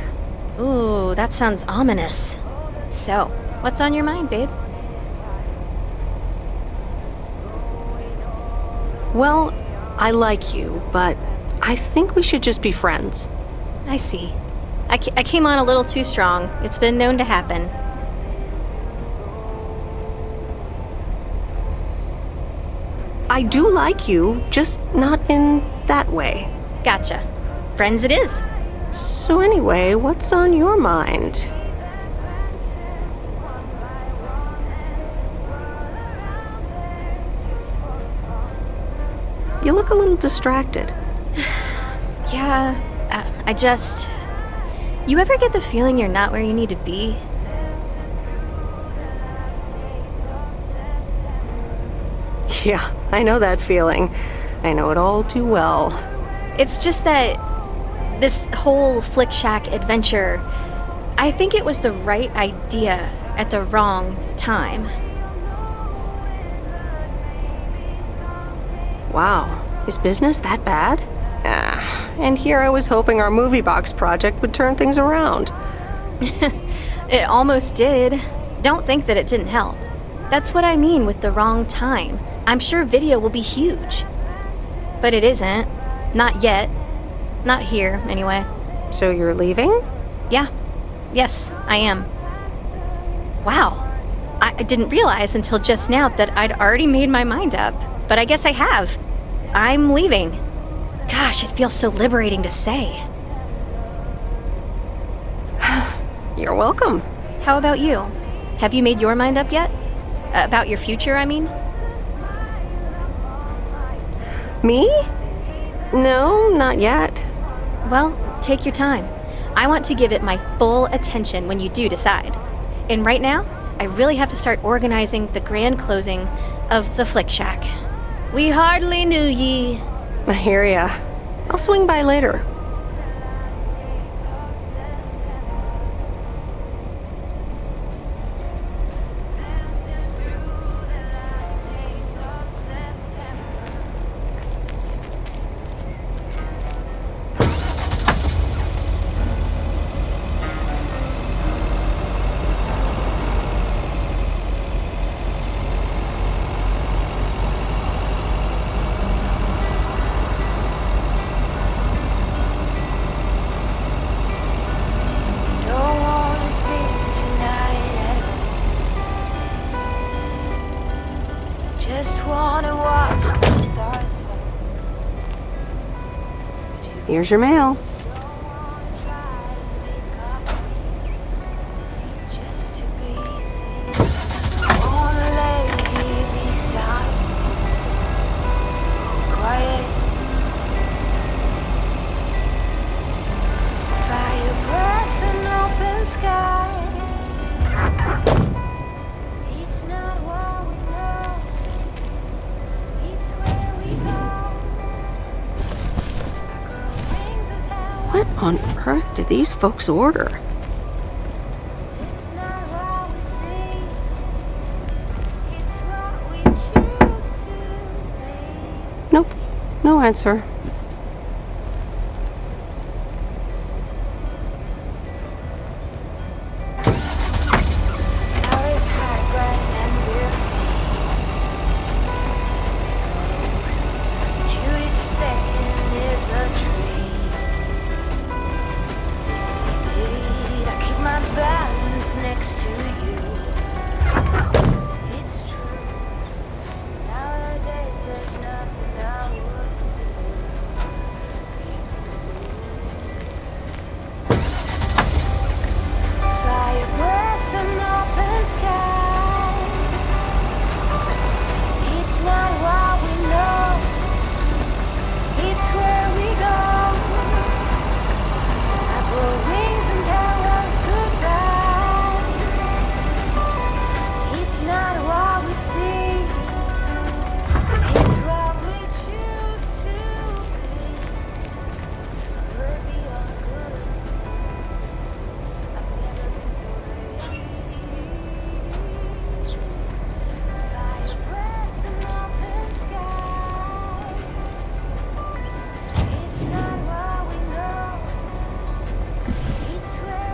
Ooh, that sounds ominous. So, what's on your mind, babe? Well, I like you, but I think we should just be friends. I see. I came on a little too strong. It's been known to happen. I do like you, just not in that way. Gotcha. Friends it is. So anyway, what's on your mind? You look a little distracted. Yeah, I just... You ever get the feeling you're not where you need to be? Yeah, I know that feeling. I know it all too well. It's just that this whole Flick Shack adventure, I think it was the right idea at the wrong time. Wow, is business that bad? And here I was hoping our movie box project would turn things around. It almost did. Don't think that it didn't help. That's what I mean with the wrong time. I'm sure video will be huge. But it isn't. Not yet. Not here, anyway. So you're leaving? Yeah. Yes, I am. Wow. I didn't realize until just now that I'd already made my mind up. But I guess I have. I'm leaving. Gosh, it feels so liberating to say. You're welcome. How about you? Have you made your mind up yet? About your future, I mean? Me? No, not yet. Well, take your time. I want to give it my full attention when you do decide. And right now, I really have to start organizing the grand closing of the Flick Shack. We hardly knew ye. I hear ya. I'll swing by later. Don't wanna sleep tonight at all. Just wanna watch the stars fall. Here's your mail. Wanna lay here beside you. Quiet. By your breath and open sky. It's not what we know. It's where we go. What on earth did these folks order? It's not what we see. It's what we choose to be. Nope, no answer. Flowers, high grass, and we're free. Each second is a dream. I keep my balance next to you. It's true. Nowadays there's nothing I would do.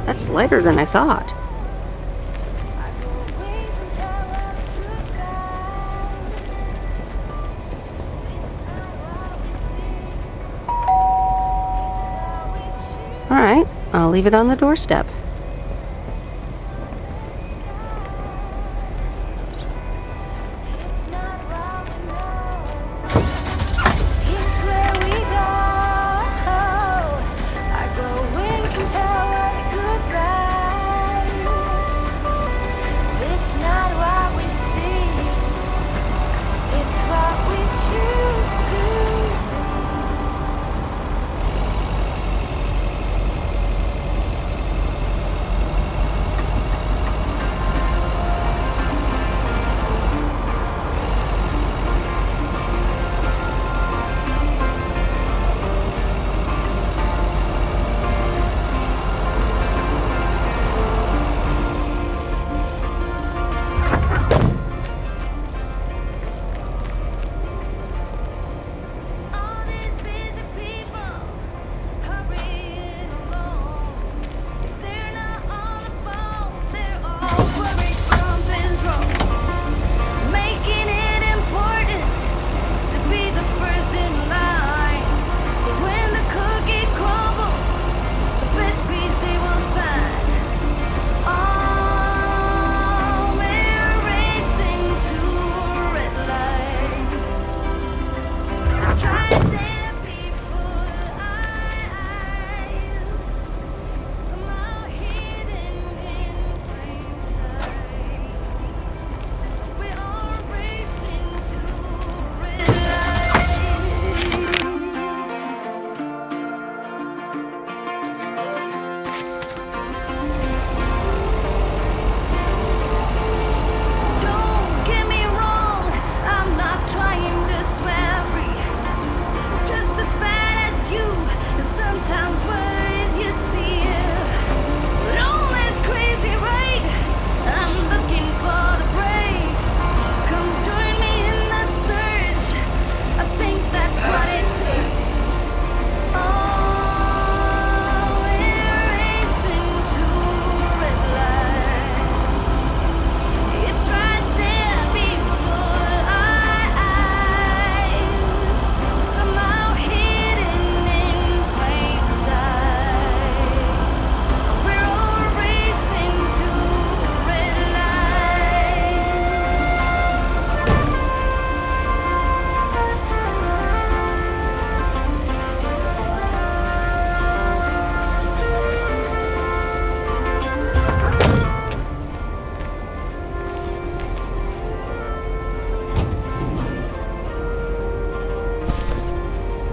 That's lighter than I thought. All right, I'll leave it on the doorstep.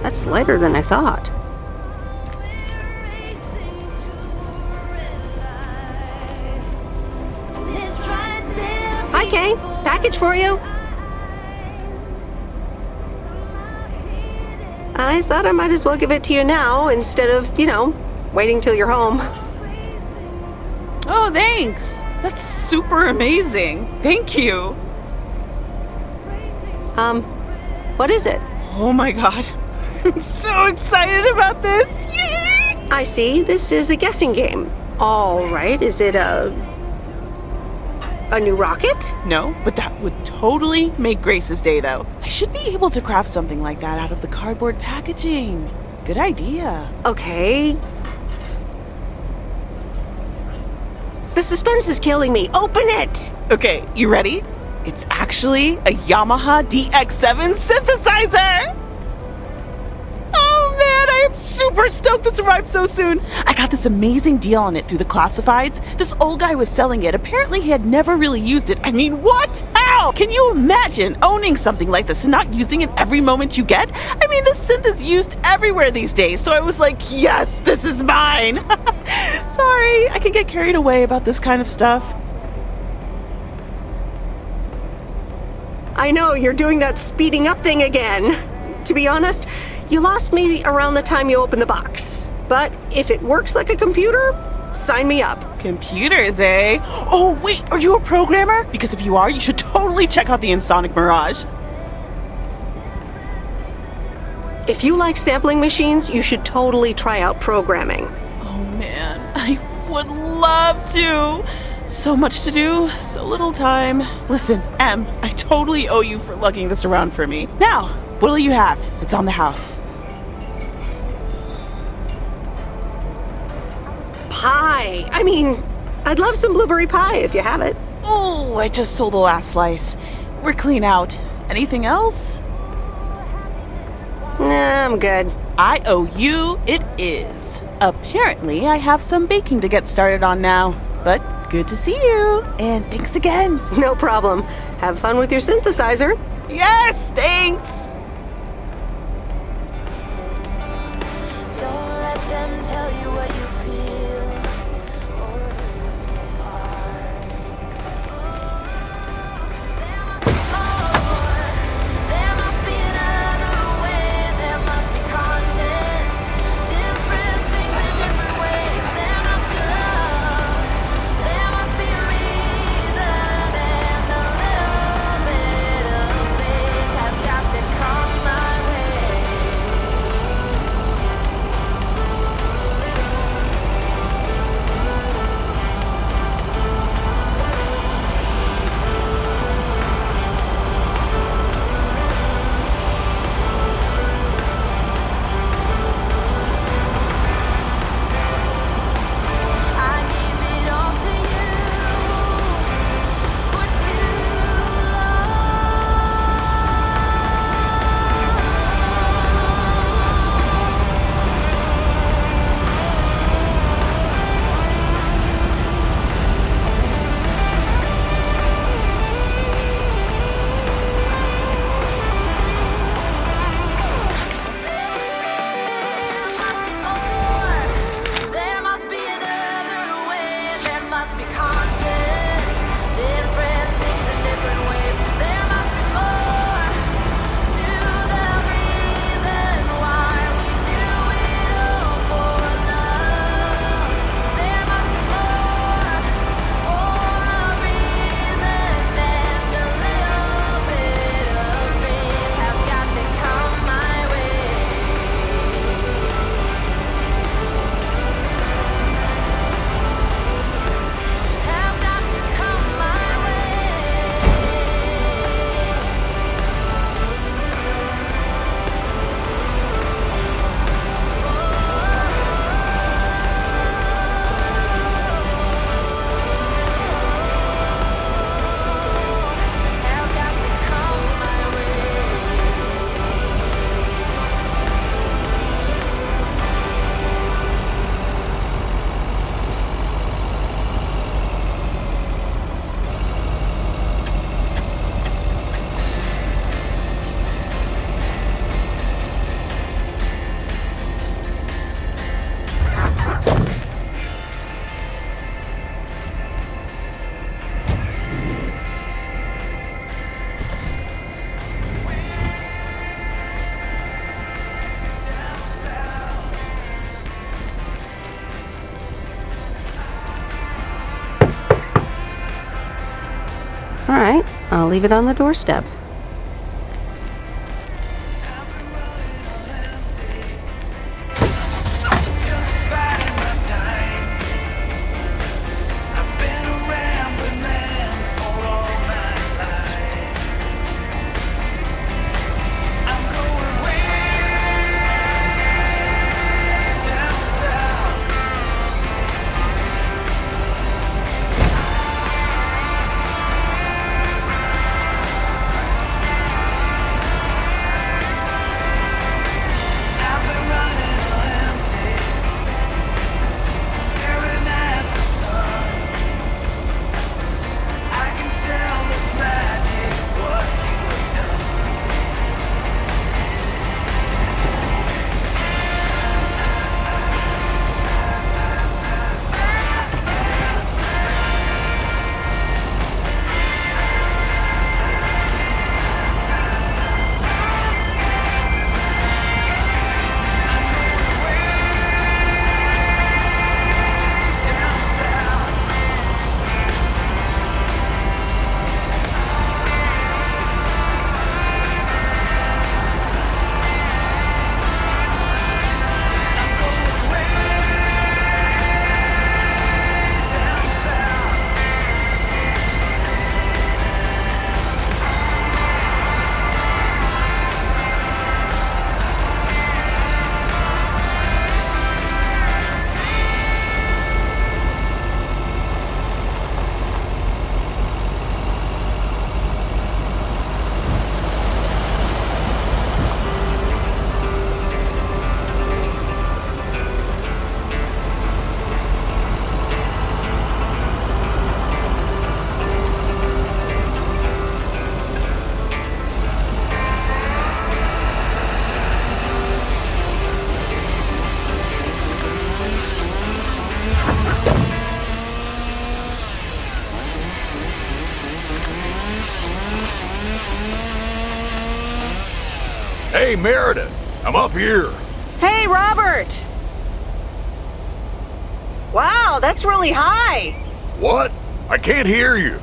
That's lighter than I thought. Hi, Kay. Package for you. I thought I might as well give it to you now instead of, waiting till you're home. Oh, thanks. That's super amazing. Thank you. What is it? Oh my god. I'm so excited about this! Yay! I see. This is a guessing game. All right. Is it a new rocket? No, but that would totally make Grace's day, though. I should be able to craft something like that out of the cardboard packaging. Good idea. Okay. The suspense is killing me. Open it! Okay, you ready? It's actually a Yamaha DX7 synthesizer! I'm super stoked this arrived so soon. I got this amazing deal on it through the classifieds. This old guy was selling it. Apparently he had never really used it. I mean, what? How? Can you imagine owning something like this and not using it every moment you get? I mean, this synth is used everywhere these days, so I was like, yes, this is mine. Sorry, I can get carried away about this kind of stuff. I know, you're doing that speeding up thing again. To be honest, you lost me around the time you opened the box. But if it works like a computer, sign me up. Computers, eh? Oh, wait, are you a programmer? Because if you are, you should totally check out the Insonic Mirage. If you like sampling machines, you should totally try out programming. Oh man, I would love to. So much to do, so little time. Listen, Em, I totally owe you for lugging this around for me. Now, what'll you have? It's on the house. Pie. I mean, I'd love some blueberry pie if you have it. Oh, I just sold the last slice. We're clean out. Anything else? Nah, I'm good. I owe you, it is. Apparently, I have some baking to get started on now. But good to see you. And thanks again. No problem. Have fun with your synthesizer. Yes, thanks. Don't let them tell you what you feel or who you are. There must be another way. There must be content. Different things in different ways. There must be love. There must be a reason, and a little bit of faith has got to come my way. I gave it all to you for too There must be another way. There must be content. Different things in different ways. There must be more to the reason why we do it all for love. There must be more for a reason, and a little bit of faith has got to come my way. Have got to come my All right, I'll leave it on the doorstep. Hey, Meredith, I'm up here. Hey, Robert! Wow, that's really high. What? I can't hear you.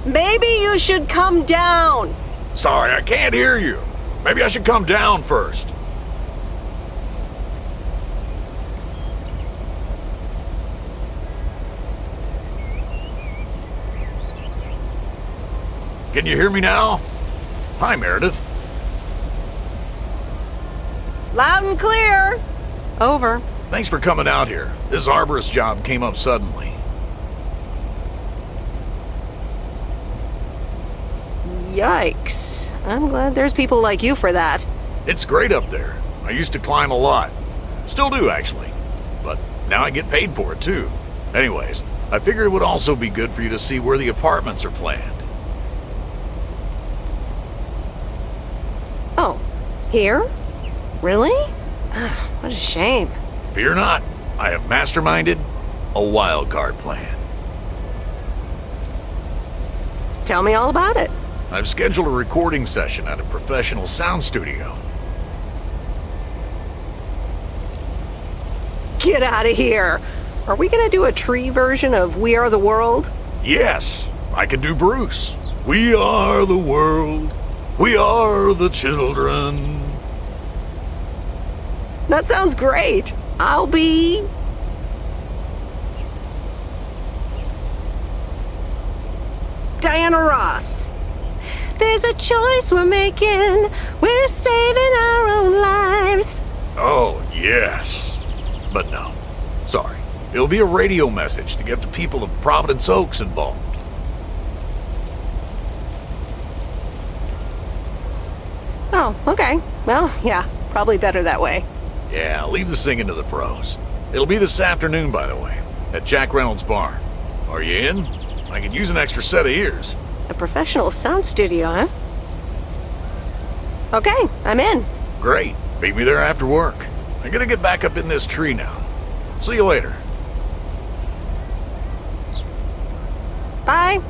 Maybe you should come down. Sorry, I can't hear you. Maybe I should come down first. Can you hear me now? Hi, Meredith. Loud and clear. Over. Thanks for coming out here. This arborist job came up suddenly. Yikes. I'm glad there's people like you for that. It's great up there. I used to climb a lot. Still do, actually. But now I get paid for it, too. Anyways, I figured it would also be good for you to see where the apartments are planned. Oh, here? Really? Ah, what a shame. Fear not. I have masterminded a wild card plan. Tell me all about it. I've scheduled a recording session at a professional sound studio. Get out of here. Are we gonna do a tree version of We Are the World? Yes, I can do Bruce. We are the world. We are the children. That sounds great. I'll be... Diana Ross. There's a choice we're making. We're saving our own lives. Oh, yes. But no. Sorry. It'll be a radio message to get the people of Providence Oaks involved. Oh, okay. Well, yeah, probably better that way. Yeah, leave the singing to the pros. It'll be this afternoon, by the way, at Jack Reynolds' barn. Are you in? I can use an extra set of ears. A professional sound studio, huh? Okay, I'm in. Great. Meet me there after work. I'm gonna get back up in this tree now. See you later. Bye.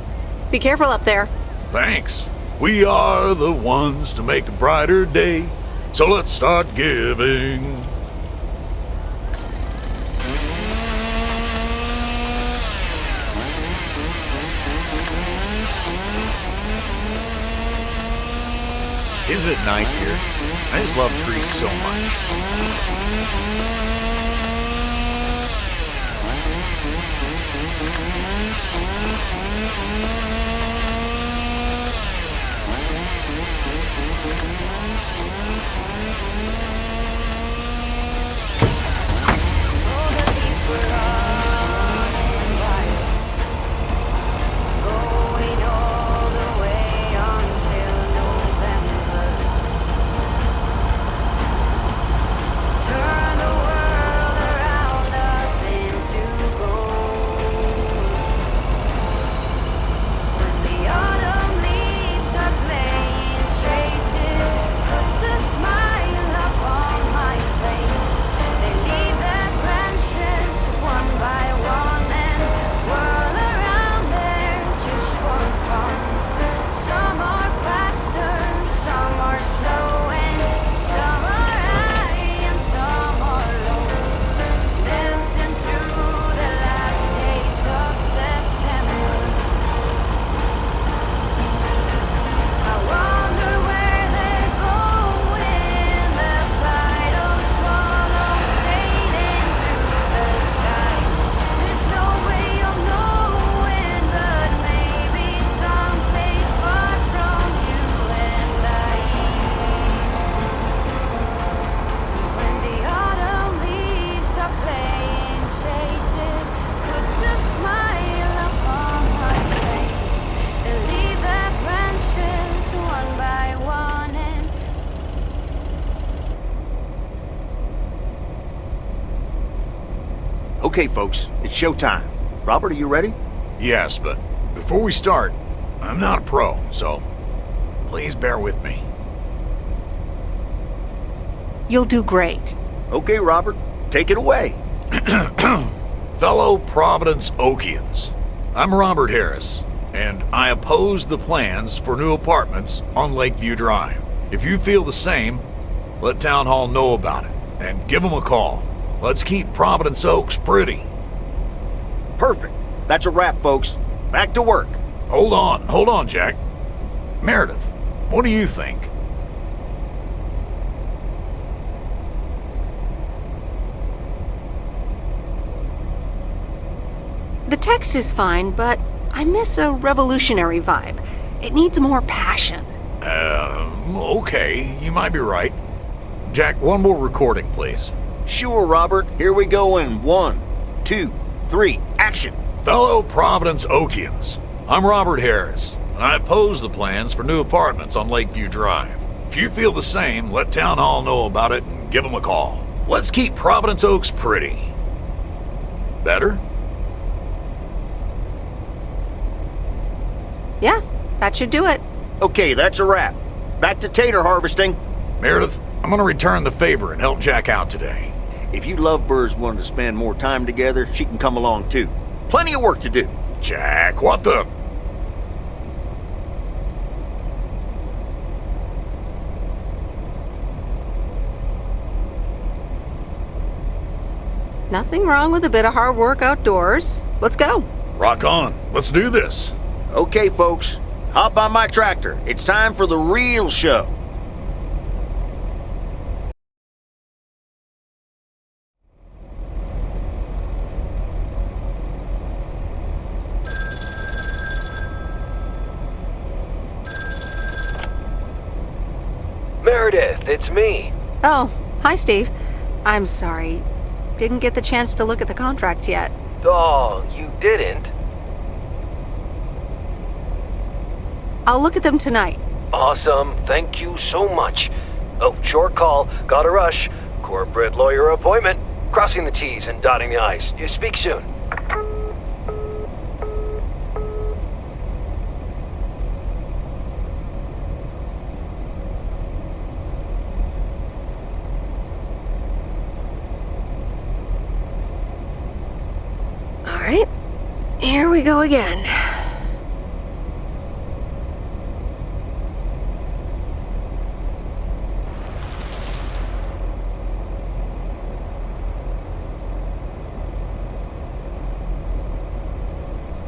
Be careful up there. Thanks. We are the ones to make a brighter day, so let's start giving. Isn't it nice here? I just love trees so much. Okay, folks, it's showtime. Robert, are you ready? Yes, but before we start, I'm not a pro, so please bear with me. You'll do great. Okay, Robert, take it away. Fellow Providence Okians, I'm Robert Harris, and I oppose the plans for new apartments on Lakeview Drive. If you feel the same, let Town Hall know about it and give them a call. Let's keep Providence Oaks pretty. Perfect. That's a wrap, folks. Back to work. Hold on, Jack. Meredith, what do you think? The text is fine, but I miss a revolutionary vibe. It needs more passion. Okay, you might be right. Jack, one more recording, please. Sure, Robert. Here we go in 1, 2, 3, action. Fellow Providence Okians, I'm Robert Harris, and I oppose the plans for new apartments on Lakeview Drive. If you feel the same, let Town Hall know about it and give them a call. Let's keep Providence Oaks pretty. Better? Yeah, that should do it. Okay, that's a wrap. Back to tater harvesting. Meredith, I'm gonna return the favor and help Jack out today. If you lovebirds wanted to spend more time together, she can come along too. Plenty of work to do. Jack, what the... Nothing wrong with a bit of hard work outdoors. Let's go. Rock on. Let's do this. Okay, folks. Hop on my tractor. It's time for the real show. Meredith, it's me. Oh, hi, Steve. I'm sorry. Didn't get the chance to look at the contracts yet. Oh, you didn't? I'll look at them tonight. Awesome. Thank you so much. Oh, short call. Gotta rush. Corporate lawyer appointment. Crossing the T's and dotting the I's. You speak soon. All right. Here we go again.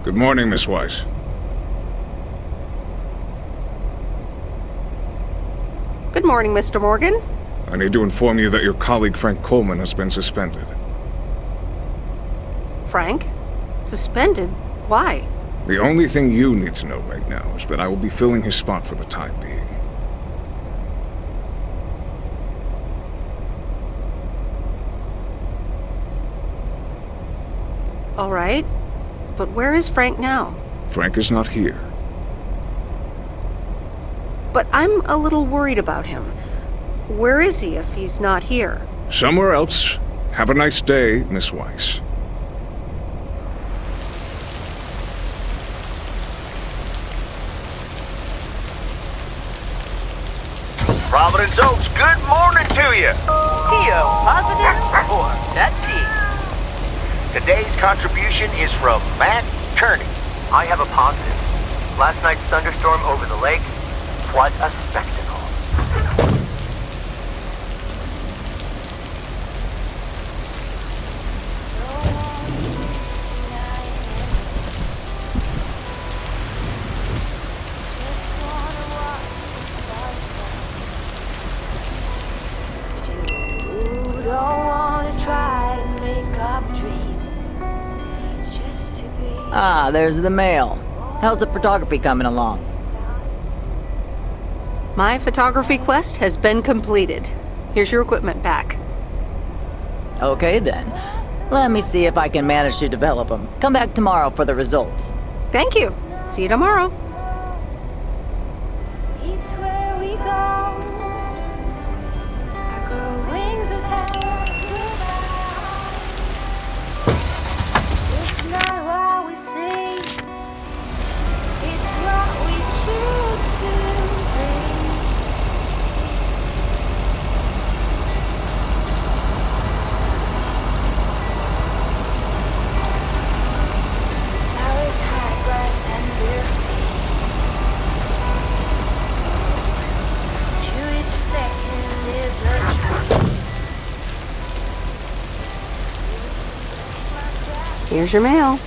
Good morning, Miss Weiss. Good morning, Mr. Morgan. I need to inform you that your colleague Frank Coleman has been suspended. Frank? Suspended? Why? The only thing you need to know right now is that I will be filling his spot for the time being. All right. But where is Frank now? Frank is not here. But I'm a little worried about him. Where is he if he's not here? Somewhere else. Have a nice day, Miss Weiss. Providence Oaks, good morning to you. P.O. positive or that P? Today's contribution is from Matt Kearney. I have a positive. Last night's thunderstorm over the lake, what a spectacle. You don't wanna try to make up dreams just to be. Ah, there's the mail. How's the photography coming along? My photography quest has been completed. Here's your equipment back. Okay then. Let me see if I can manage to develop them. Come back tomorrow for the results. Thank you. See you tomorrow. It's where we go. I grow wings and it's not what we see. It's what we choose to be. Flowers, high grass, and beer. Here's your mail.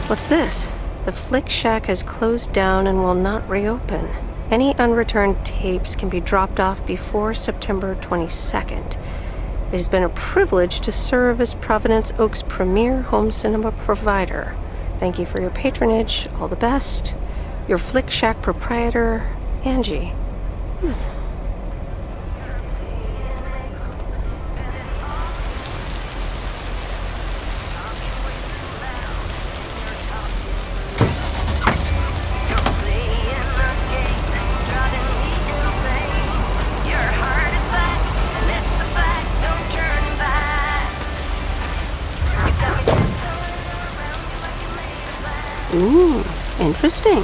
What's this? The Flick Shack has closed down and will not reopen. Any unreturned tapes can be dropped off before September 22nd. It has been a privilege to serve as Providence Oaks' premier home cinema provider. Thank you for your patronage. All the best. Your Flick Shack proprietor, Angie. Ooh, interesting.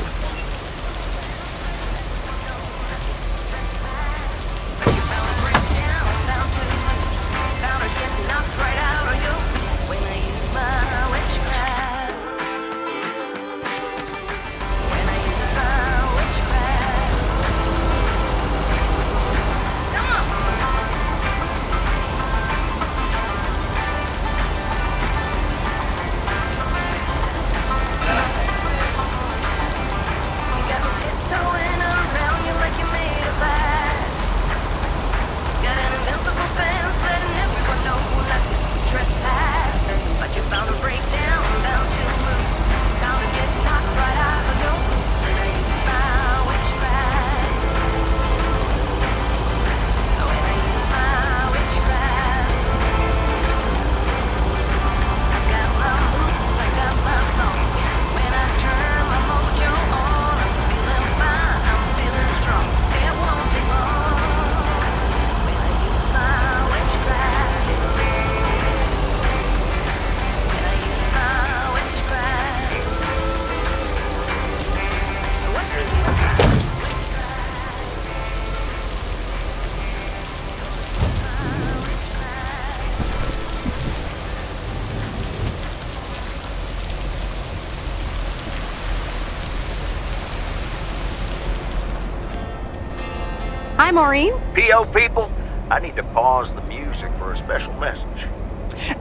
Hi, Maureen. PO people, I need to pause the music for a special message.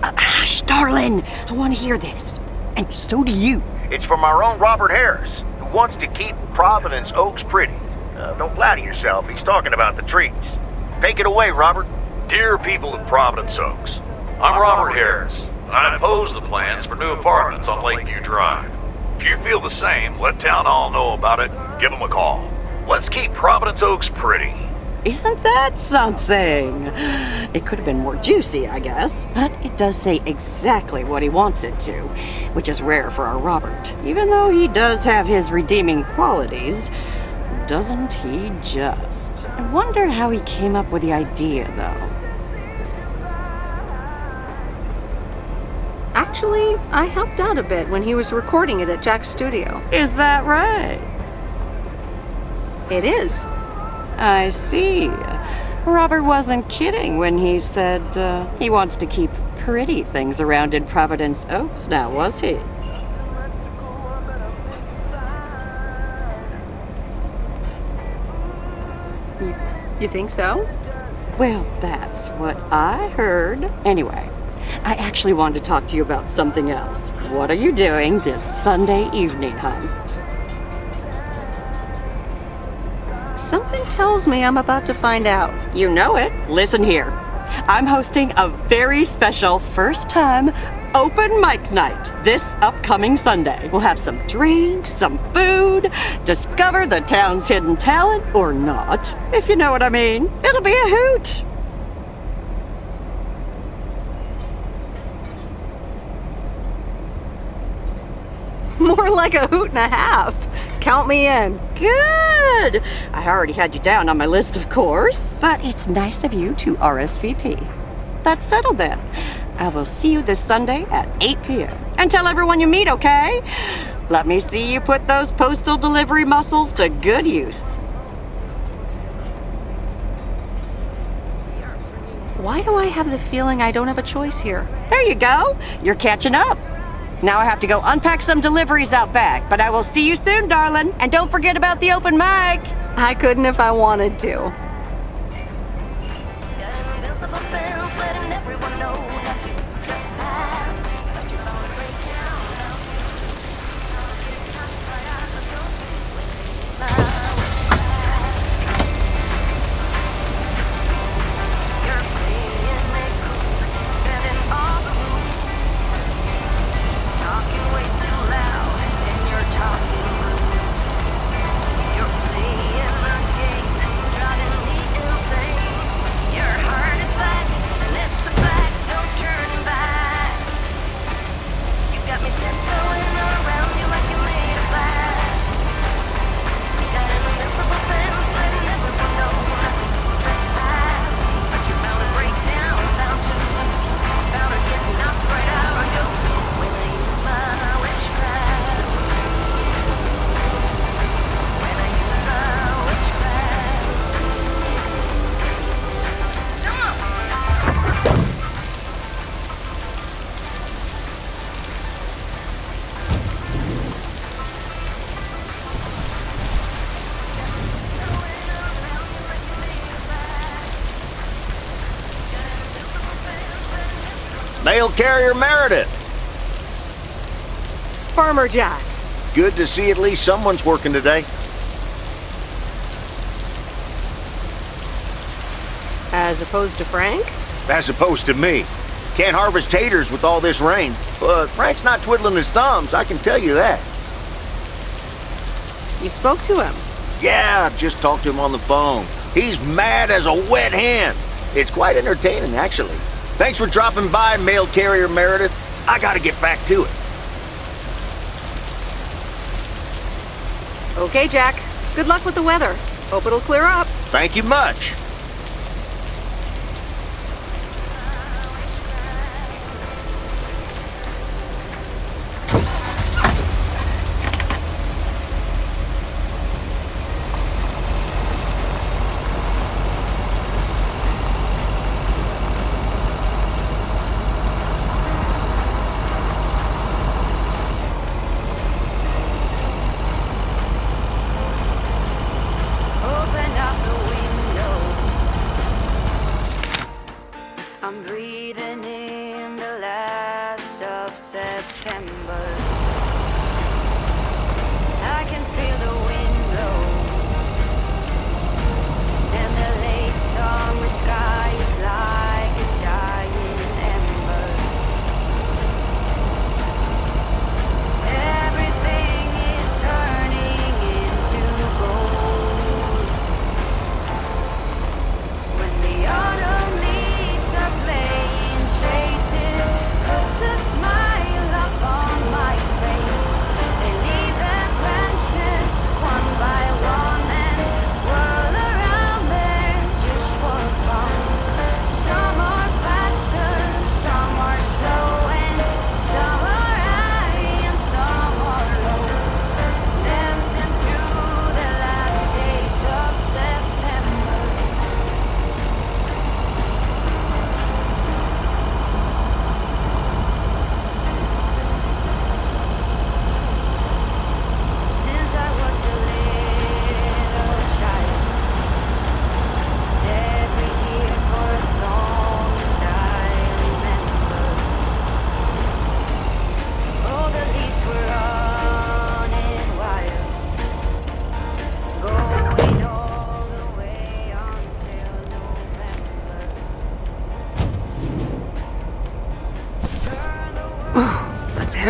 Hush, darling. I want to hear this. And so do you. It's from our own Robert Harris, who wants to keep Providence Oaks pretty. Don't flatter yourself. He's talking about the trees. Take it away, Robert. Dear people of Providence Oaks, I'm Robert Harris, and I oppose the plans for new apartments on Lakeview Drive. If you feel the same, let town hall know about it. Give them a call. Let's keep Providence Oaks pretty. Isn't that something? It could have been more juicy, I guess. But it does say exactly what he wants it to, which is rare for our Robert. Even though he does have his redeeming qualities, doesn't he just? I wonder how he came up with the idea, though. Actually, I helped out a bit when he was recording it at Jack's studio. Is that right? It is. I see. Robert wasn't kidding when he said he wants to keep pretty things around in Providence Oaks now, was he? You think so? Well, that's what I heard. Anyway, I actually wanted to talk to you about something else. What are you doing this Sunday evening, hon? Something tells me I'm about to find out. You know it. Listen here. I'm hosting a very special first-time open mic night this upcoming Sunday. We'll have some drinks, some food, discover the town's hidden talent, or not, if you know what I mean. It'll be a hoot. More like a hoot and a half. Count me in. Good. I already had you down on my list, of course, but it's nice of you to RSVP. That's settled then. I will see you this Sunday at 8 p.m. And tell everyone you meet, okay? Let me see you put those postal delivery muscles to good use. Why do I have the feeling I don't have a choice here? There you go. You're catching up. Now I have to go unpack some deliveries out back, but I will see you soon, darling. And don't forget about the open mic. I couldn't if I wanted to. Mail carrier Meredith. Farmer Jack. Good to see at least someone's working today. As opposed to Frank? As opposed to me. Can't harvest taters with all this rain. But Frank's not twiddling his thumbs, I can tell you that. You spoke to him? Yeah, just talked to him on the phone. He's mad as a wet hen. It's quite entertaining, actually. Thanks for dropping by, mail carrier Meredith. I gotta get back to it. Okay, Jack. Good luck with the weather. Hope it'll clear up. Thank you much. Open up the window.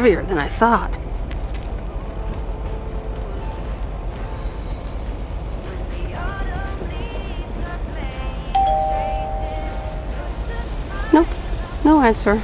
heavier than I thought. Nope, no answer.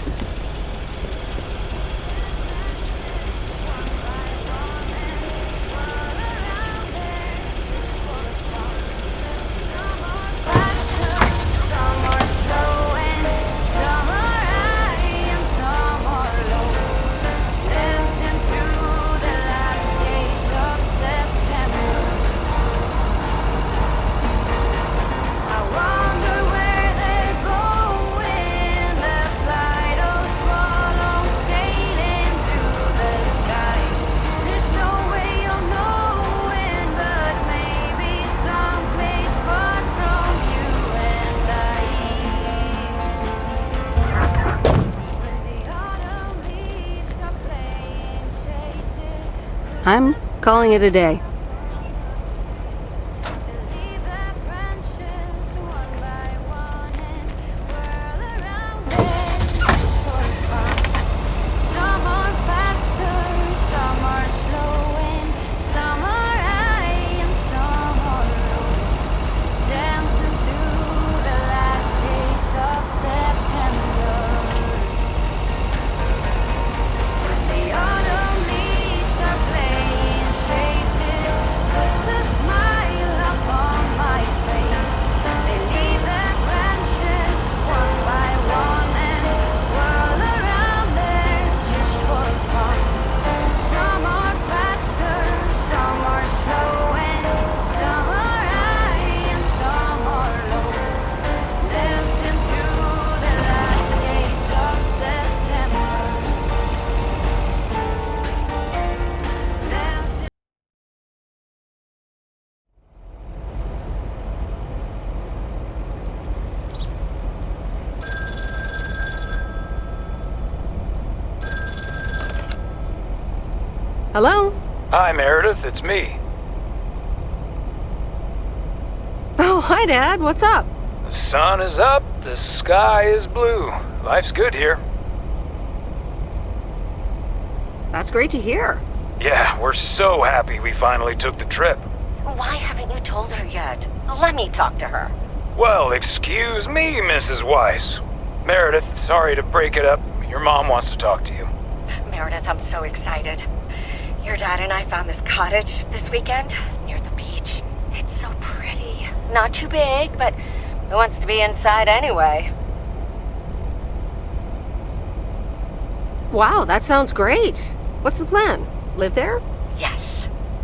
I'm calling it a day. Hello? Hi, Meredith. It's me. Oh, hi, Dad. What's up? The sun is up. The sky is blue. Life's good here. That's great to hear. Yeah, we're so happy we finally took the trip. Why haven't you told her yet? Let me talk to her. Well, excuse me, Mrs. Weiss. Meredith, sorry to break it up. Your mom wants to talk to you. Meredith, I'm so excited. Your dad and I found this cottage this weekend near the beach. It's so pretty. Not too big, but who wants to be inside anyway? Wow, that sounds great. What's the plan? Live there? Yes.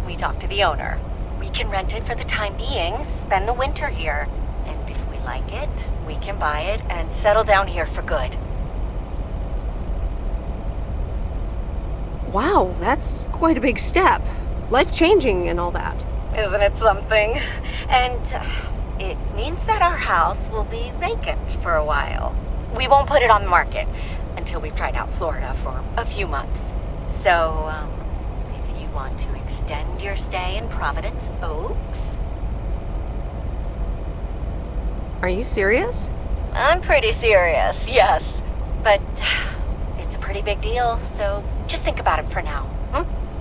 We talked to the owner. We can rent it for the time being, spend the winter here. And if we like it, we can buy it and settle down here for good. Wow, that's quite a big step. Life-changing and all that. Isn't it something? And it means that our house will be vacant for a while. We won't put it on the market until we've tried out Florida for a few months. So, if you want to extend your stay in Providence Oaks... Are you serious? I'm pretty serious, yes. But it's a pretty big deal, so just think about it for now.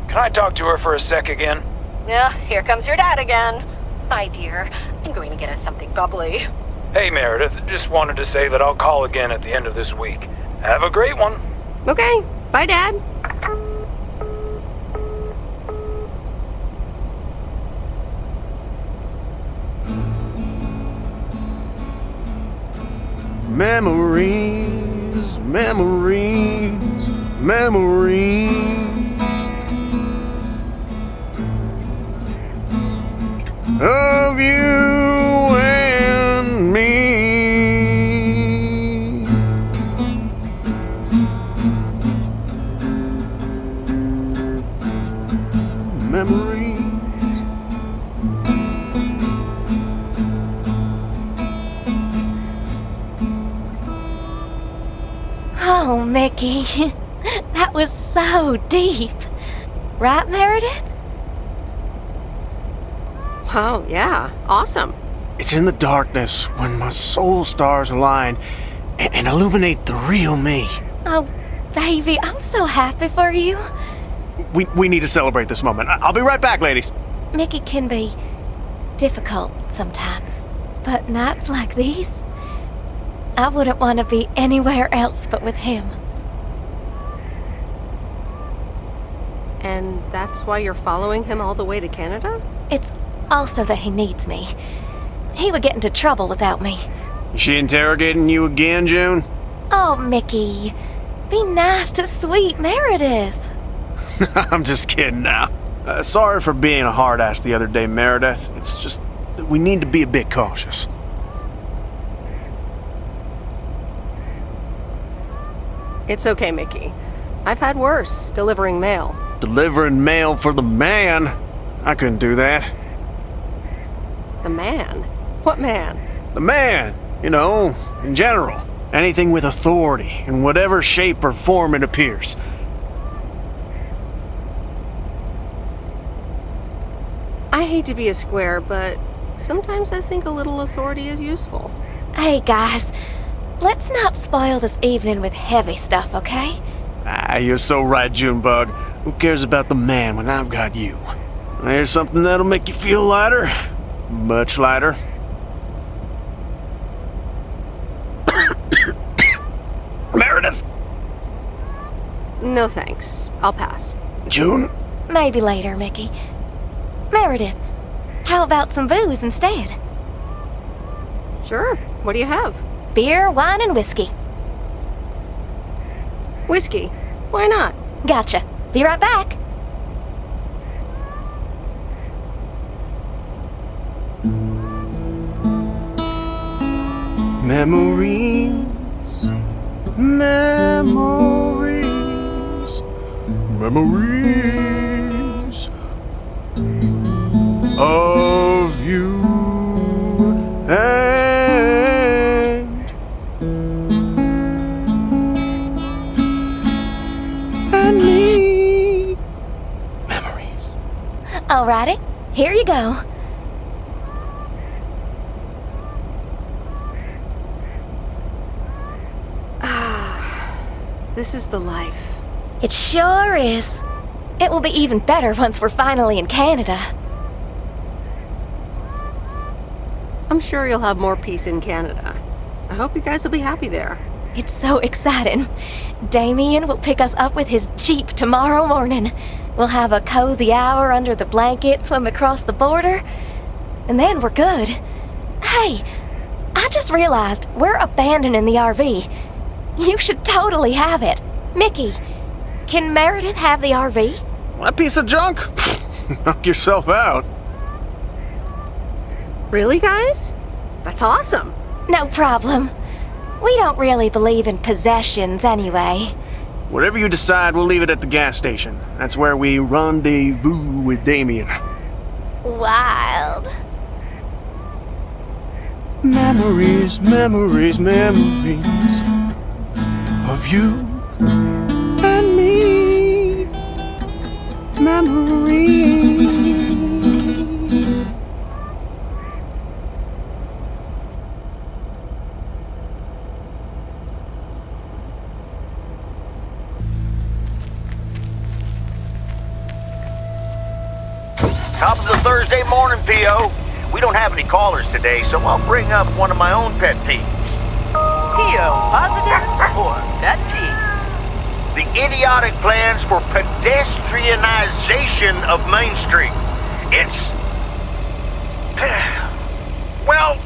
Can I talk to her for a sec again? Yeah, here comes your dad again. Bye, dear. I'm going to get us something bubbly. Hey, Meredith. Just wanted to say that I'll call again at the end of this week. Have a great one. Okay. Bye, Dad. Memories, memories, memories of you and me. Memories. Oh, Mickey, that was so deep. Right, Meredith? Wow, yeah. Awesome. It's in the darkness when my soul stars align and illuminate the real me. Oh, baby, I'm so happy for you. We need to celebrate this moment. I'll be right back, ladies. Mickey can be difficult sometimes, but nights like these, I wouldn't want to be anywhere else but with him. And that's why you're following him all the way to Canada? It's also that he needs me. He would get into trouble without me. Is she interrogating you again, June? Oh, Mickey, be nice to sweet Meredith. I'm just kidding now. Sorry for being a hard ass the other day, Meredith. It's just that we need to be a bit cautious. It's okay, Mickey. I've had worse, delivering mail. Delivering mail for the man? I couldn't do that. The man? What man? The man, you know, in general. Anything with authority, in whatever shape or form it appears. I hate to be a square, but sometimes I think a little authority is useful. Hey, guys, let's not spoil this evening with heavy stuff, okay? You're so right, Junebug. Who cares about the man when I've got you? There's something that'll make you feel lighter. Much lighter. Meredith! No thanks. I'll pass. June? Maybe later, Mickey. Meredith, how about some booze instead? Sure. What do you have? Beer, wine, and whiskey. Whiskey. Why not? Gotcha. Be right back. Memories, memories, memories of you and me. Memories. Alrighty, here you go. This is the life. It sure is. It will be even better once we're finally in Canada. I'm sure you'll have more peace in Canada. I hope you guys will be happy there. It's so exciting. Damien will pick us up with his Jeep tomorrow morning. We'll have a cozy hour under the blanket, swim across the border, and then we're good. Hey, I just realized we're abandoning the RV. You should totally have it. Mickey, can Meredith have the RV? That piece of junk? Knock yourself out. Really, guys? That's awesome. No problem. We don't really believe in possessions anyway. Whatever you decide, we'll leave it at the gas station. That's where we rendezvous with Damien. Wild. Memories, memories, memories of you and me. Memories. Top of the Thursday morning, P.O. We don't have any callers today, so I'll bring up one of my own pet peeves. P.O. Positive or pet peeve? The idiotic plans for pedestrianization of Main Street. It's... well,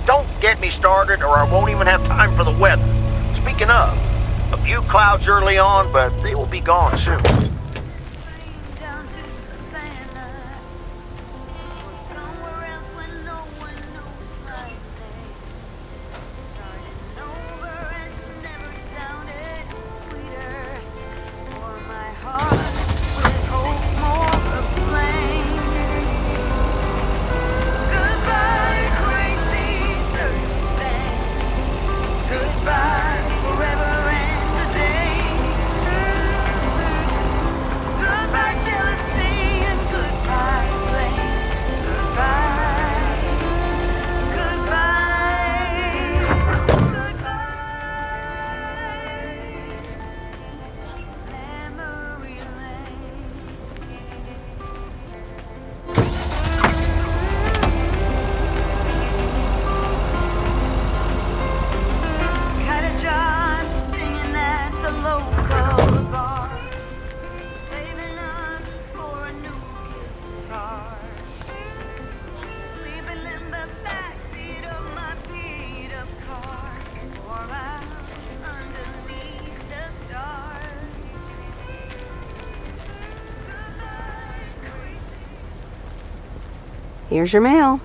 don't get me started or I won't even have time for the weather. Speaking of, a few clouds early on, but they will be gone soon. Here's your mail.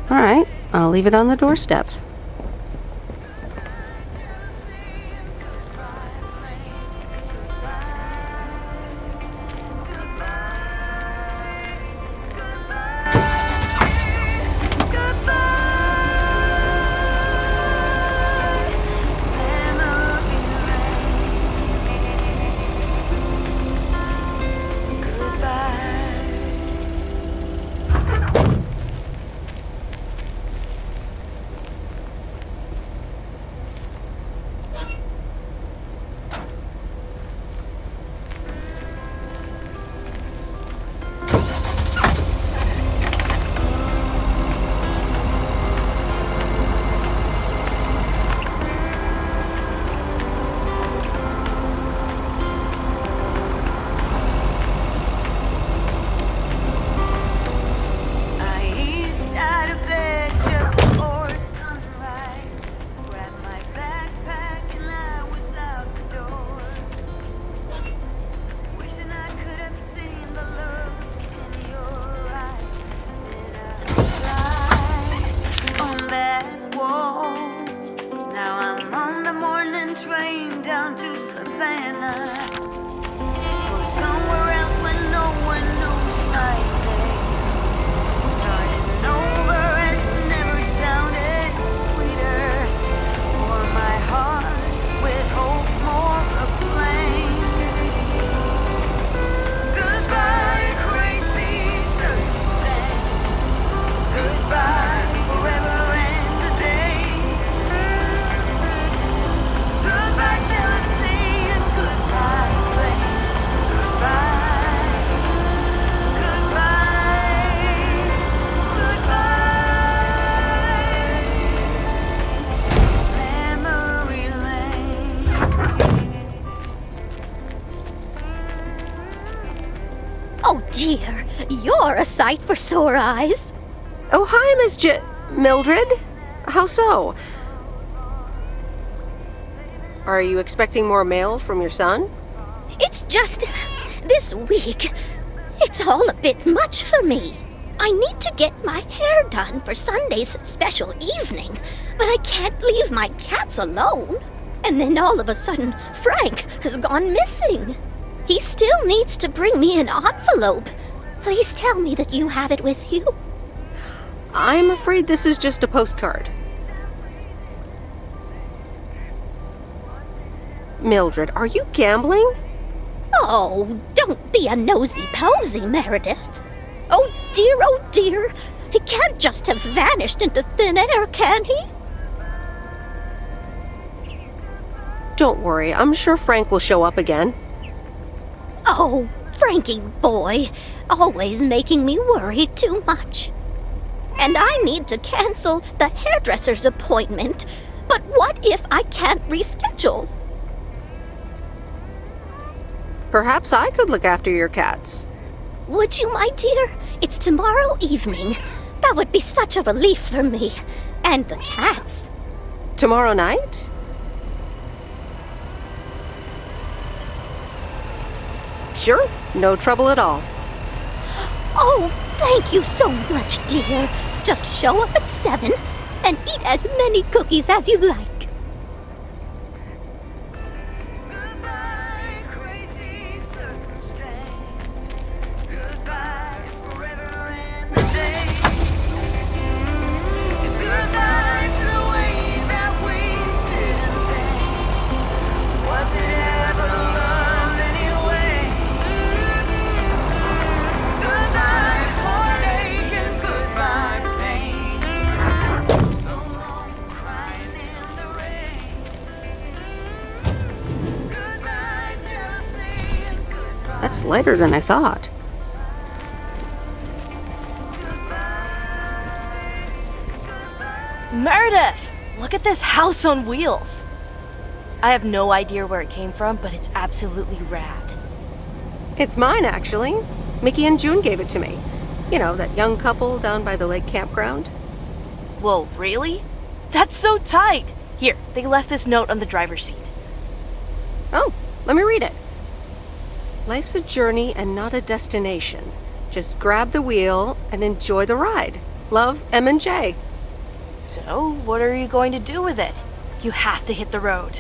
All right, I'll leave it on the doorstep. Oh dear, you're a sight for sore eyes. Oh, hi, Miss Mildred. How so? Are you expecting more mail from your son? It's just this week. It's all a bit much for me. I need to get my hair done for Sunday's special evening, but I can't leave my cats alone. And then all of a sudden, Frank has gone missing. He still needs to bring me an envelope. Please tell me that you have it with you. I'm afraid this is just a postcard. Mildred, are you gambling? Oh, don't be a nosy-posy, Meredith. Oh dear, he can't just have vanished into thin air, can he? Don't worry, I'm sure Frank will show up again. Oh, Frankie boy, always making me worry too much. And I need to cancel the hairdresser's appointment, but what if I can't reschedule? Perhaps I could look after your cats. Would you, my dear? It's tomorrow evening. That would be such a relief for me. And the cats. Tomorrow night? Sure, no trouble at all. Oh, thank you so much, dear. Just show up at 7 and eat as many cookies as you like. That's lighter than I thought. Meredith! Look at this house on wheels. I have no idea where it came from, but it's absolutely rad. It's mine, actually. Mickey and June gave it to me. You know, that young couple down by the lake campground. Whoa, really? That's so tight! Here, they left this note on the driver's seat. Oh, let me read it. Life's a journey and not a destination. Just grab the wheel and enjoy the ride. Love, M and J. So, what are you going to do with it? You have to hit the road.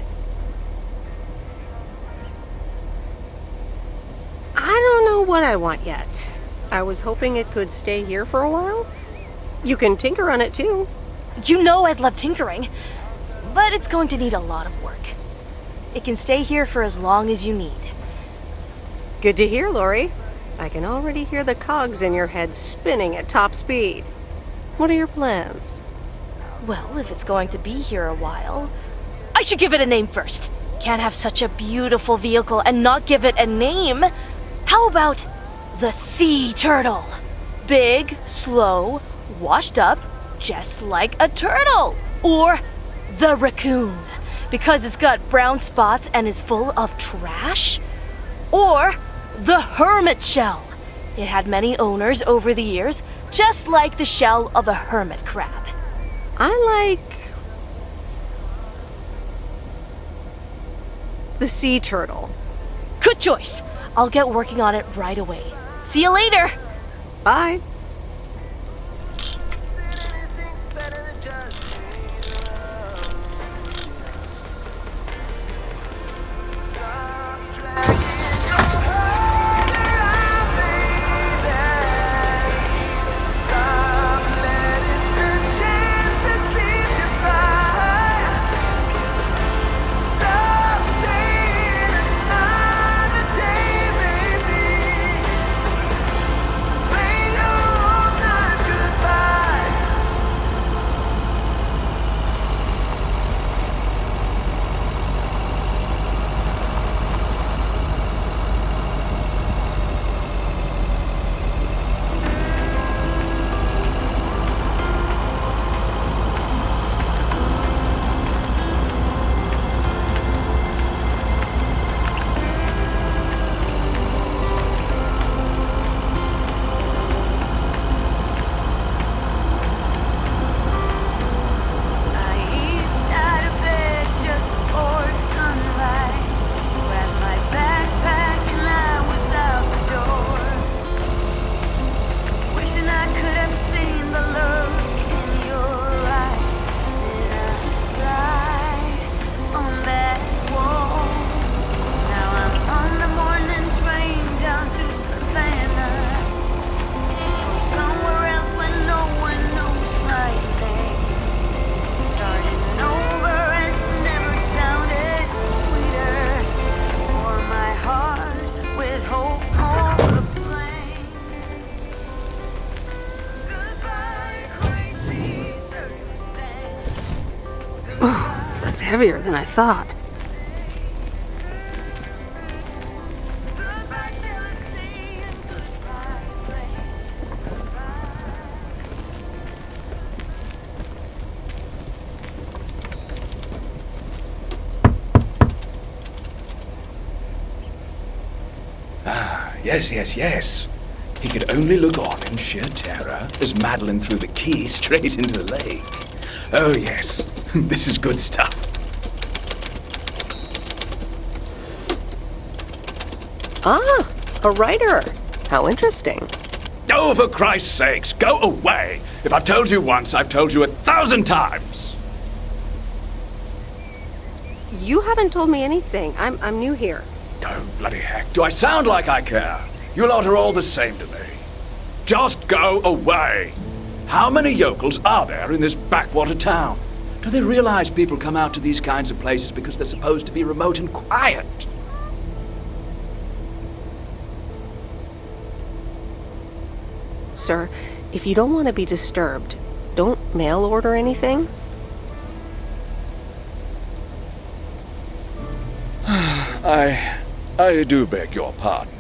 I don't know what I want yet. I was hoping it could stay here for a while. You can tinker on it too. You know I'd love tinkering, but it's going to need a lot of work. It can stay here for as long as you need. Good to hear, Lori. I can already hear the cogs in your head spinning at top speed. What are your plans? Well, if it's going to be here a while, I should give it a name first. Can't have such a beautiful vehicle and not give it a name. How about the sea turtle? Big, slow, washed up, just like a turtle. Or the raccoon, because it's got brown spots and is full of trash. Or the hermit shell. It had many owners over the years, just like the shell of a hermit crab. I like the sea turtle. Good choice. I'll get working on it right away. See you later. Bye. It's heavier than I thought. Yes. He could only look on in sheer terror as Madeline threw the key straight into the lake. Oh, yes. This is good stuff. Ah, a writer. How interesting. Oh, for Christ's sakes, go away! If I've told you once, I've told you 1,000 times! You haven't told me anything. I'm new here. Oh, bloody heck. Do I sound like I care? You lot are all the same to me. Just go away! How many yokels are there in this backwater town? Do they realize people come out to these kinds of places because they're supposed to be remote and quiet? Sir, if you don't want to be disturbed, don't mail order anything. I do beg your pardon.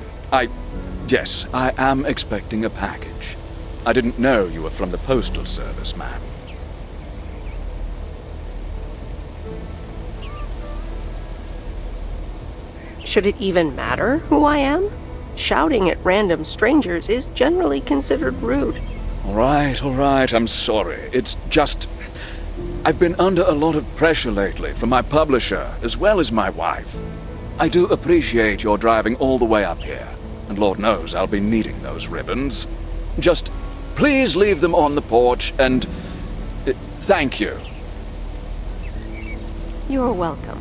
Yes, I am expecting a package. I didn't know you were from the Postal Service, ma'am. Should it even matter who I am? Shouting at random strangers is generally considered rude. All right, I'm sorry. It's just... I've been under a lot of pressure lately from my publisher, as well as my wife. I do appreciate your driving all the way up here, and Lord knows I'll be needing those ribbons. Just please leave them on the porch, and... thank you. You're welcome,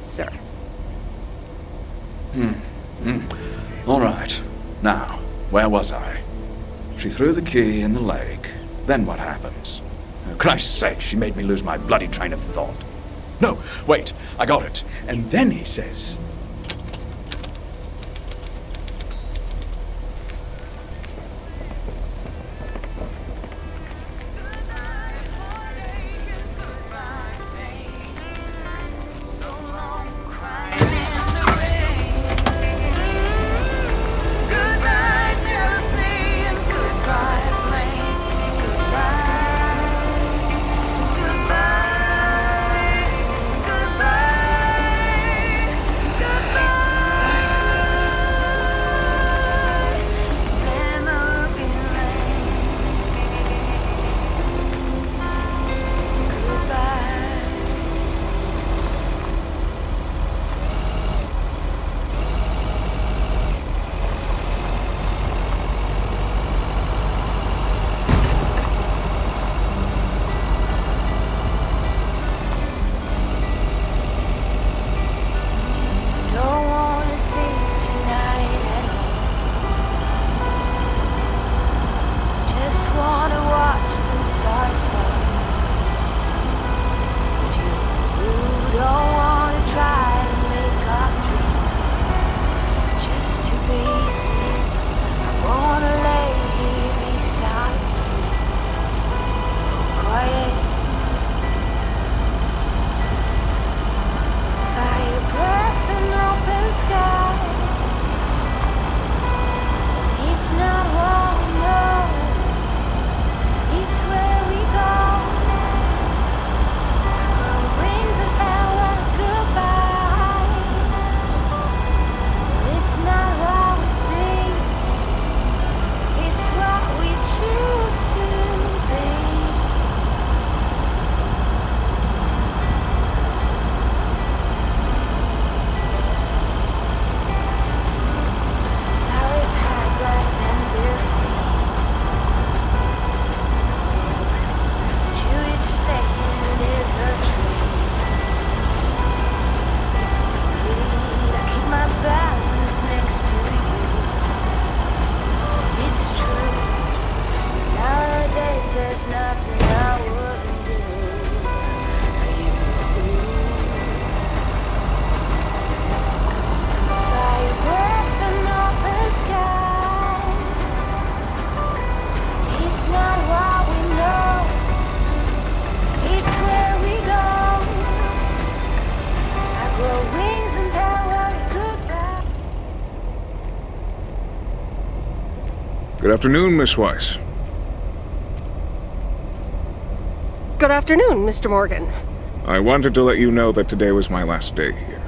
sir. All right. Now, where was I? She threw the key in the lake. Then what happens? Oh, Christ's sake, she made me lose my bloody train of thought. No, wait, I got it. And then he says... Good afternoon, Miss Weiss. Good afternoon, Mr. Morgan. I wanted to let you know that today was my last day here.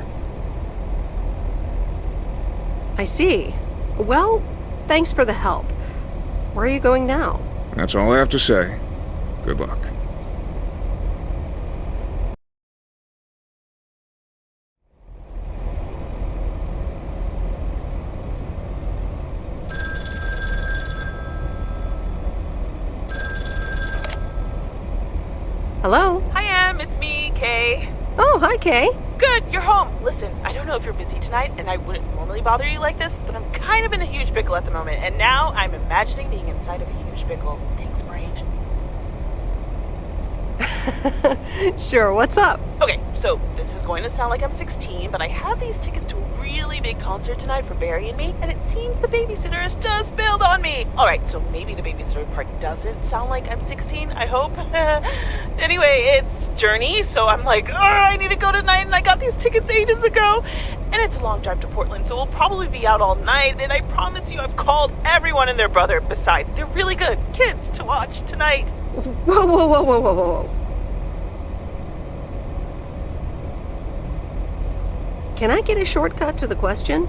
I see. Well, thanks for the help. Where are you going now? That's all I have to say. Good luck. Hello? Hi, Em. It's me, Kay. Oh, hi, Kay. Good, you're home. Listen, I don't know if you're busy tonight, and I wouldn't normally bother you like this, but I'm kind of in a huge pickle at the moment, and now I'm imagining being inside of a huge pickle. Thanks, brain. Sure, what's up? Okay, so this is going to sound like I'm 16, but I have these tickets to a really big concert tonight for Barry and me, and it seems the babysitter has just bailed on me. Alright, so maybe the babysitter part doesn't sound like I'm 16, I hope. Anyway, it's Journey, so I'm like, I need to go tonight, and I got these tickets ages ago. And it's a long drive to Portland, so we'll probably be out all night, and I promise you I've called everyone and their brother. Besides, they're really good kids to watch tonight. Whoa, whoa, whoa, whoa, whoa, whoa. Can I get a shortcut to the question?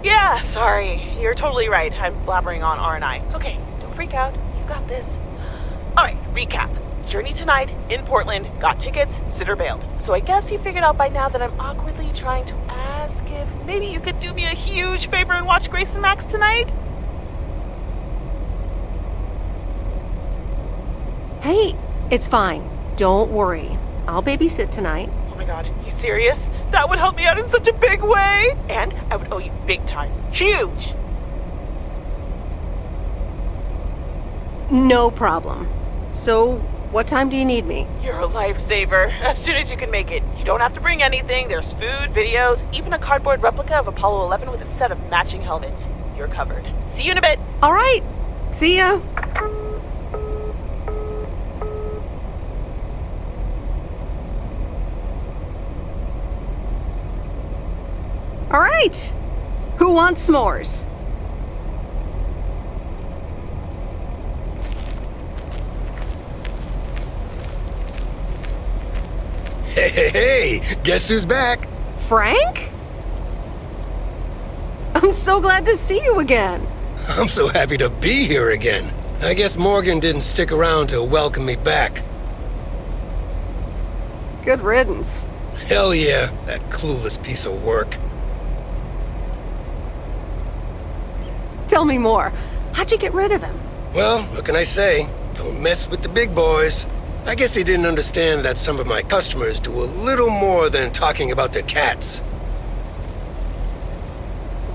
Yeah, sorry. You're totally right. I'm blabbering on, aren't I? Okay, don't freak out. You got this. Alright, recap. Journey tonight, in Portland, got tickets, sitter bailed. So I guess you figured out by now that I'm awkwardly trying to ask if maybe you could do me a huge favor and watch Grace and Max tonight? Hey, it's fine. Don't worry. I'll babysit tonight. Oh my god, you serious? That would help me out in such a big way! And I would owe you big time. Huge! No problem. So, what time do you need me? You're a lifesaver. As soon as you can make it. You don't have to bring anything. There's food, videos, even a cardboard replica of Apollo 11 with a set of matching helmets. You're covered. See you in a bit. All right. See ya. All right. Who wants s'mores? Hey, guess who's back? Frank? I'm so glad to see you again. I'm so happy to be here again. I guess Morgan didn't stick around to welcome me back. Good riddance. Hell yeah, that clueless piece of work. Tell me more. How'd you get rid of him? Well, what can I say? Don't mess with the big boys. I guess they didn't understand that some of my customers do a little more than talking about their cats.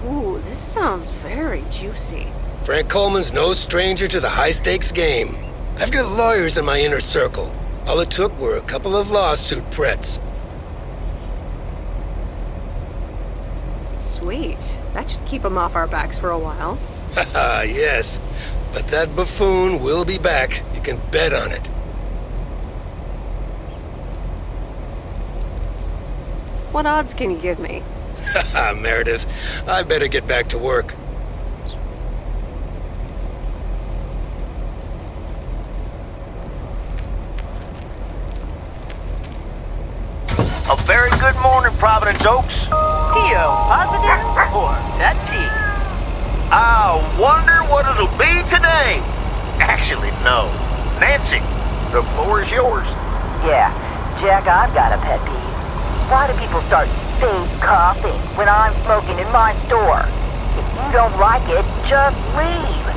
Ooh, this sounds very juicy. Frank Coleman's no stranger to the high-stakes game. I've got lawyers in my inner circle. All it took were a couple of lawsuit threats. Sweet. That should keep him off our backs for a while. Haha, yes. But that buffoon will be back. You can bet on it. What odds can you give me? Haha, Meredith. I better get back to work. A very good morning, Providence Oaks. P.O. positive or that P? I wonder what it'll be today. Actually, no. Nancy, the floor is yours. Yeah, Jack, I've got a pet peeve. Why do people start fake coughing when I'm smoking in my store? If you don't like it, just leave.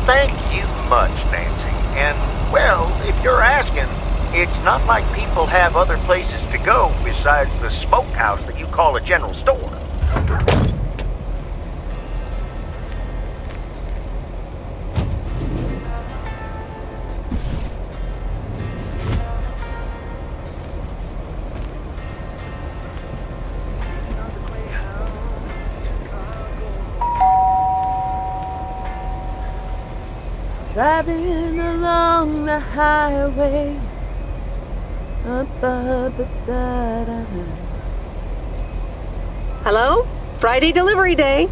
Thank you much, Nancy. And, well, if you're asking, it's not like people have other places to go besides the smokehouse that you call a general store. Driving along the highway. Hello? Friday delivery day.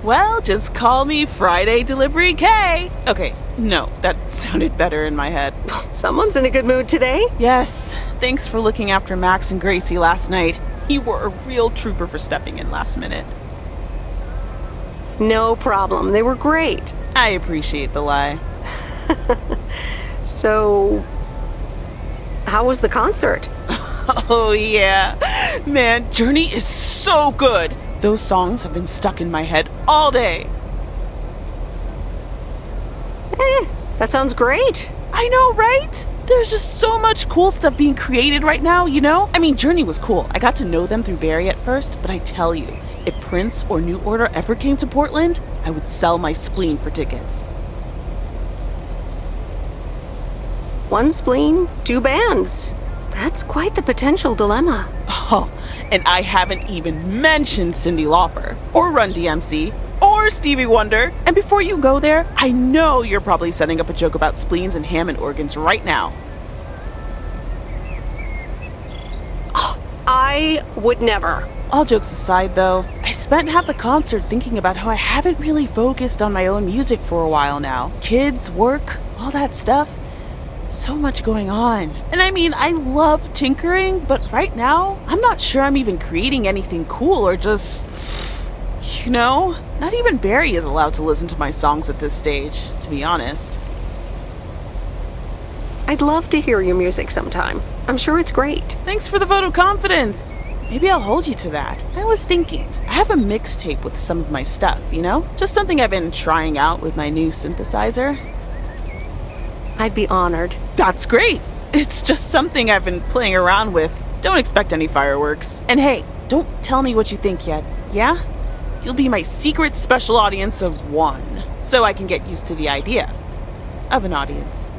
Well, just call me Friday Delivery K. Okay, no, that sounded better in my head. Someone's in a good mood today. Yes, thanks for looking after Max and Gracie last night. You were a real trooper for stepping in last minute. No problem. They were great. I appreciate the lie. So, how was the concert? Oh, yeah. Man, Journey is so good. Those songs have been stuck in my head all day. That sounds great. I know, right? There's just so much cool stuff being created right now, you know? I mean, Journey was cool. I got to know them through Barry at first, but I tell you, if Prince or New Order ever came to Portland, I would sell my spleen for tickets. One spleen, two bands. That's quite the potential dilemma. Oh, and I haven't even mentioned Cyndi Lauper, or Run DMC, or Stevie Wonder. And before you go there, I know you're probably setting up a joke about spleens and Hammond organs right now. I would never. All jokes aside, though, I spent half the concert thinking about how I haven't really focused on my own music for a while now. Kids, work, all that stuff. So much going on. And I mean, I love tinkering, but right now, I'm not sure I'm even creating anything cool or just, you know, not even Barry is allowed to listen to my songs at this stage, to be honest. I'd love to hear your music sometime. I'm sure it's great. Thanks for the vote of confidence. Maybe I'll hold you to that. I was thinking, I have a mixtape with some of my stuff, you know? Just something I've been trying out with my new synthesizer. I'd be honored. That's great. It's just something I've been playing around with. Don't expect any fireworks. And hey, don't tell me what you think yet, yeah? You'll be my secret special audience of one, so I can get used to the idea of an audience.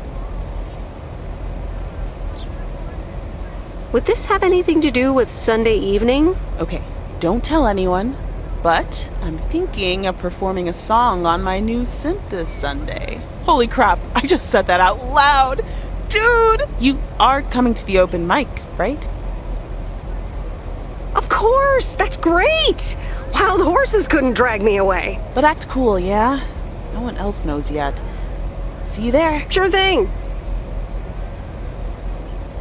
Would this have anything to do with Sunday evening? Okay, don't tell anyone, but I'm thinking of performing a song on my new synth this Sunday. Holy crap, I just said that out loud. Dude, you are coming to the open mic, right? Of course, that's great. Wild horses couldn't drag me away. But act cool, yeah? No one else knows yet. See you there. Sure thing.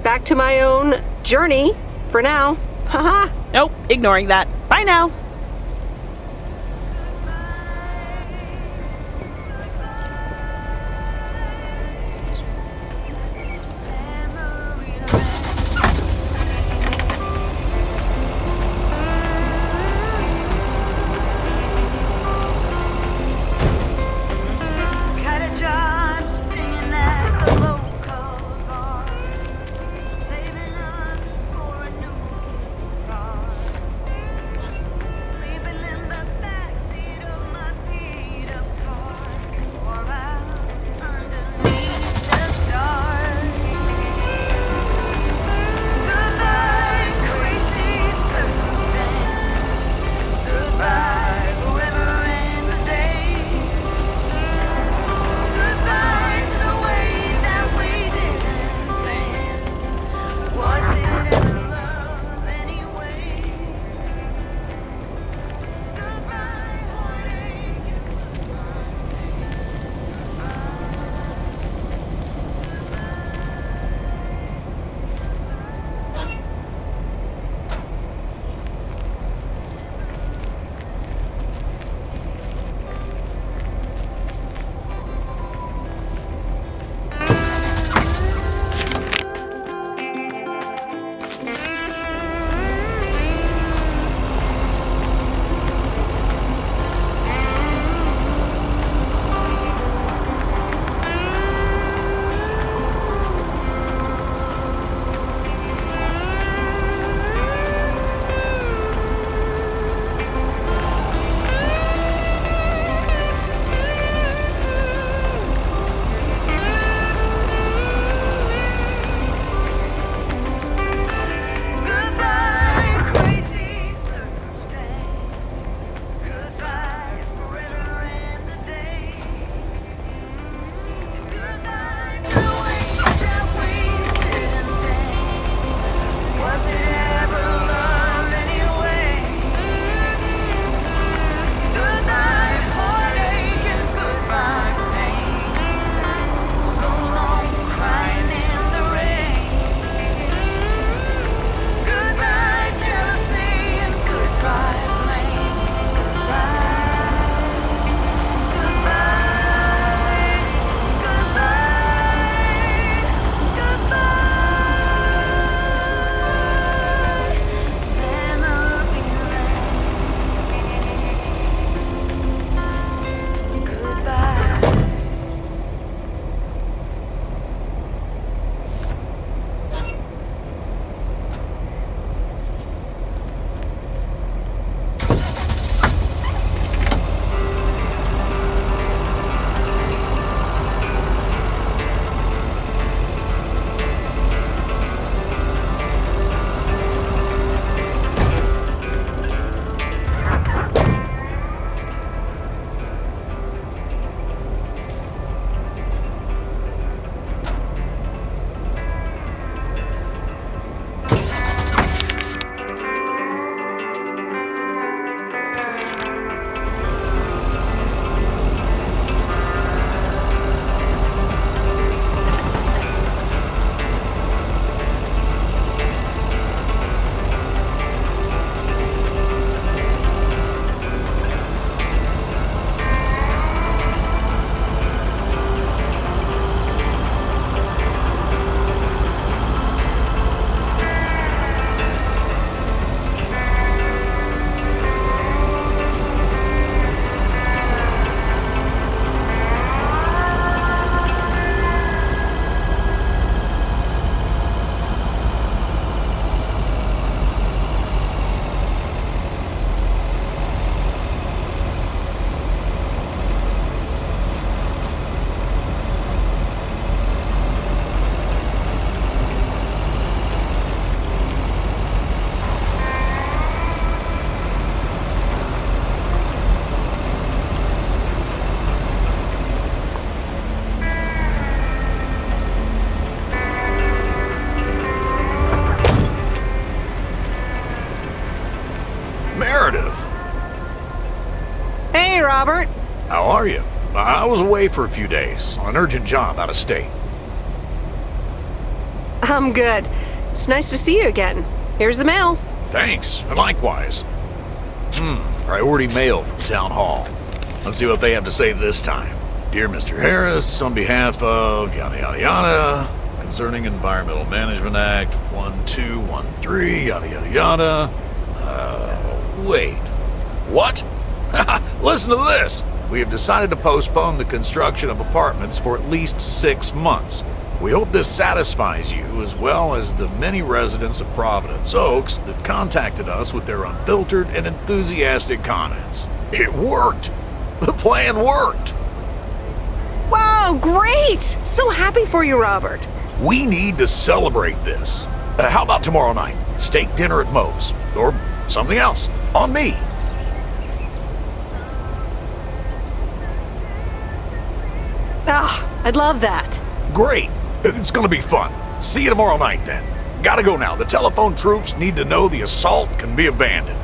Back to my own journey for now. Haha. Nope, ignoring that. Bye now. Meredith! Hey, Robert. How are you? I was away for a few days on an urgent job out of state. I'm good. It's nice to see you again. Here's the mail. Thanks, and likewise. Priority mail from Town Hall. Let's see what they have to say this time. Dear Mr. Harris, on behalf of yada yada yada, concerning Environmental Management Act 1213, yada yada yada. Wait. What? Listen to this. We have decided to postpone the construction of apartments for at least 6 months. We hope this satisfies you, as well as the many residents of Providence Oaks that contacted us with their unfiltered and enthusiastic comments. It worked! The plan worked! Wow, great! So happy for you, Robert. We need to celebrate this. How about tomorrow night? Steak dinner at Moe's. Or something else. On me. I'd love that. Great. It's gonna be fun. See you tomorrow night then. Gotta go now. The telephone troops need to know the assault can be abandoned.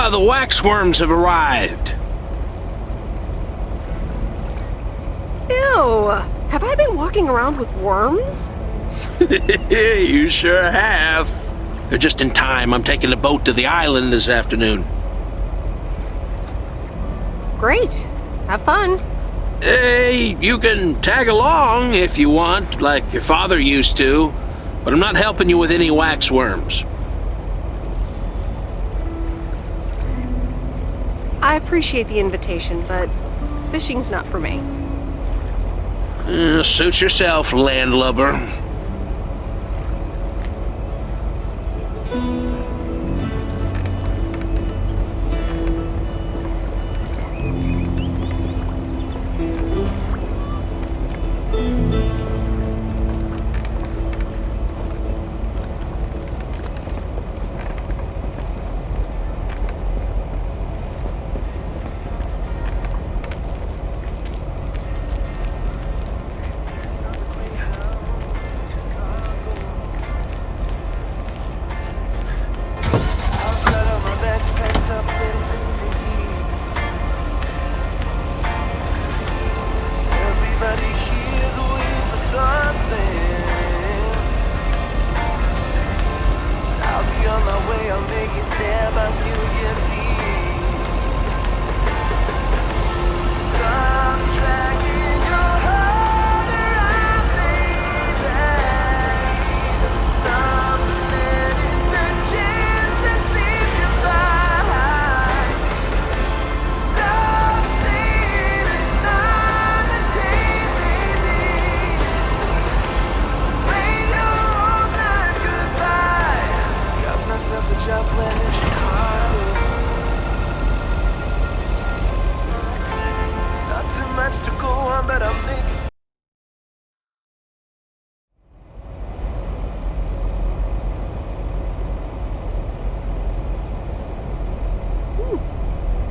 the waxworms have arrived. Ew! Have I been walking around with worms? You sure have. They're just in time. I'm taking a boat to the island this afternoon. Great. Have fun. Hey, you can tag along if you want, like your father used to, but I'm not helping you with any waxworms. I appreciate the invitation, but fishing's not for me. Suit yourself, landlubber.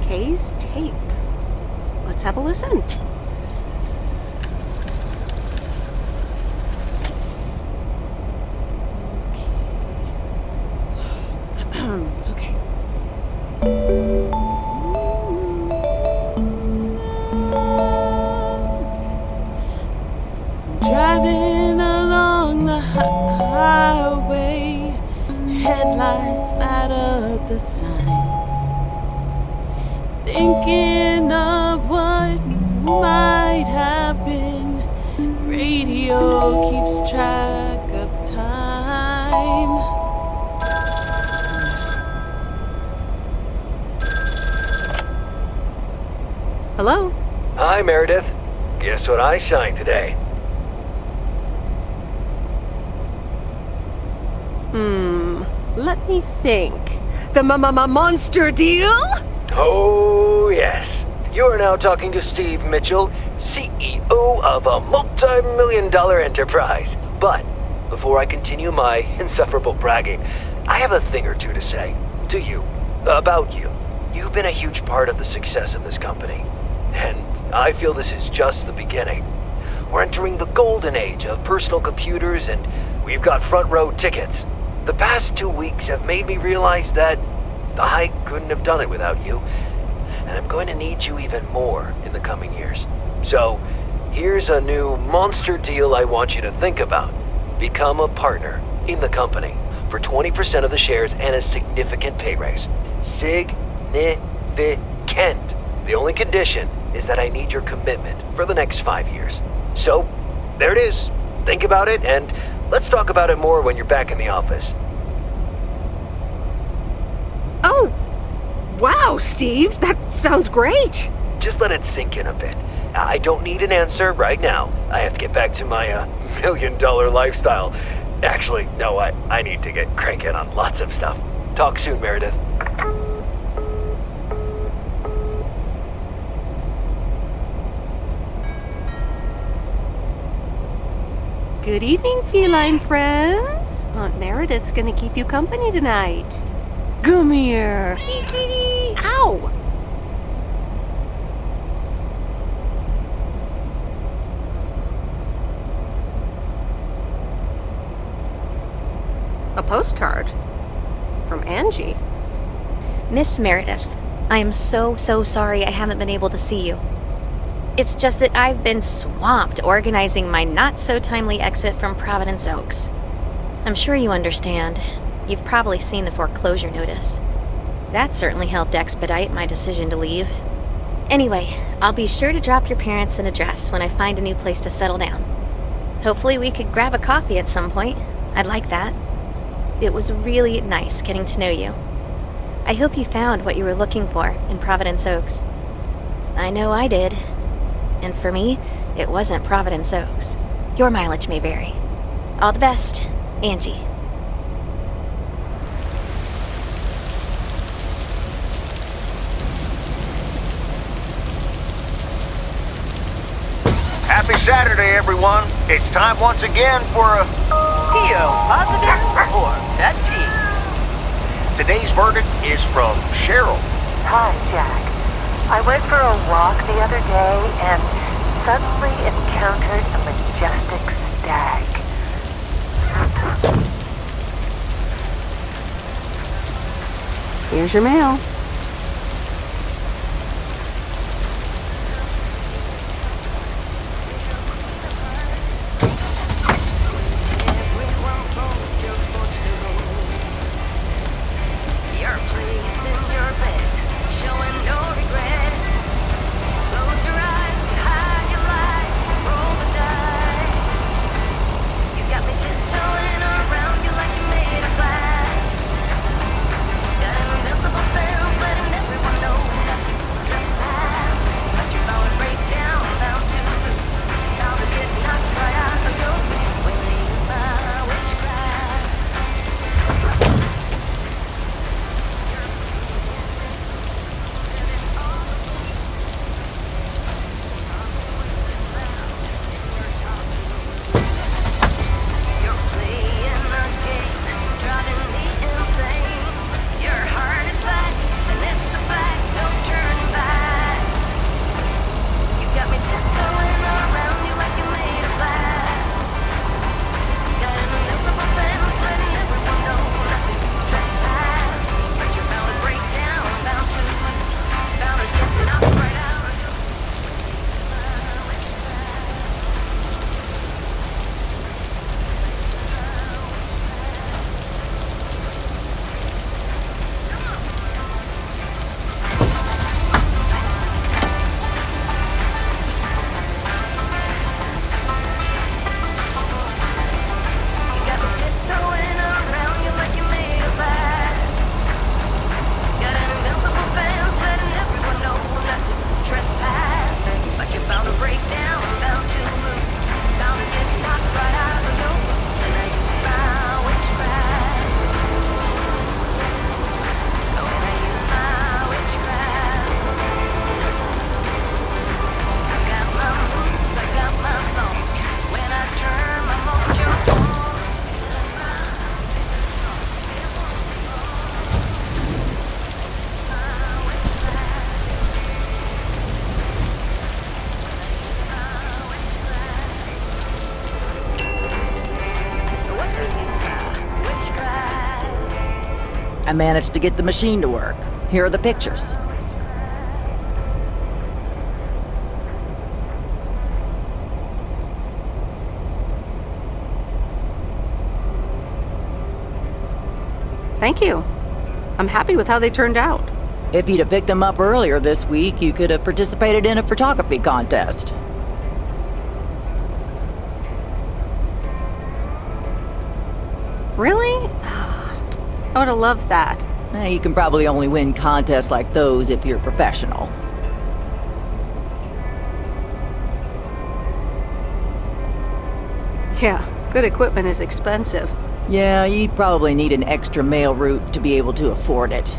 Kay's tape. Let's have a listen. Okay. Driving along the highway, headlights light up the signs. Thinking of what might have been. Radio keeps track of time. Hello? Hi, Meredith. Guess what I signed today? Let me think. The monster deal? Oh, yes. You are now talking to Steve Mitchell, CEO of a multi-million-dollar enterprise. But before I continue my insufferable bragging, I have a thing or two to say to you, about you. You've been a huge part of the success of this company, and I feel this is just the beginning. We're entering the golden age of personal computers, and we've got front row tickets. The past 2 weeks have made me realize that I couldn't have done it without you, and I'm going to need you even more in the coming years. So, here's a new monster deal I want you to think about. Become a partner in the company for 20% of the shares and a significant pay raise. Significant. The only condition is that I need your commitment for the next 5 years. So, there it is. Think about it, and let's talk about it more when you're back in the office. Oh! Wow, Steve! That sounds great! Just let it sink in a bit. I don't need an answer right now. I have to get back to my $1 million lifestyle. Actually, no, I need to get cranking on lots of stuff. Talk soon, Meredith. Good evening, feline friends. Aunt Meredith's gonna keep you company tonight. Come here. Ow! A postcard from Angie. Miss Meredith, I am so sorry I haven't been able to see you. It's just that I've been swamped organizing my not-so-timely exit from Providence Oaks. I'm sure you understand. You've probably seen the foreclosure notice. That certainly helped expedite my decision to leave. Anyway, I'll be sure to drop your parents an address when I find a new place to settle down. Hopefully we could grab a coffee at some point. I'd like that. It was really nice getting to know you. I hope you found what you were looking for in Providence Oaks. I know I did. And for me, it wasn't Providence Oaks. Your mileage may vary. All the best, Angie. Happy Saturday, everyone. It's time once again for a PO, positive or pet peeve. Today's verdict is from Cheryl. Hi, Jack. I went for a walk the other day and suddenly encountered a majestic stag. Here's your mail. I managed to get the machine to work. Here are the pictures. Thank you. I'm happy with how they turned out. If you'd have picked them up earlier this week, you could have participated in a photography contest. Really? I would have loved that. You can probably only win contests like those if you're a professional. Yeah, good equipment is expensive. Yeah, you'd probably need an extra mail route to be able to afford it.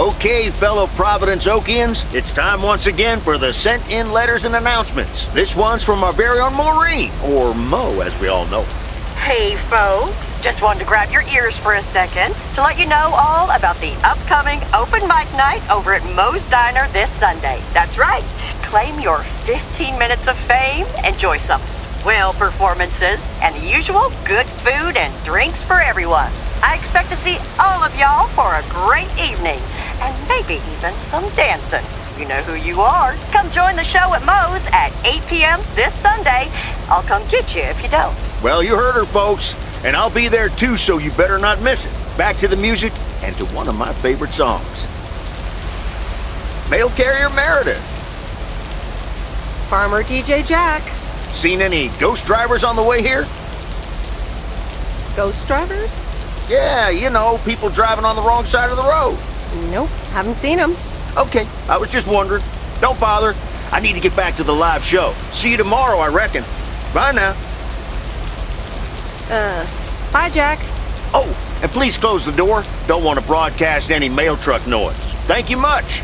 Okay, fellow Providence Oakians, it's time once again for the sent-in letters and announcements. This one's from our very own Maureen, or Mo, as we all know. Hey, folks. Just wanted to grab your ears for a second to let you know all about the upcoming open mic night over at Mo's Diner this Sunday. That's right. Claim your 15 minutes of fame, enjoy some swell performances, and the usual good food and drinks for everyone. I expect to see all of y'all for a great evening, and maybe even some dancing. You know who you are. Come join the show at Mo's at 8 p.m. this Sunday. I'll come get you if you don't. Well, you heard her, folks. And I'll be there too, so you better not miss it. Back to the music and to one of my favorite songs. Mail carrier Meredith. Farmer DJ Jack. Seen any ghost drivers on the way here? Ghost drivers? Yeah, you know, people driving on the wrong side of the road. Nope, haven't seen them. Okay, I was just wondering. Don't bother. I need to get back to the live show. See you tomorrow, I reckon. Bye now. Bye, Jack. Oh, and please close the door. Don't want to broadcast any mail truck noise. Thank you much.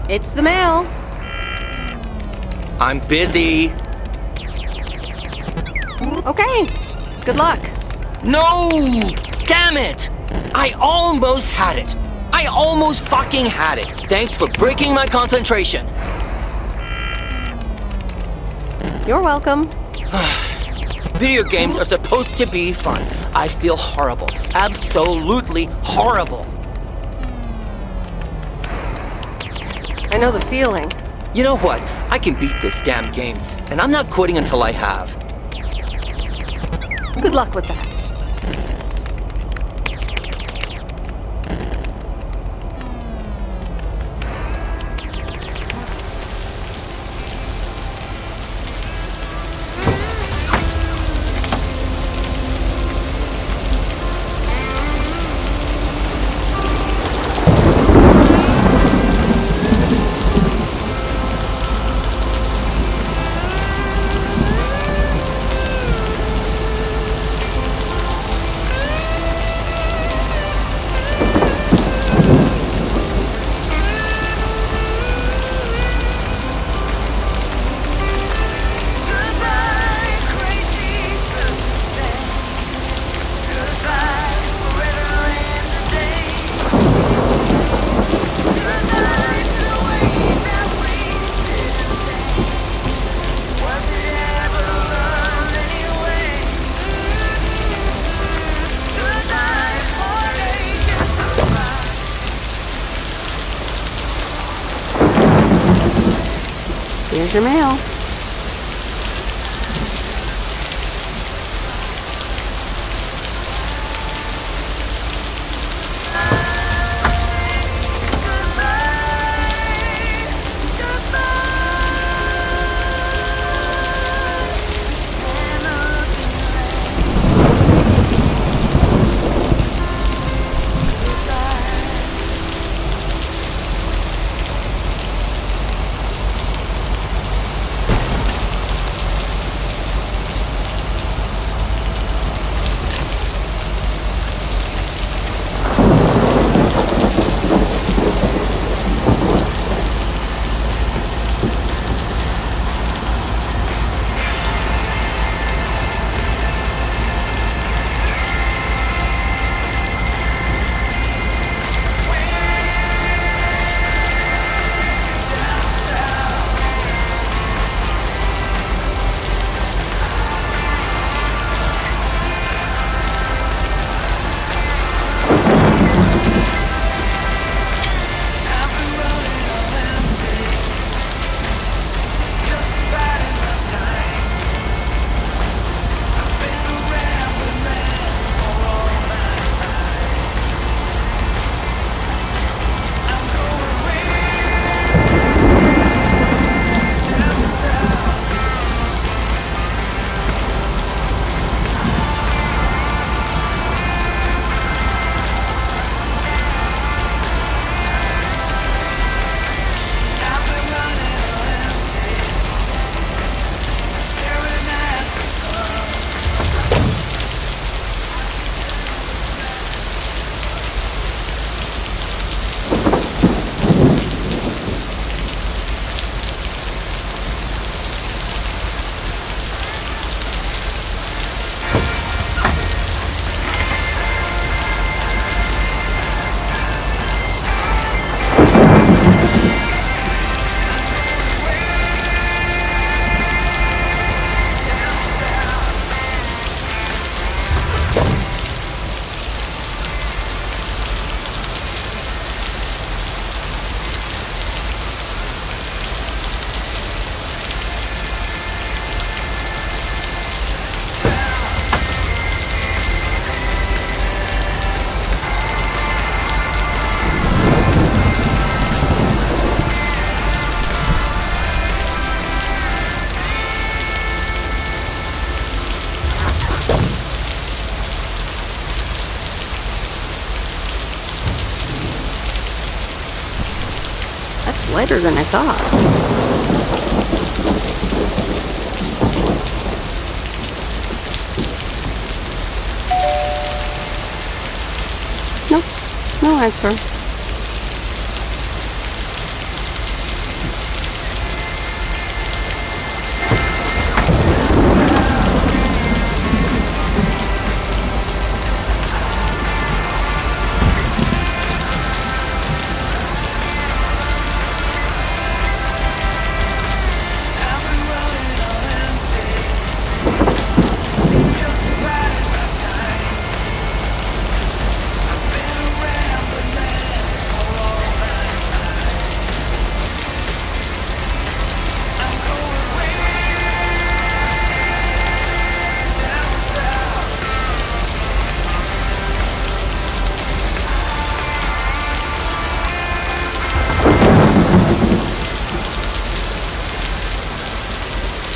It's the mail. I'm busy. Okay. Good luck. No! Damn it! I almost had it. I almost fucking had it. Thanks for breaking my concentration. You're welcome. Video games are supposed to be fun. I feel horrible. Absolutely horrible. I know the feeling. You know what? I can beat this damn game, and I'm not quitting until I have. Good luck with that. Here's your mail. That's lighter than I thought. Nope, no answer.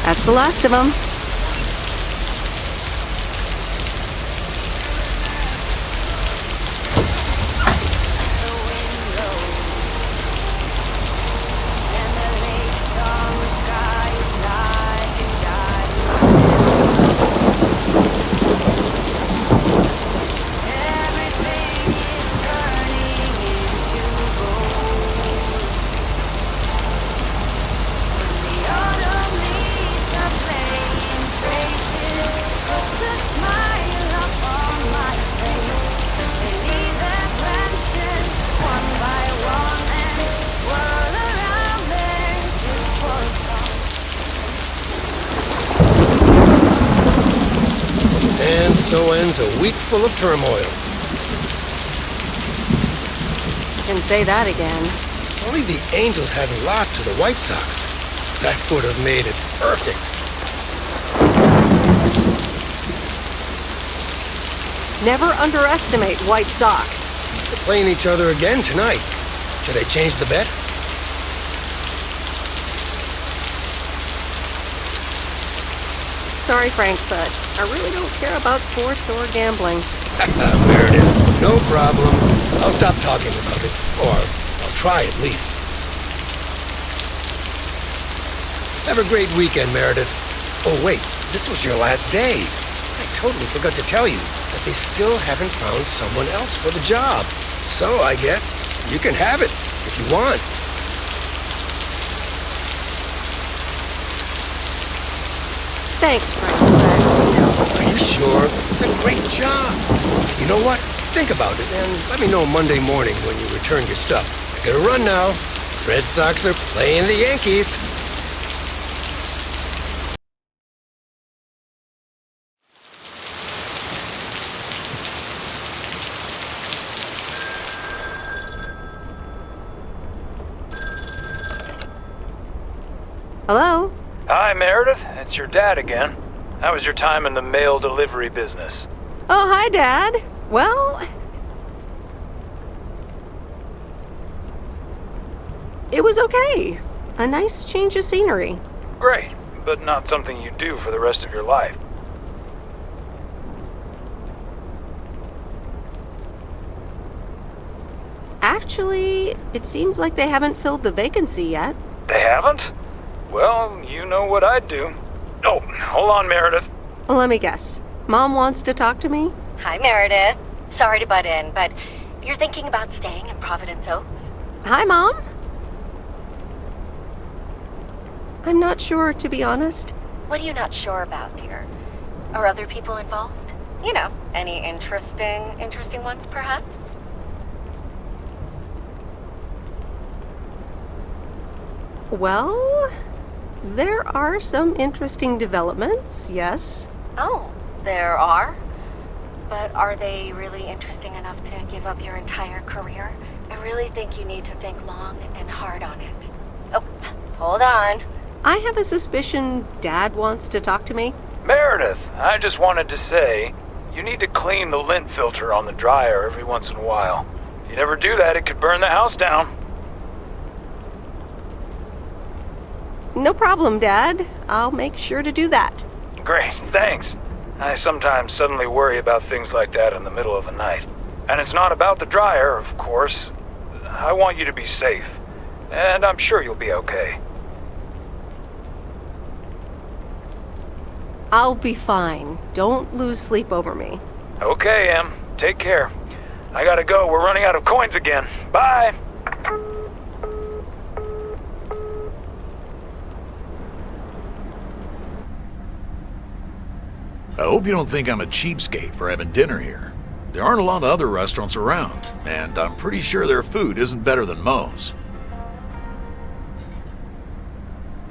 That's the last of them. And so ends a week full of turmoil. Can say that again. Only the Angels haven't lost to the White Sox. That would have made it perfect. Never underestimate white socks. We're playing each other again tonight. Should I change the bet? Sorry, Frank, but I really don't care about sports or gambling. Meredith, no problem. I'll stop talking about it. Or I'll try at least. Have a great weekend, Meredith. Oh, wait, this was your last day. I totally forgot to tell you that they still haven't found someone else for the job. So I guess you can have it if you want. Thanks, Frank. Are you sure? It's a great job. You know what? Think about it and let me know Monday morning when you return your stuff. I gotta run now. Red Sox are playing the Yankees. Hello? Hi, Meredith. It's your dad again. How was your time in the mail delivery business? Oh, hi, Dad. Well, it was okay. A nice change of scenery. Great, but not something you do for the rest of your life. Actually, it seems like they haven't filled the vacancy yet. They haven't? Well, you know what I'd do. Oh, hold on, Meredith. Let me guess. Mom wants to talk to me? Hi, Meredith. Sorry to butt in, but you're thinking about staying in Providence Oaks? Hi, Mom. I'm not sure, to be honest. What are you not sure about, dear? Are other people involved? You know, any interesting ones, perhaps? Well, there are some interesting developments, yes. Oh, there are? But are they really interesting enough to give up your entire career? I really think you need to think long and hard on it. Oh, hold on. I have a suspicion Dad wants to talk to me. Meredith, I just wanted to say, you need to clean the lint filter on the dryer every once in a while. If you never do that, it could burn the house down. No problem, Dad. I'll make sure to do that. Great, thanks. I sometimes suddenly worry about things like that in the middle of the night. And it's not about the dryer, of course. I want you to be safe. And I'm sure you'll be okay. I'll be fine. Don't lose sleep over me. Okay, Em. Take care. I gotta go. We're running out of coins again. Bye! I hope you don't think I'm a cheapskate for having dinner here. There aren't a lot of other restaurants around, and I'm pretty sure their food isn't better than Moe's.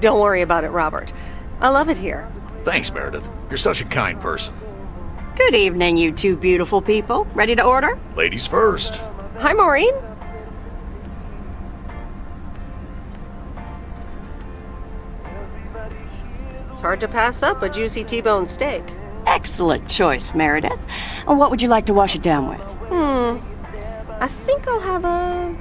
Don't worry about it, Robert. I love it here. Thanks, Meredith. You're such a kind person. Good evening, you two beautiful people. Ready to order? Ladies first. Hi, Maureen. It's hard to pass up a juicy T-bone steak. Excellent choice, Meredith. And what would you like to wash it down with? I think I'll have a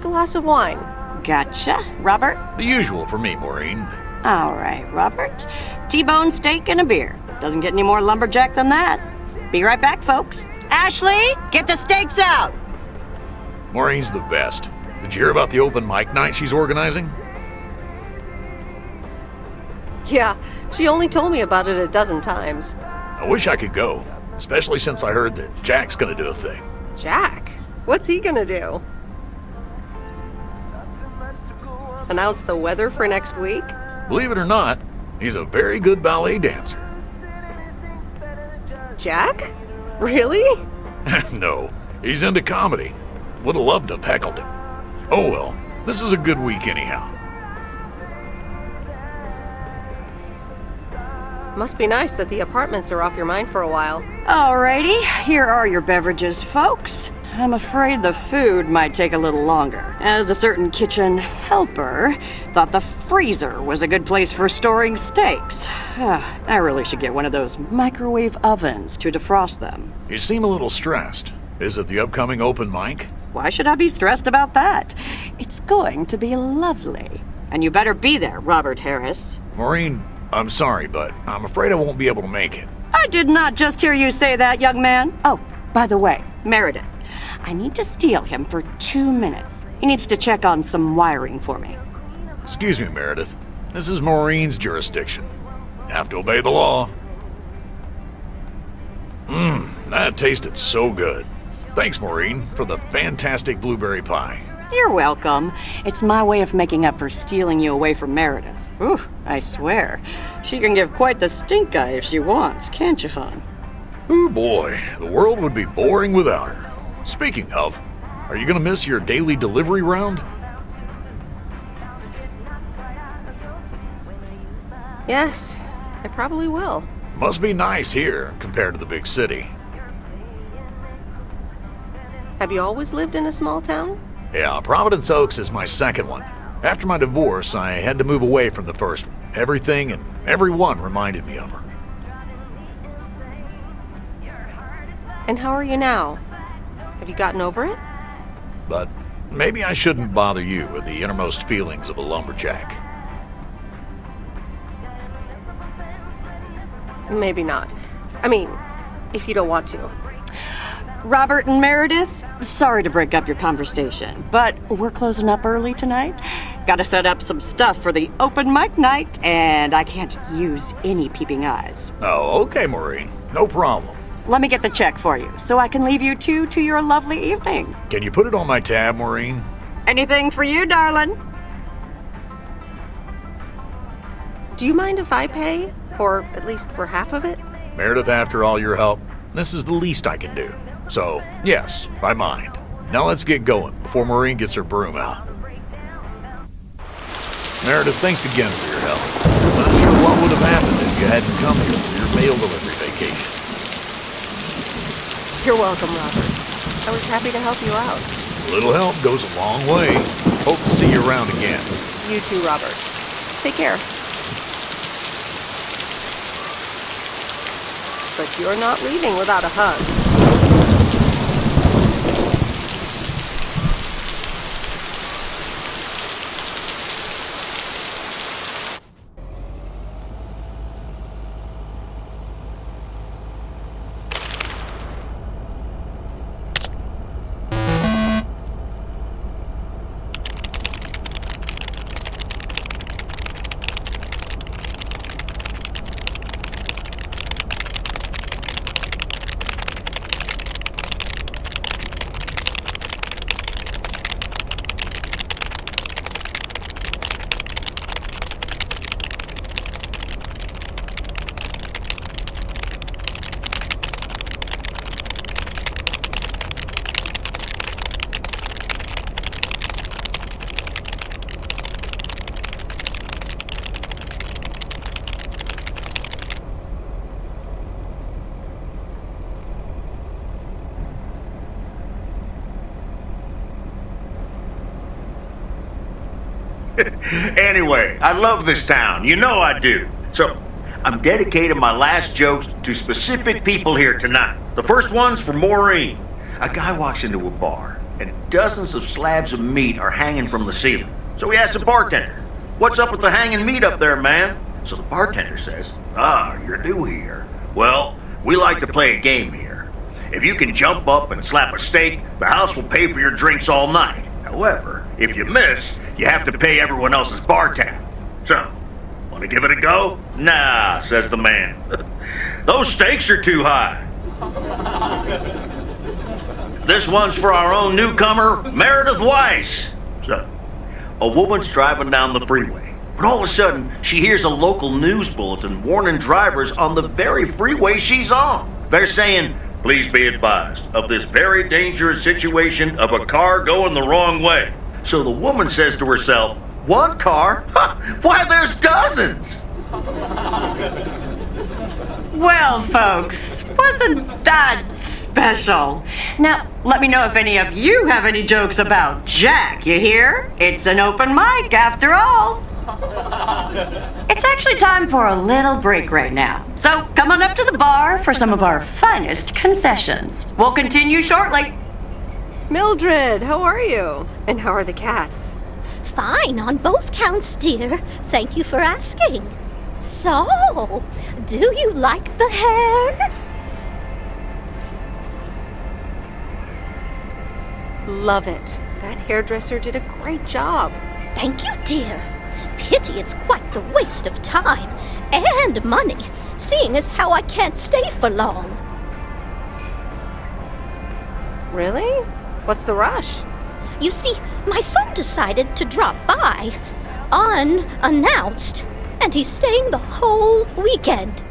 glass of wine. Gotcha. Robert? The usual for me, Maureen. All right, Robert. T-bone steak and a beer. Doesn't get any more lumberjack than that. Be right back, folks. Ashley, get the steaks out! Maureen's the best. Did you hear about the open mic night she's organizing? Yeah, she only told me about it a dozen times. I wish I could go, especially since I heard that Jack's gonna do a thing. Jack? What's he gonna do? Announce the weather for next week? Believe it or not, he's a very good ballet dancer. Jack? Really? No, he's into comedy. Would have loved to have heckled him. Oh well, this is a good week anyhow. Must be nice that the apartments are off your mind for a while. Alrighty, here are your beverages, folks. I'm afraid the food might take a little longer, as a certain kitchen helper thought the freezer was a good place for storing steaks. I really should get one of those microwave ovens to defrost them. You seem a little stressed. Is it the upcoming open mic? Why should I be stressed about that? It's going to be lovely. And you better be there, Robert Harris. Maureen, I'm sorry, but I'm afraid I won't be able to make it. I did not just hear you say that, young man. Oh, by the way, Meredith, I need to steal him for 2 minutes. He needs to check on some wiring for me. Excuse me, Meredith. This is Maureen's jurisdiction. Have to obey the law. That tasted so good. Thanks, Maureen, for the fantastic blueberry pie. You're welcome. It's my way of making up for stealing you away from Meredith. Ooh, I swear. She can give quite the stink eye if she wants, can't you, hon? Oh boy, the world would be boring without her. Speaking of, are you gonna miss your daily delivery round? Yes, I probably will. Must be nice here compared to the big city. Have you always lived in a small town? Yeah, Providence Oaks is my second one. After my divorce, I had to move away from the first one. Everything and everyone reminded me of her. And how are you now? Have you gotten over it? But maybe I shouldn't bother you with the innermost feelings of a lumberjack. Maybe not. I mean, if you don't want to. Robert and Meredith, sorry to break up your conversation, but we're closing up early tonight. Gotta set up some stuff for the open mic night, and I can't use any peeping eyes. Oh, okay, Maureen. No problem. Let me get the check for you, so I can leave you two to your lovely evening. Can you put it on my tab, Maureen? Anything for you, darling. Do you mind if I pay? Or at least for half of it? Meredith, after all your help, this is the least I can do. So, yes, I mind. Now let's get going before Maureen gets her broom out. Meredith, thanks again for your help. Not sure what would have happened if you hadn't come here for your mail delivery vacation. You're welcome, Robert. I was happy to help you out. A little help goes a long way. Hope to see you around again. You too, Robert. Take care. But you're not leaving without a hug. Anyway, I love this town. You know I do. So, I'm dedicating my last jokes to specific people here tonight. The first one's for Maureen. A guy walks into a bar, and dozens of slabs of meat are hanging from the ceiling. So he asks the bartender, "What's up with the hanging meat up there, man?" So the bartender says, "You're new here. Well, we like to play a game here. If you can jump up and slap a steak, the house will pay for your drinks all night. However, if you miss, you have to pay everyone else's bar tab. So, want to give it a go?" "Nah," says the man. "Those stakes are too high." This one's for our own newcomer, Meredith Weiss. So, a woman's driving down the freeway, but all of a sudden, she hears a local news bulletin warning drivers on the very freeway she's on. They're saying, "Please be advised of this very dangerous situation of a car going the wrong way." So the woman says to herself, "One car? Why, there's dozens!" Well, folks, wasn't that special? Now, let me know if any of you have any jokes about Jack, you hear? It's an open mic after all. It's actually time for a little break right now. So come on up to the bar for some of our finest concessions. We'll continue shortly. Mildred, how are you? And how are the cats? Fine on both counts, dear. Thank you for asking. So, do you like the hair? Love it. That hairdresser did a great job. Thank you, dear. Pity it's quite the waste of time and money, seeing as how I can't stay for long. Really? What's the rush? You see, my son decided to drop by, unannounced, and he's staying the whole weekend.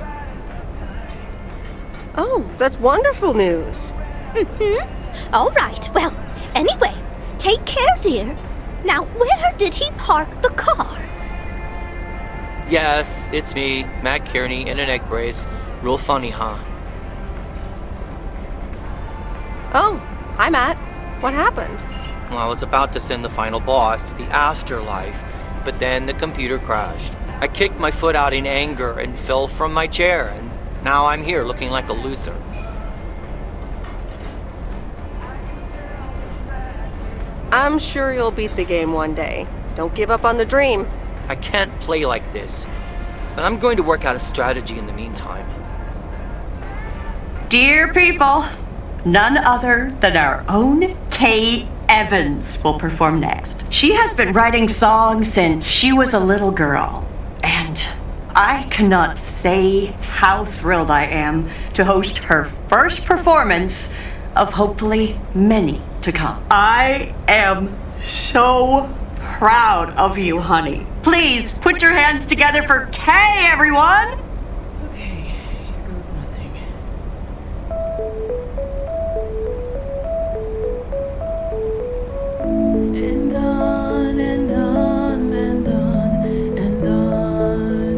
Oh, that's wonderful news. All right, well, anyway, take care, dear. Now, where did he park the car? Yes, it's me, Matt Kearney, in an egg brace. Real funny, huh? Oh, hi, Matt. What happened? Well, I was about to send the final boss to the afterlife, but then the computer crashed. I kicked my foot out in anger and fell from my chair, and now I'm here looking like a loser. I'm sure you'll beat the game one day. Don't give up on the dream. I can't play like this, but I'm going to work out a strategy in the meantime. Dear people, none other than our own Kay Evans will perform next. She has been writing songs since she was a little girl, and I cannot say how thrilled I am to host her first performance of hopefully many to come. I am so proud of you, honey. Please put your hands together for Kay, everyone! Okay, here goes nothing. And on and on and on and on.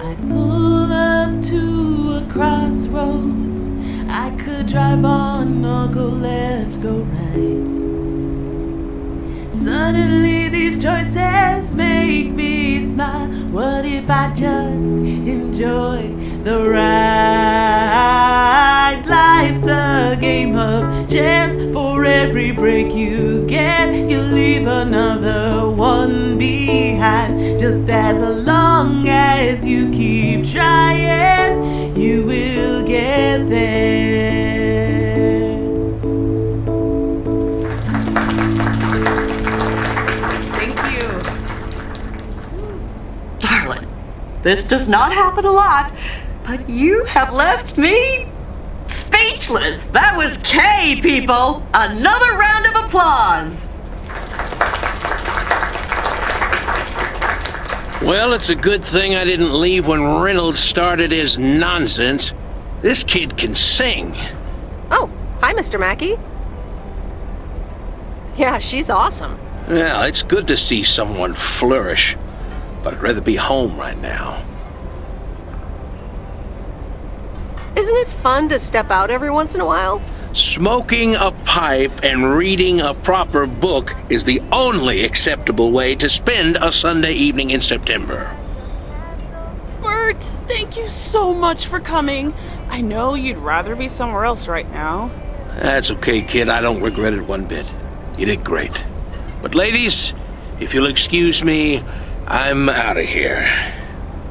I pull up to a crossroads. I could drive on or go left, go right. Suddenly these choices make me smile. What if I just enjoy the ride? Life's a game of chance. For every break you get, you leave another one behind. Just as long as you keep trying, you will get there. Darling, this does not happen a lot, but you have left me speechless. That was Kay, people. Another round of applause. Well, it's a good thing I didn't leave when Reynolds started his nonsense. This kid can sing. Oh, hi, Mr. Mackey. Yeah, she's awesome. Well, it's good to see someone flourish, but I'd rather be home right now. Isn't it fun to step out every once in a while? Smoking a pipe and reading a proper book is the only acceptable way to spend a Sunday evening in September. Bert, thank you so much for coming. I know you'd rather be somewhere else right now. That's okay, kid. I don't regret it one bit. You did great. But ladies, if you'll excuse me, I'm out of here.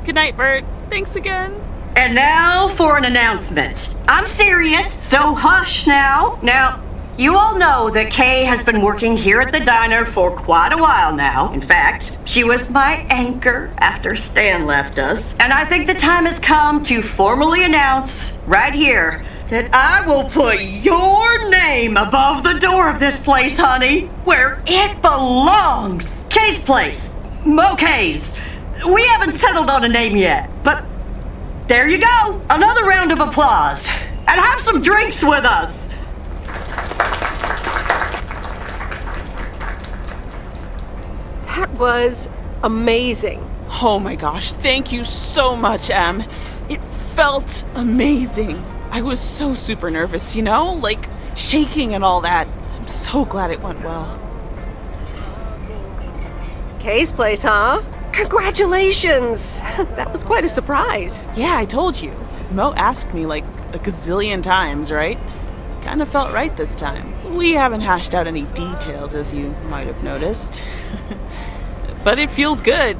Good night, Bert. Thanks again. And now for an announcement. I'm serious, so hush now. Now, you all know that Kay has been working here at the diner for quite a while now. In fact, she was my anchor after Stan left us. And I think the time has come to formally announce right here that I will put your name above the door of this place, honey, where it belongs. Kay's place. Kay's. We haven't settled on a name yet, but there you go. Another round of applause. And have some drinks with us. That was amazing. Oh my gosh, thank you so much, Em. It felt amazing. I was so super nervous, like shaking and all that. I'm so glad it went well. Kay's place, huh? Congratulations! That was quite a surprise. Yeah, I told you. Mo asked me like a gazillion times, right? Kind of felt right this time. We haven't hashed out any details, as you might have noticed. But it feels good,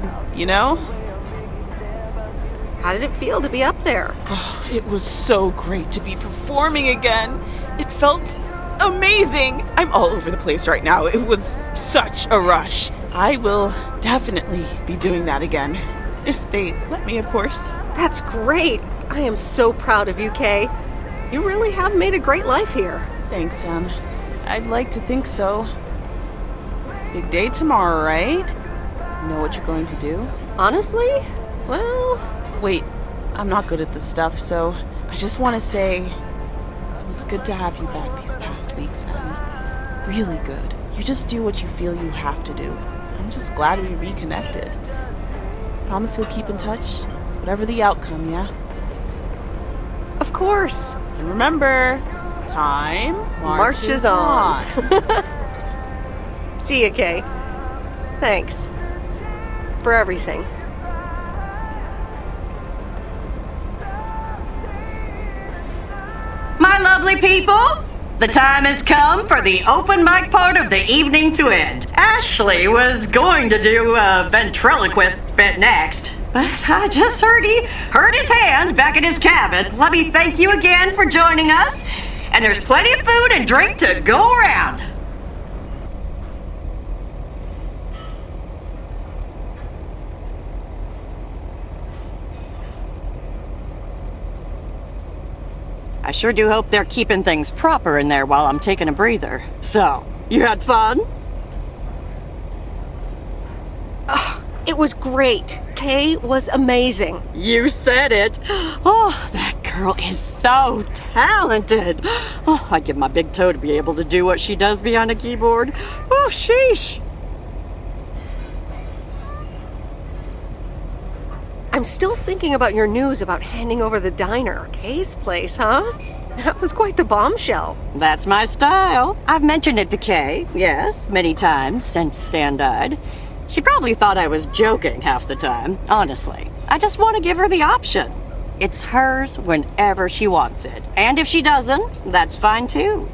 How did it feel to be up there? Oh, it was so great to be performing again. It felt amazing. I'm all over the place right now. It was such a rush. I will definitely be doing that again. If they let me, of course. That's great. I am so proud of you, Kay. You really have made a great life here. Thanks, Em. I'd like to think so. Big day tomorrow, right? Know what you're going to do? Honestly? Well... Wait, I'm not good at this stuff, so I just want to say it was good to have you back these past weeks, Em. Really good. You just do what you feel you have to do. I'm just glad we reconnected. Promise you'll keep in touch, whatever the outcome, yeah? Of course. And remember, time marches on. See ya, Kay. Thanks. For everything. My lovely people, the time has come for the open mic part of the evening to end. Ashley was going to do a ventriloquist bit next, but I just heard he hurt his hand back in his cabin. Let me thank you again for joining us, and there's plenty of food and drink to go around. I sure do hope they're keeping things proper in there while I'm taking a breather. So, you had fun? It was great. Kay was amazing. You said it. Oh, that girl is so talented. Oh, I'd give my big toe to be able to do what she does behind a keyboard. Oh, sheesh. I'm still thinking about your news about handing over the diner. Kay's place, huh? That was quite the bombshell. That's my style. I've mentioned it to Kay, yes, many times since Stan died. She probably thought I was joking half the time, honestly. I just want to give her the option. It's hers whenever she wants it. And if she doesn't, that's fine too.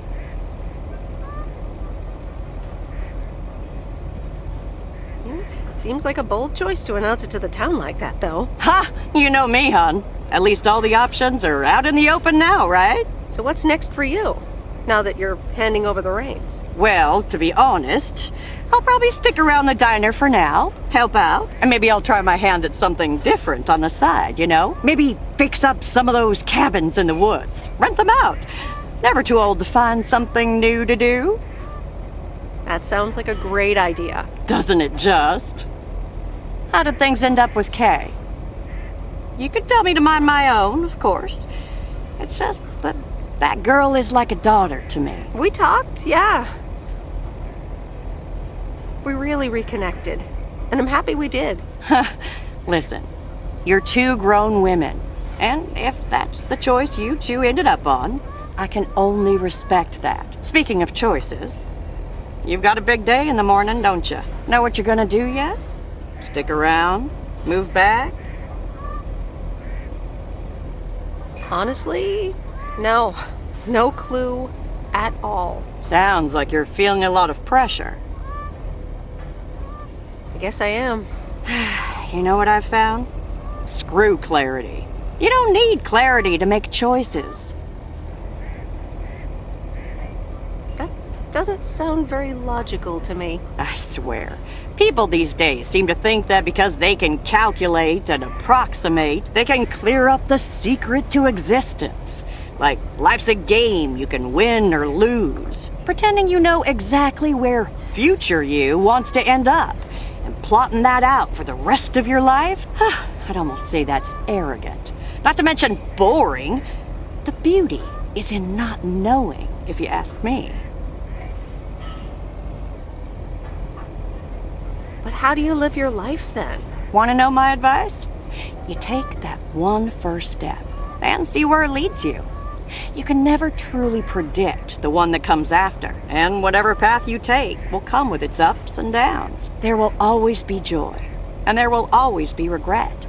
Seems like a bold choice to announce it to the town like that, though. Ha! You know me, hon. At least all the options are out in the open now, right? So what's next for you, now that you're handing over the reins? Well, to be honest, I'll probably stick around the diner for now, help out, and maybe I'll try my hand at something different on the side, Maybe fix up some of those cabins in the woods, rent them out. Never too old to find something new to do. That sounds like a great idea. Doesn't it just? How did things end up with Kay? You could tell me to mind my own, of course. It's just that girl is like a daughter to me. We talked, yeah. We really reconnected, and I'm happy we did. Listen, you're two grown women, and if that's the choice you two ended up on, I can only respect that. Speaking of choices, you've got a big day in the morning, don't you? Know what you're gonna do yet? Stick around? Move back? Honestly, no. No clue at all. Sounds like you're feeling a lot of pressure. I guess I am. You know what I've found? Screw clarity. You don't need clarity to make choices. That doesn't sound very logical to me. I swear. People these days seem to think that because they can calculate and approximate, they can clear up the secret to existence. Like life's a game you can win or lose. Pretending you know exactly where future you wants to end up. And plotting that out for the rest of your life? I'd almost say that's arrogant. Not to mention boring. The beauty is in not knowing, if you ask me. But how do you live your life then? Want to know my advice? You take that one first step and see where it leads you. You can never truly predict the one that comes after, and whatever path you take will come with its ups and downs. There will always be joy, and there will always be regret.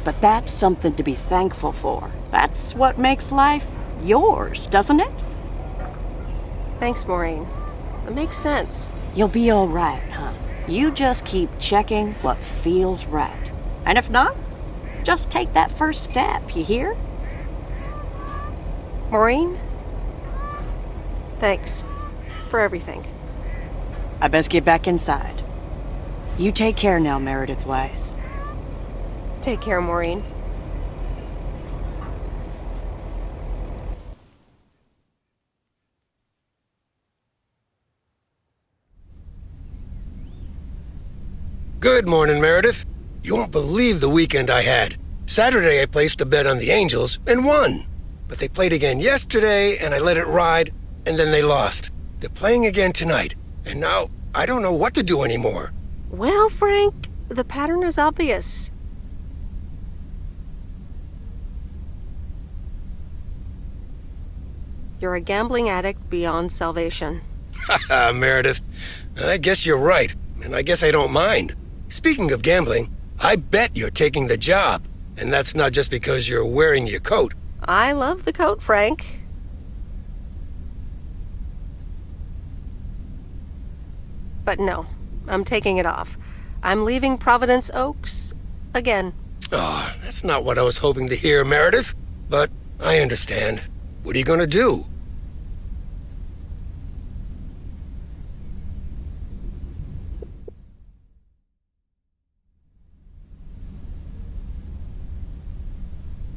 But that's something to be thankful for. That's what makes life yours, doesn't it? Thanks, Maureen. It makes sense. You'll be all right, huh? You just keep checking what feels right. And if not, just take that first step, you hear? Maureen? Thanks for everything. I best get back inside. You take care now, Meredith Weiss. Take care, Maureen. Good morning, Meredith. You won't believe the weekend I had. Saturday I placed a bet on the Angels and won. But they played again yesterday and I let it ride, and then they lost. They're playing again tonight, and now I don't know what to do anymore. Well, Frank, the pattern is obvious. You're a gambling addict beyond salvation. Haha, Meredith. I guess you're right, and I guess I don't mind. Speaking of gambling, I bet you're taking the job, and that's not just because you're wearing your coat. I love the coat, Frank. But no, I'm taking it off. I'm leaving Providence Oaks again. Oh, that's not what I was hoping to hear, Meredith. But I understand. What are you going to do?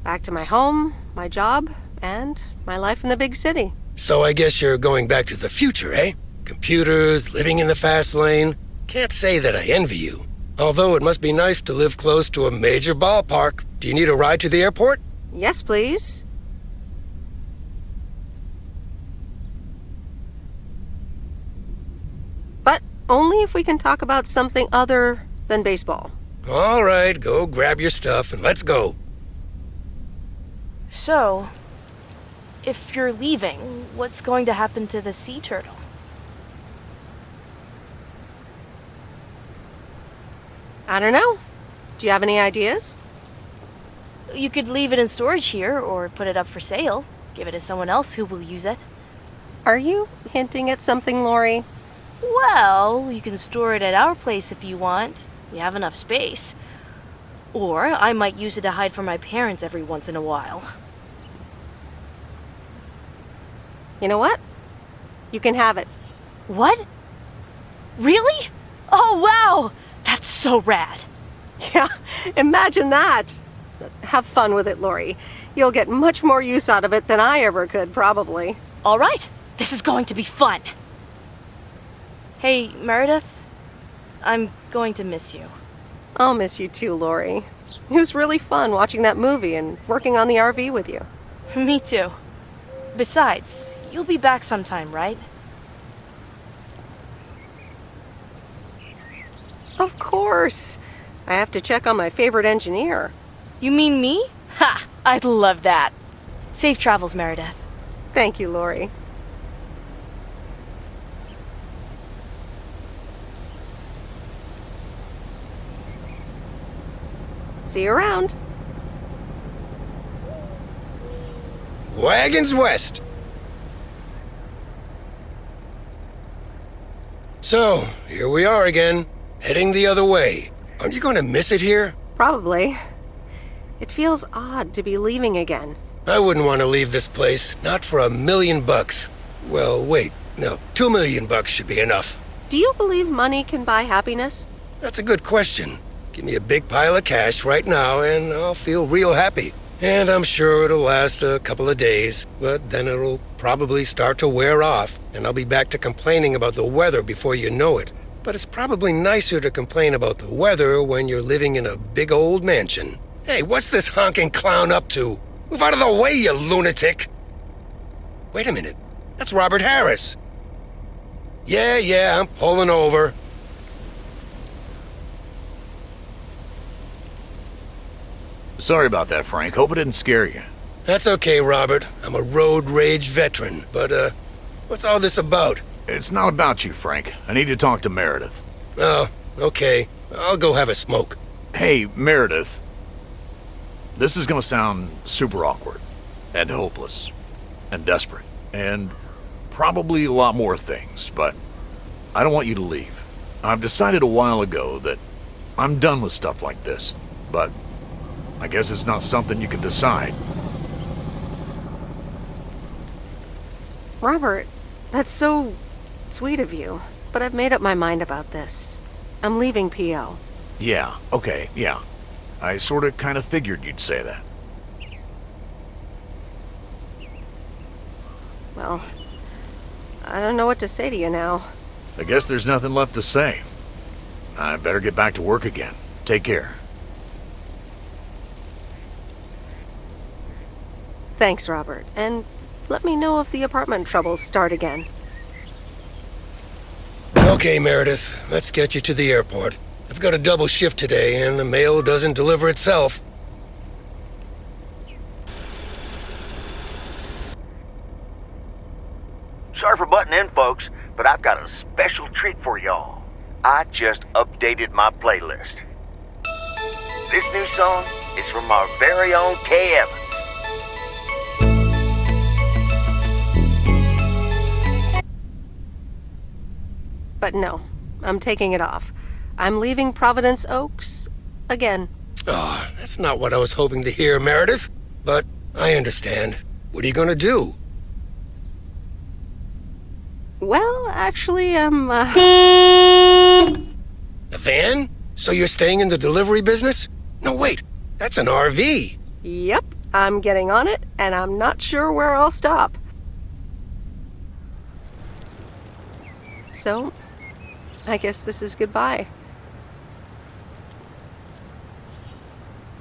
Back to my home, my job, and my life in the big city. So I guess you're going back to the future, eh? Computers, living in the fast lane. Can't say that I envy you. Although it must be nice to live close to a major ballpark. Do you need a ride to the airport? Yes, please. But only if we can talk about something other than baseball. All right, go grab your stuff and let's go. So, if you're leaving, what's going to happen to the sea turtle? I don't know. Do you have any ideas? You could leave it in storage here, or put it up for sale. Give it to someone else who will use it. Are you hinting at something, Lori? Well, you can store it at our place if you want. We have enough space. Or I might use it to hide from my parents every once in a while. You know what? You can have it. What? Really? Oh, wow! That's so rad. Yeah, imagine that. Have fun with it, Lori. You'll get much more use out of it than I ever could, probably. All right, this is going to be fun. Hey, Meredith, I'm going to miss you. I'll miss you too, Lori. It was really fun watching that movie and working on the RV with you. Me too. Besides, you'll be back sometime, right? Of course. I have to check on my favorite engineer. You mean me? Ha! I'd love that. Safe travels, Meredith. Thank you, Lori. See you around. Wagons west. So, here we are again, heading the other way. Aren't you going to miss it here? Probably. It feels odd to be leaving again. I wouldn't want to leave this place, not for $1 million. Well, wait, no, $2 million should be enough. Do you believe money can buy happiness? That's a good question. Give me a big pile of cash right now and I'll feel real happy. And I'm sure it'll last a couple of days, but then it'll probably start to wear off, and I'll be back to complaining about the weather before you know it. But it's probably nicer to complain about the weather when you're living in a big old mansion. Hey, what's this honking clown up to? Move out of the way, you lunatic! Wait a minute, that's Robert Harris. Yeah, I'm pulling over. Sorry about that, Frank. Hope it didn't scare you. That's okay, Robert. I'm a road rage veteran, but, what's all this about? It's not about you, Frank. I need to talk to Meredith. Oh, okay. I'll go have a smoke. Hey, Meredith. This is gonna sound super awkward, and hopeless, and desperate, and probably a lot more things, but I don't want you to leave. I've decided a while ago that I'm done with stuff like this, but I guess it's not something you can decide. Robert, that's so sweet of you, but I've made up my mind about this. I'm leaving P.O. Yeah, okay, yeah. I sorta kinda figured you'd say that. Well, I don't know what to say to you now. I guess there's nothing left to say. I better get back to work again. Take care. Thanks, Robert, and let me know if the apartment troubles start again. Okay, Meredith, let's get you to the airport. I've got a double shift today, and the mail doesn't deliver itself. Sorry for butting in, folks, but I've got a special treat for y'all. I just updated my playlist. This new song is from our very own Kay Evans. But no, I'm taking it off. I'm leaving Providence Oaks again. Oh, that's not what I was hoping to hear, Meredith. But I understand. What are you gonna do? Well, actually, I'm, A van? So you're staying in the delivery business? No, wait. That's an RV. Yep, I'm getting on it, and I'm not sure where I'll stop. So, I guess this is goodbye.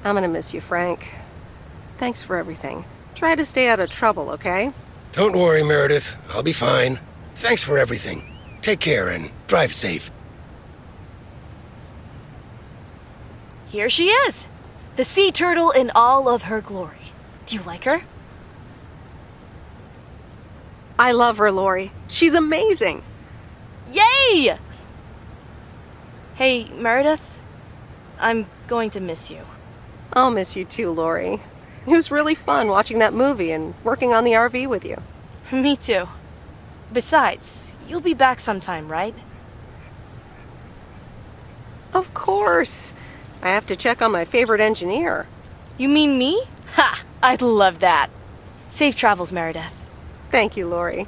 I'm gonna miss you, Frank. Thanks for everything. Try to stay out of trouble, okay? Don't worry, Meredith. I'll be fine. Thanks for everything. Take care and drive safe. Here she is. The sea turtle in all of her glory. Do you like her? I love her, Lori. She's amazing. Yay! Hey, Meredith. I'm going to miss you. I'll miss you too, Lori. It was really fun watching that movie and working on the RV with you. Me too. Besides, you'll be back sometime, right? Of course. I have to check on my favorite engineer. You mean me? Ha! I'd love that. Safe travels, Meredith. Thank you, Lori.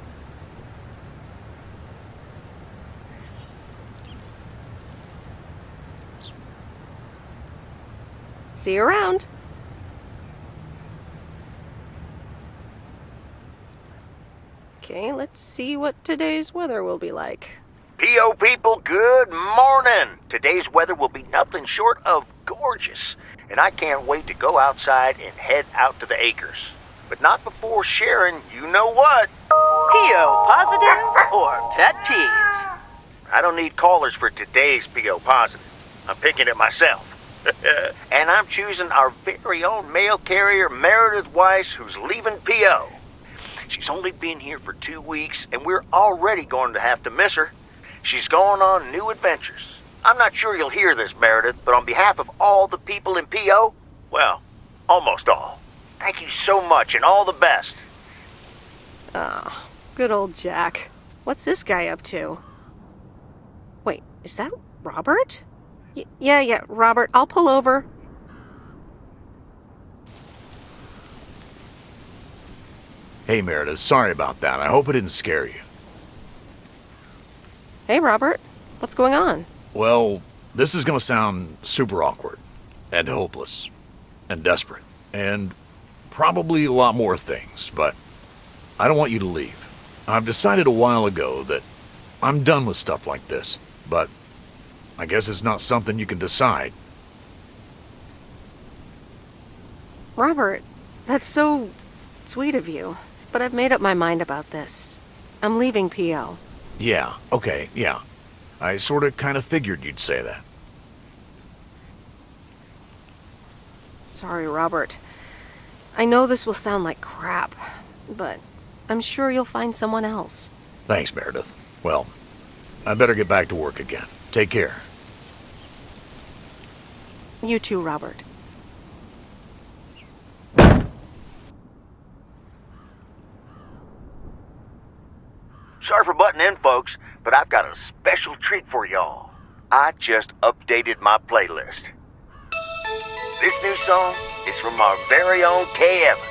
See you around. Okay, let's see what today's weather will be like. P.O. people, good morning. Today's weather will be nothing short of gorgeous, and I can't wait to go outside and head out to the acres. But not before sharing, you know what? P.O. positive or pet peeves? I don't need callers for today's P.O. positive. I'm picking it myself. And I'm choosing our very own mail carrier, Meredith Weiss, who's leaving P.O. She's only been here for 2 weeks, and we're already going to have to miss her. She's going on new adventures. I'm not sure you'll hear this, Meredith, but on behalf of all the people in P.O., well, almost all, thank you so much and all the best. Ah, good old Jack. What's this guy up to? Wait, is that Robert? Yeah, Robert, I'll pull over. Hey, Meredith, sorry about that. I hope it didn't scare you. Hey, Robert. What's going on? Well, this is gonna sound super awkward, and hopeless, and desperate, and probably a lot more things, but I don't want you to leave. I've decided a while ago that I'm done with stuff like this, but I guess it's not something you can decide. Robert, that's so sweet of you, but I've made up my mind about this. I'm leaving P.O. Yeah, okay, yeah. I sorta kinda figured you'd say that. Sorry, Robert. I know this will sound like crap, but I'm sure you'll find someone else. Thanks, Meredith. Well, I better get back to work again. Take care. You too, Robert. Sorry for butting in, folks, but I've got a special treat for y'all. I just updated my playlist. This new song is from our very own Kay Evans.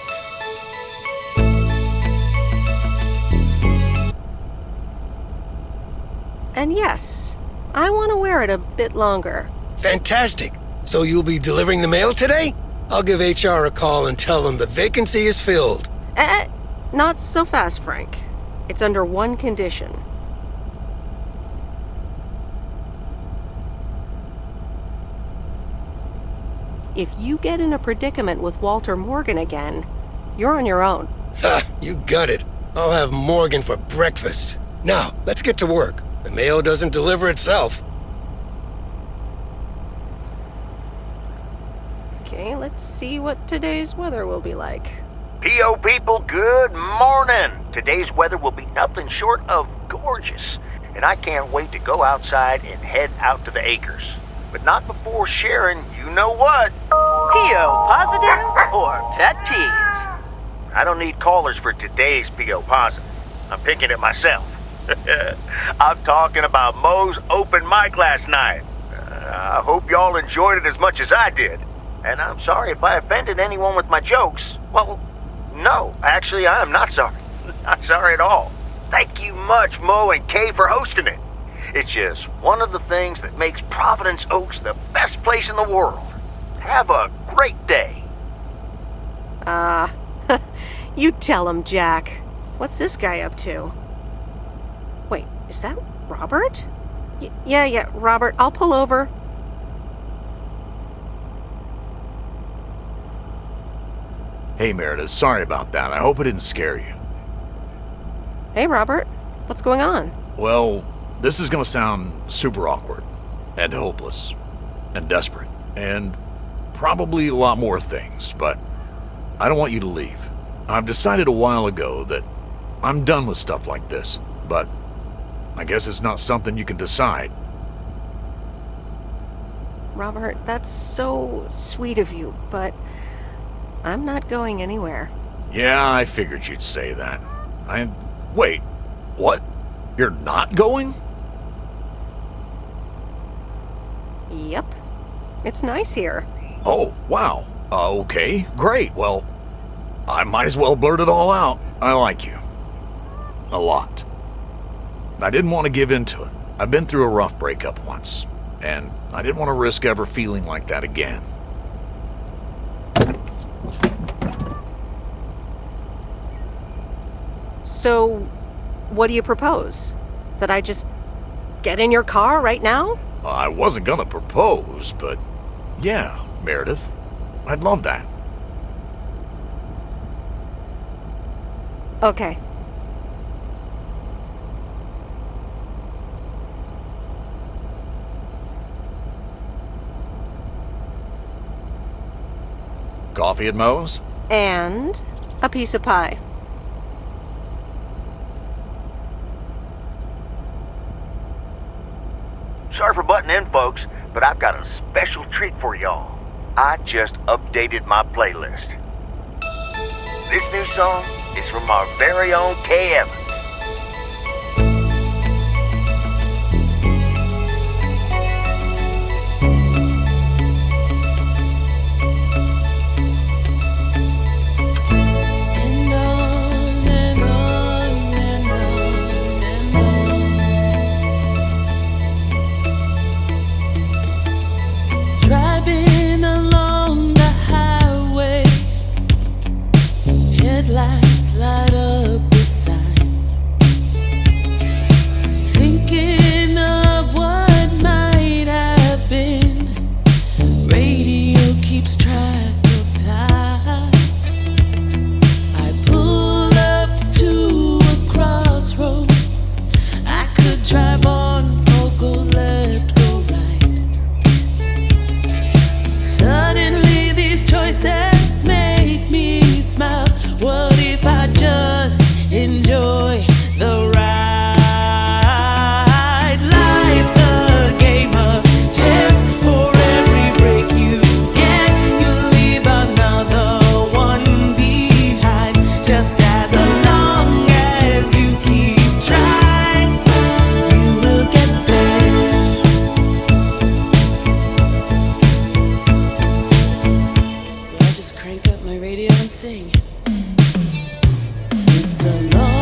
And yes, I want to wear it a bit longer. Fantastic. So you'll be delivering the mail today? I'll give HR a call and tell them the vacancy is filled. Not so fast, Frank. It's under one condition. If you get in a predicament with Walter Morgan again, you're on your own. Ha, you got it. I'll have Morgan for breakfast. Now, let's get to work. The mail doesn't deliver itself. Okay, let's see what today's weather will be like. P.O. people, good morning. Today's weather will be nothing short of gorgeous, and I can't wait to go outside and head out to the acres. But not before sharing, you know what? P.O. positive or pet peeves? I don't need callers for today's P.O. positive. I'm picking it myself. I'm talking about Moe's open mic last night. I hope y'all enjoyed it as much as I did. And I'm sorry if I offended anyone with my jokes. Well, no, actually, I am not sorry. Not sorry at all. Thank you much, Mo and Kay, for hosting it. It's just one of the things that makes Providence Oaks the best place in the world. Have a great day. You tell him, Jack. What's this guy up to? Wait, is that Robert? Yeah, Robert, I'll pull over. Hey, Meredith, sorry about that. I hope it didn't scare you. Hey, Robert, what's going on? Well, this is gonna sound super awkward, and hopeless, and desperate, and probably a lot more things, but I don't want you to leave. I've decided a while ago that I'm done with stuff like this, but I guess it's not something you can decide. Robert, that's so sweet of you, but I'm not going anywhere. Yeah, I figured you'd say that. Wait, what? You're not going? Yep. It's nice here. Oh, wow. Okay, great. Well, I might as well blurt it all out. I like you. A lot. I didn't want to give in to it. I've been through a rough breakup once, and I didn't want to risk ever feeling like that again. So, what do you propose? That I just get in your car right now? I wasn't gonna propose, but yeah, Meredith, I'd love that. Okay. Coffee at Moe's? And a piece of pie. Sorry for butting in, folks, but I've got a special treat for y'all. I just updated my playlist. This new song is from our very own Kay Evans. Driving along the highway, headlights light up the signs. just crank up my radio and sing. It's a long